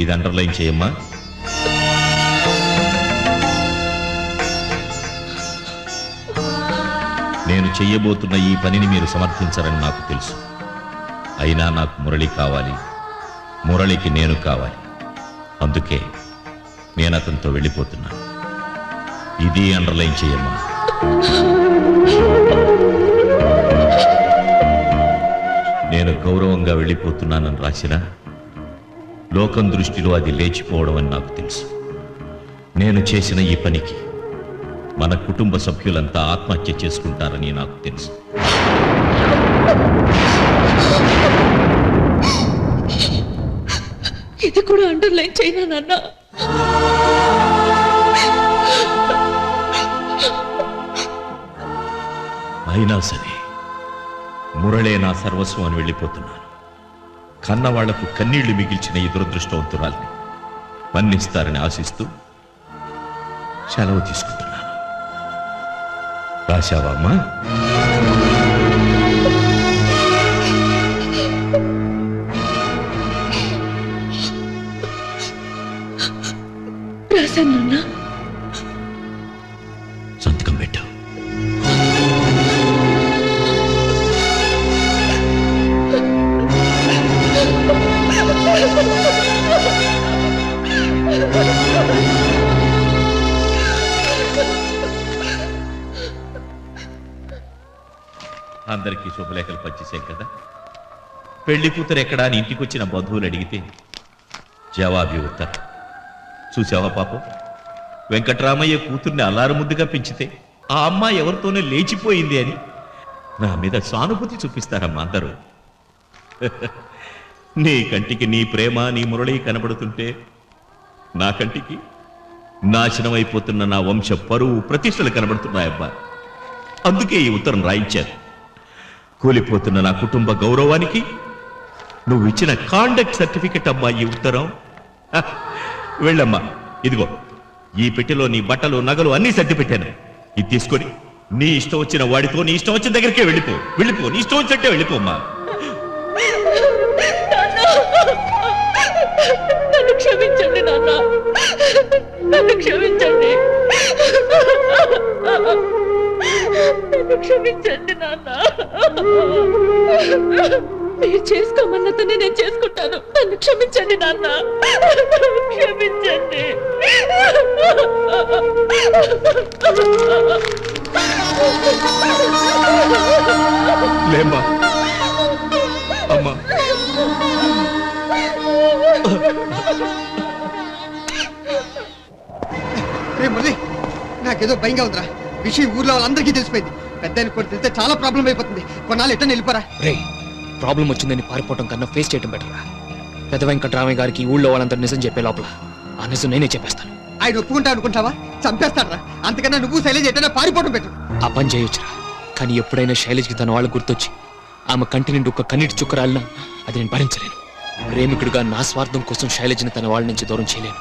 ఇది అండర్లైన్ చేయమ్మా. నేను చెయ్యబోతున్న ఈ పనిని మీరు సమర్థించరని నాకు తెలుసు. అయినా నాకు మురళి కావాలి, మురళికి నేను కావాలి. అందుకే నేను అతనితో వెళ్ళిపోతున్నాను. ఇది అండర్లైన్ చేయమ్మా. నేను గౌరవంగా వెళ్ళిపోతున్నానని రాసినా లోకం దృష్టిలో అది లేచిపోవడం అని నాకు తెలుసు. నేను చేసిన ఈ పనికి మన కుటుంబ సభ్యులంతా ఆత్మహత్య చేసుకుంటారని నాకు తెలుసు. ఇది కూడా అండర్లైన్ చేయనా నాన్న? అయినా సరే మురళే నా సర్వస్వం అని వెళ్ళిపోతున్నాను. కన్నవాళ్లకు కన్నీళ్లు మిగిల్చిన ఈ దురదృష్టవంతురాల్ని మన్నిస్తారని ఆశిస్తూ సెలవు తీసుకుంటున్నాను. రాశావా అమ్మా? రాశాను. సంతకం పెట్టు. అందరికీ శుభలేఖలు పంచేసాం కదా. పెళ్లి కూతురు ఎక్కడా అని ఇంటికి వచ్చిన బంధువులు అడిగితే జవాబు ఉత్తరం. చూసావా పాపం, వెంకట్రామయ్య కూతుర్ని అల్లారు ముద్దుగా పెంచితే ఆ అమ్మాయి ఎవరితోనే లేచిపోయింది అని నా మీద సానుభూతి చూపిస్తారమ్మా అందరూ. నీ కంటికి నీ ప్రేమ, నీ మురళి కనబడుతుంటే నా కంటికి నాశనం అయిపోతున్న నా వంశ పరువు ప్రతిష్టలు కనబడుతున్నాయబ్బా. అందుకే ఈ ఉత్తరం రాయించాను. కూలిపోతున్న నా కుటుంబ గౌరవానికి నువ్వు ఇచ్చిన కాండక్ట్ సర్టిఫికెట్ అమ్మా ఈ ఉత్తరం. వెళ్ళమ్మా, ఇదిగో ఈ పెట్టెలో నీ బట్టలు నగలు అన్నీ సర్ది పెట్టాను. ఇది తీసుకొని నీ ఇష్టం వచ్చిన వాడితో నీ ఇష్టం వచ్చిన దగ్గరికే వెళ్ళిపో. నీ ఇష్టం వచ్చినట్టే వెళ్ళిపోమ్మా. నన్ను క్షమించండి నాన్న, నన్ను క్షమించండి, నన్ను క్షమించండి నాన్న. మీరు చేసుకోమన్నతోనే నేను చేసుకుంటాను. నన్ను క్షమించండి నాన్న, క్షమించండి. లేమ్మా అమ్మా. నాకేదో భయంగా ఉందిరా. విషయం ఊర్లో వాళ్ళందరికీ తెలిసిపోయింది. పెద్ద కూడా తెలిస్తే చాలా ప్రాబ్లం అయిపోతుంది. కొన్నాళ్ళు ఎట్లా వెళ్ళిపోరా. రే, ప్రాబ్లం వచ్చిందని పారిపోవటం కన్నా ఫేస్ చేయడం బెటర్ రా. పెద్ద వెంకట్రామయ్య గారికి ఊళ్ళో వాళ్ళంతా నిజం చెప్పే లోపల ఆ నిజం నేనే చెప్పేస్తాను. ఆయన ఒప్పుకుంటా అనుకుంటావా? చంపేస్తాడరా. అంతకన్నా నువ్వు శైలజ ఎట్టైనా పారిపోవడం బెటర్. ఆ పని చేయొచ్చురా, కానీ ఎప్పుడైనా శైలజ్కి తన వాళ్ళు గుర్తొచ్చి ఆమె కంటి నుండి ఒక కన్నీటి చుక్క రాలినా అది నేను భరించలేను. ప్రేమికుడిగా నా స్వార్థం కోసం శైలజ్ని తన వాళ్ళ నుంచి దూరం చేయలేను.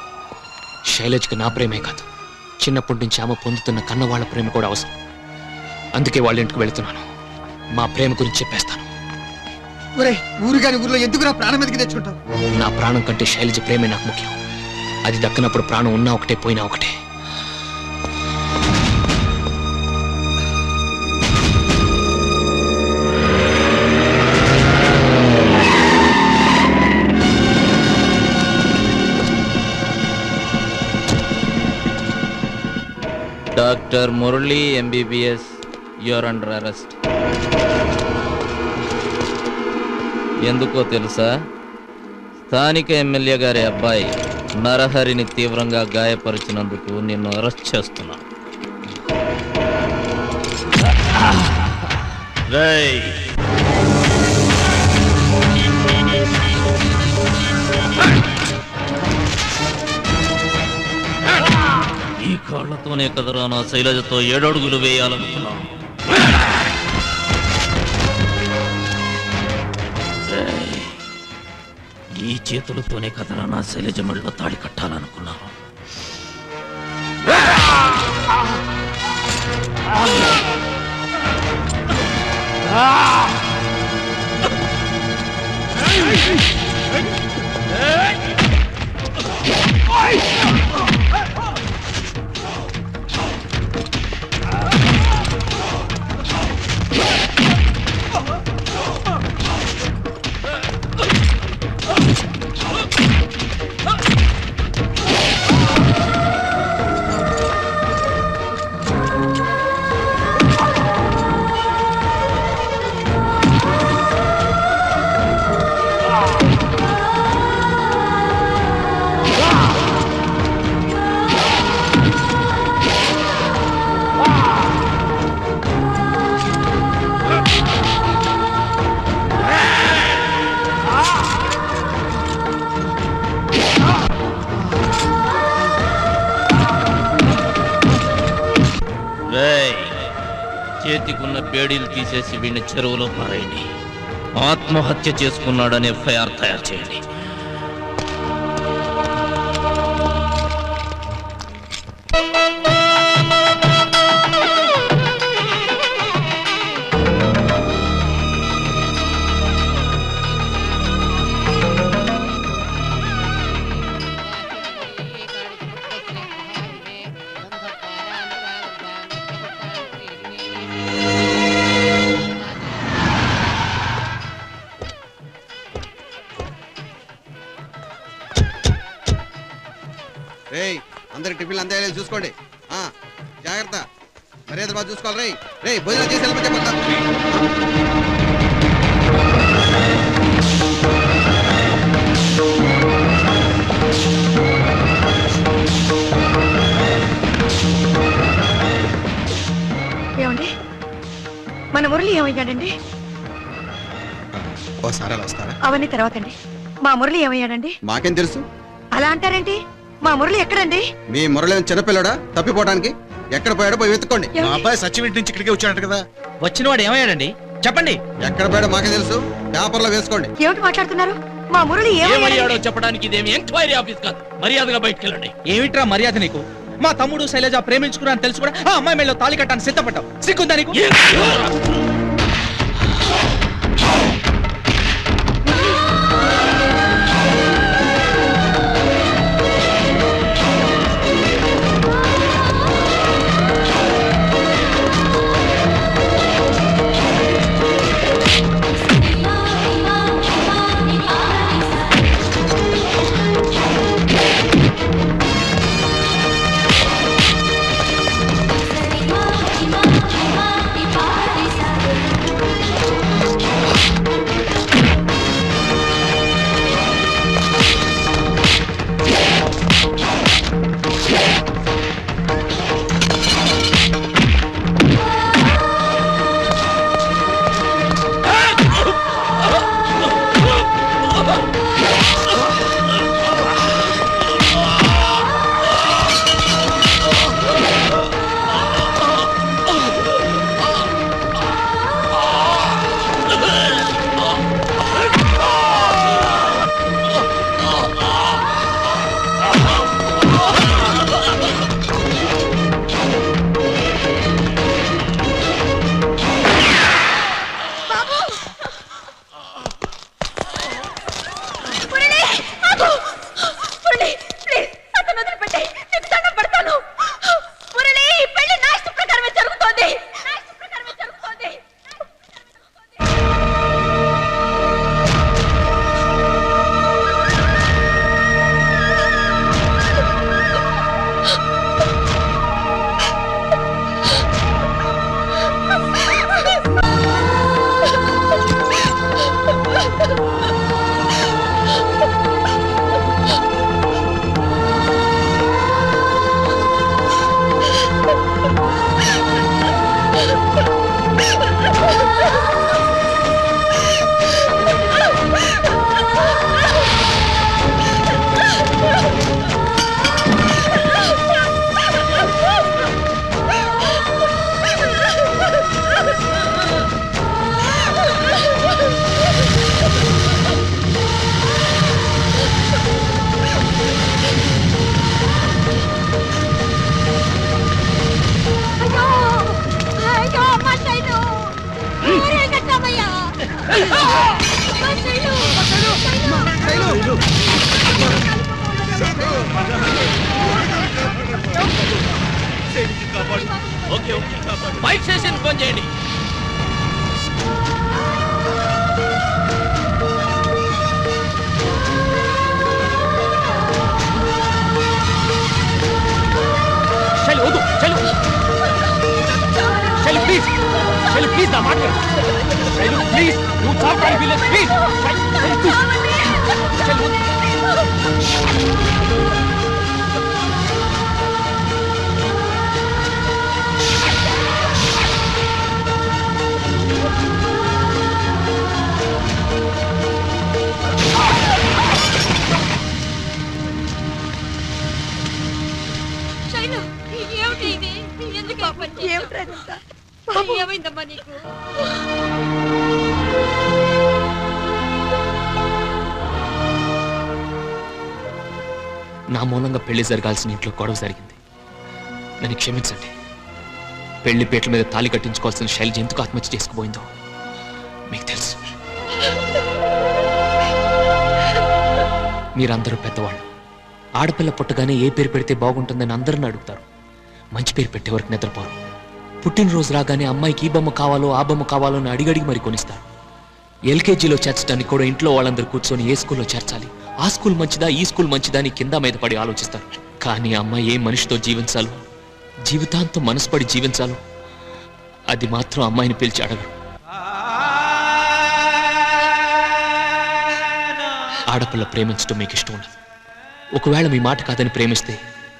శైలజ్కి నా ప్రేమే కాదు, చిన్నప్పటి నుంచి ఆమె పొందుతున్న కన్నవాళ్ల ప్రేమ కూడా అవసరం. అందుకే వాళ్ళ ఇంటికి వెళుతున్నాను. మా ప్రేమ గురించి చెప్పేస్తాను. ఊరు గాని ఊర్లో ఎందుకు నా ప్రాణం మీదకి తెచ్చుకుంటావు? నా ప్రాణం కంటే శైలజ ప్రేమే నాకు ముఖ్యం. అది దక్కినప్పుడు ప్రాణం ఉన్నా ఒకటే, పోయినా ఒకటే. Doctor Murali MBBS, you are under arrest. ఎందుకో తెలుసా? స్థానిక ఎమ్మెల్యే గారి అబ్బాయి నరహరిని తీవ్రంగా గాయపరిచినందుకు నిన్ను అరెస్ట్ చేస్తున్నా. ఈ కాళ్లతోనే కదరా నా శైలజతో 7 అడుగులు వేయాలనుకున్నా. ఈ చేతులతోనే కదరా నా శైలజ మెడలో తాళి కట్టాలనుకున్నాను. చేతికున్న పేడీలు తీసేసి వీడిని చెరువులో పారేయండి. ఆత్మహత్య చేసుకున్నాడని ఎఫ్ఐఆర్ తయారు చేయండి. రేయ్ అందరికి టిఫిన్లు అందేయాలి చూసుకోండి. జాగ్రత్త, మర్యాద బాగా చూసుకోవాలి. రేయ్ రేయ్ భోజనం చేసి వెళ్ళమని చెప్పండి. ఏమండి మన మురళి ఏమయ్యాడండి? ఓసారి అలా వస్తారా? అవన్నీ తర్వాతండి. మా మురళి ఏమయ్యాడండి? మాకేం తెలుసు? అలా అంటారేంటి? మా మురళి ఎక్కడండి? మీ మురళి చిన్నపిల్లడా తప్పిపోవడానికి? ఎక్కడ పోయాడో పోయి వెతుక్కోండి. మా అబ్బాయి సచివ్ ఇంటి నుంచి ఇక్కడికే వచ్చాడంట కదా. వచ్చినవాడు ఏమయ్యాడండి చెప్పండి. ఎక్కడ పోయాడో మాకే తెలుసు, పేపర్లో వేసుకోండి. ఏమిటి మాట్లాడుతున్నారు? మా మురళి ఏమయ్యాడో చెప్పడానికి ఇదేమి ఎంక్వైరీ ఆఫీస్ కాదు. మర్యాదగా బయటికి వెళ్ళండి. ఏమిట్రా మర్యాద నీకు? మా తమ్ముడు శైలజ ప్రేమించుకున్నా తెలుసు కూడా ఆ అమ్మాయి మెళ్ళలో తాళి కట్టాను సిద్ధపడ్డావు. సిగ్గుందా నీకు? Okay okay bike station phone చేయండి. శైలు వద్దు, శైలు శైలు ప్లీజ్, శైలు ప్లీజ్ నా మాట విను. శైలు ప్లీజ్, నువ్వు చావడానికి వీల్లేదు ప్లీజ్. శైలు ప్లీజ్, శైలు వద్దు. శైలు ఏమిటి ఇది? ఎందుకు ఆ పని చేశావ్? ఏమైందమ్మా నీకు? నా మూలంగా పెళ్లి జరగాల్సిన ఇంట్లో గొడవ జరిగింది. నన్ను క్షమించండి. పెళ్లి పీటల మీద తాళి కట్టించుకోవాల్సిన శైలజ ఎందుకు ఆత్మహత్య చేసుకుపోయిందో మీకు తెలుసు. మీరందరూ పెద్దవాళ్ళు. ఆడపిల్ల పుట్టగానే ఏ పేరు పెడితే బాగుంటుందని అందరిని అడుగుతారు. మంచి పేరు పెట్టే వరకు నిద్రపోరు. పుట్టినరోజు రాగానే అమ్మాయికి ఈ బొమ్మ కావాలో ఆ బొమ్మ కావాలో అని అడిగడిగి మరి కొనిస్తారు. ఎల్కేజీలో చేర్చడానికి కూడా ఇంట్లో వాళ్ళందరూ కూర్చొని ఏ స్కూల్లో చేర్చాలి, ఆ స్కూల్ మంచిదా ఈ స్కూల్ మంచిదా అని కింద మీద పడి ఆలోచిస్తారు. కానీ అమ్మాయి ఏ మనిషితో జీవించాలో, జీవితాంతం మనసుపడి జీవించాలో అది మాత్రం అమ్మాయిని పిలిచి అడగరు. ఆడపిల్ల ప్రేమించడం మీకు ఇష్టం ఉండదు. ఒకవేళ మీ మాట కాదని ప్రేమిస్తే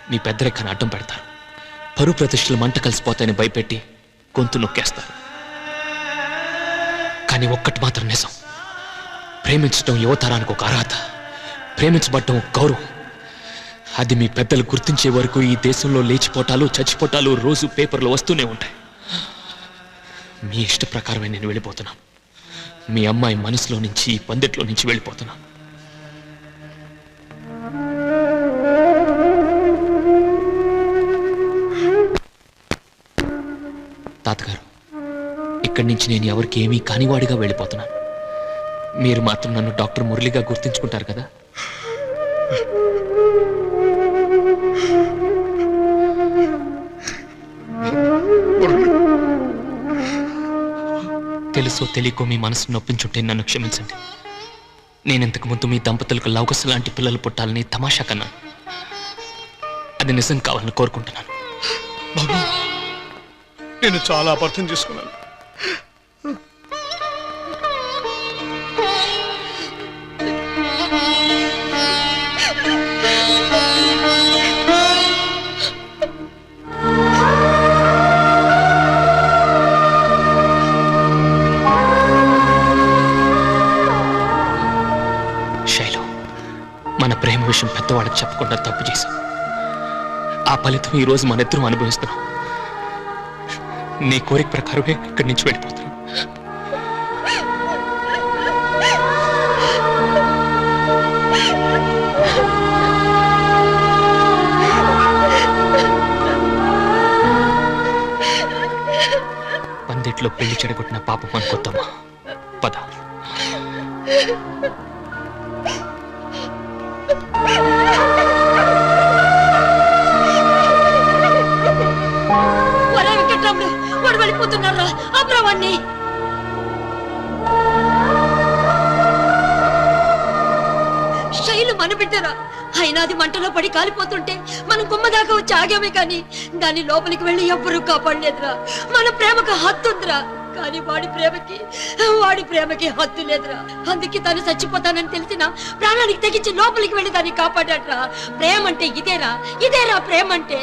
మీ పెద్దరెక్కని అడ్డం పెడతారు. పరువు ప్రతిష్టలు మంట కలిసిపోతాయని భయపెట్టి గొంతు నొక్కేస్తారు. కానీ ఒక్కటి మాత్రం నిజం, ప్రేమించడం యువతరానికి ఒక అర్హత, ప్రేమించబడటం ఒక గౌరవం. అది మీ పెద్దలు గుర్తించే వరకు ఈ దేశంలో లేచిపోటాలు చచ్చిపోటాలు రోజు పేపర్లు వస్తూనే ఉంటాయి. మీ ఇష్ట ప్రకారమే నేను వెళ్ళిపోతున్నాను. మీ అమ్మాయి మనసులో నుంచి ఈ పందిట్లో నుంచి వెళ్ళిపోతున్నాను. తాతగారు, ఇక్కడి నుంచి నేను ఎవరికి ఏమీ కానివాడిగా వెళ్ళిపోతున్నాను. మీరు మాత్రం నన్ను డాక్టర్ మురళిగా గుర్తించుకుంటారు కదా? తెలుసో తెలియకో మీ మనసు నొప్పించుంటే నన్ను క్షమించండి. నేను ఇంతకు ముందు మీ దంపతులకు లవకస్ లాంటి పిల్లలు పుట్టాలని తమాషా కన్నా. అది నిజం కావాలని కోరుకుంటున్నాను. బాబు, నేను చాలా అపార్థం చేసుకున్నాను. శైలు, మన ప్రేమ విషయం పెద్దవాళ్ళకి చెప్పకుండా తప్పు చేశాం. ఆ ఫలితం ఈ రోజు మన ఇద్దరం అనుభవిస్తున్నాం. నీ కోరిక ప్రకారమే ఇక్కడి నుంచి వెళ్ళిపోతున్నాం. పందిట్లో పెళ్లి చెడగొట్టిన పాపం అనుకొద్దామా? పద. వాడు వెళ్ళిపోతున్నారా? అబ్రవాణ్ణి శైలు మన బిడ్డరా, అయినా అది మంటలో పడి కాలిపోతుంటే మనం గుమ్మ దాకా వచ్చి ఆగామే కానీ దాని లోపలికి వెళ్ళి ఎవ్వరూ కాపాడలేదురా. మన ప్రేమకు హద్దుందిరా, కానీ వాడి ప్రేమకి హద్దు లేదురా. అందుకే తను చచ్చిపోతానని తెలిసినా ప్రాణానికి తెగించి లోపలికి వెళ్ళి దాన్ని కాపాడాడ్రా. ప్రేమ అంటే ఇదేరా ప్రేమ అంటే.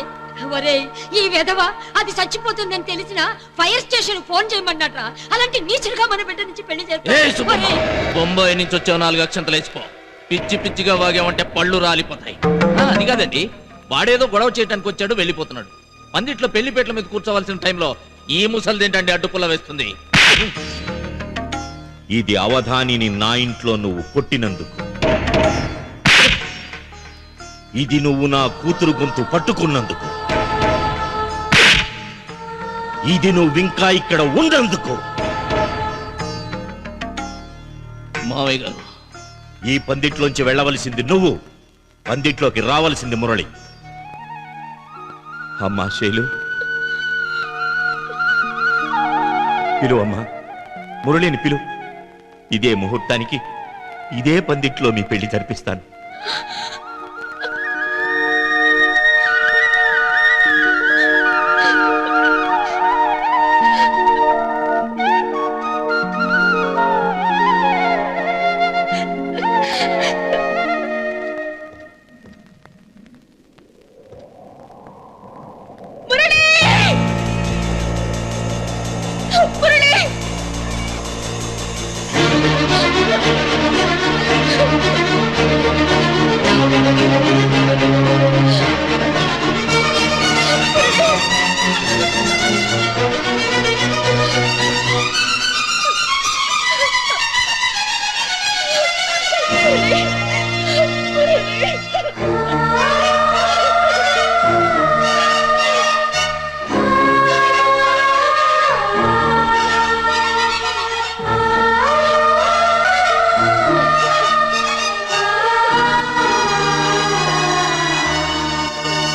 ఒరే ఈ వెధవ అది చచ్చిపోతుందని తెలిసిన ఫైర్ స్టేషన్ ఫోన్ చేయమన్నట్రా. అలాంటి నీచుడుగా మన బిడ్డ నుంచి పెళ్లి చేస్తా. బొంబాయి నుంచి వచ్చావు 4 అక్షంతలు వేసిపో. పిచ్చి పిచ్చిగా వాగామంటే పళ్ళు రాలిపోతాయి. అది కాదండి, వాడేదో గొడవ చేయడానికి వచ్చాడు, వెళ్ళిపోతున్నాడు. పందిట్లో పెళ్లిపేటల మీద కూర్చోవలసిన టైంలో ఈ ముసలిదేంటండి అడ్డుపుల్ల వేస్తుంది. ఇది అవధానిని నా ఇంట్లో నువ్వు కొట్టినందుకు, ఇది నువ్వు నా కూతురు గొంతు పట్టుకున్నందుకు, ఇది నువ్వు ఇంకా ఇక్కడ ఉన్నందుకు. మావయ్య గారు, ఈ పందిట్లోంచి వెళ్ళవలసింది నువ్వు, పందిట్లోకి రావలసింది మురళి. అమ్మా శైలు, పిలువమ్మా, మురళిని పిలు. ఇదే ముహూర్తానికి ఇదే పందిట్లో మీ పెళ్లి జరిపిస్తాను.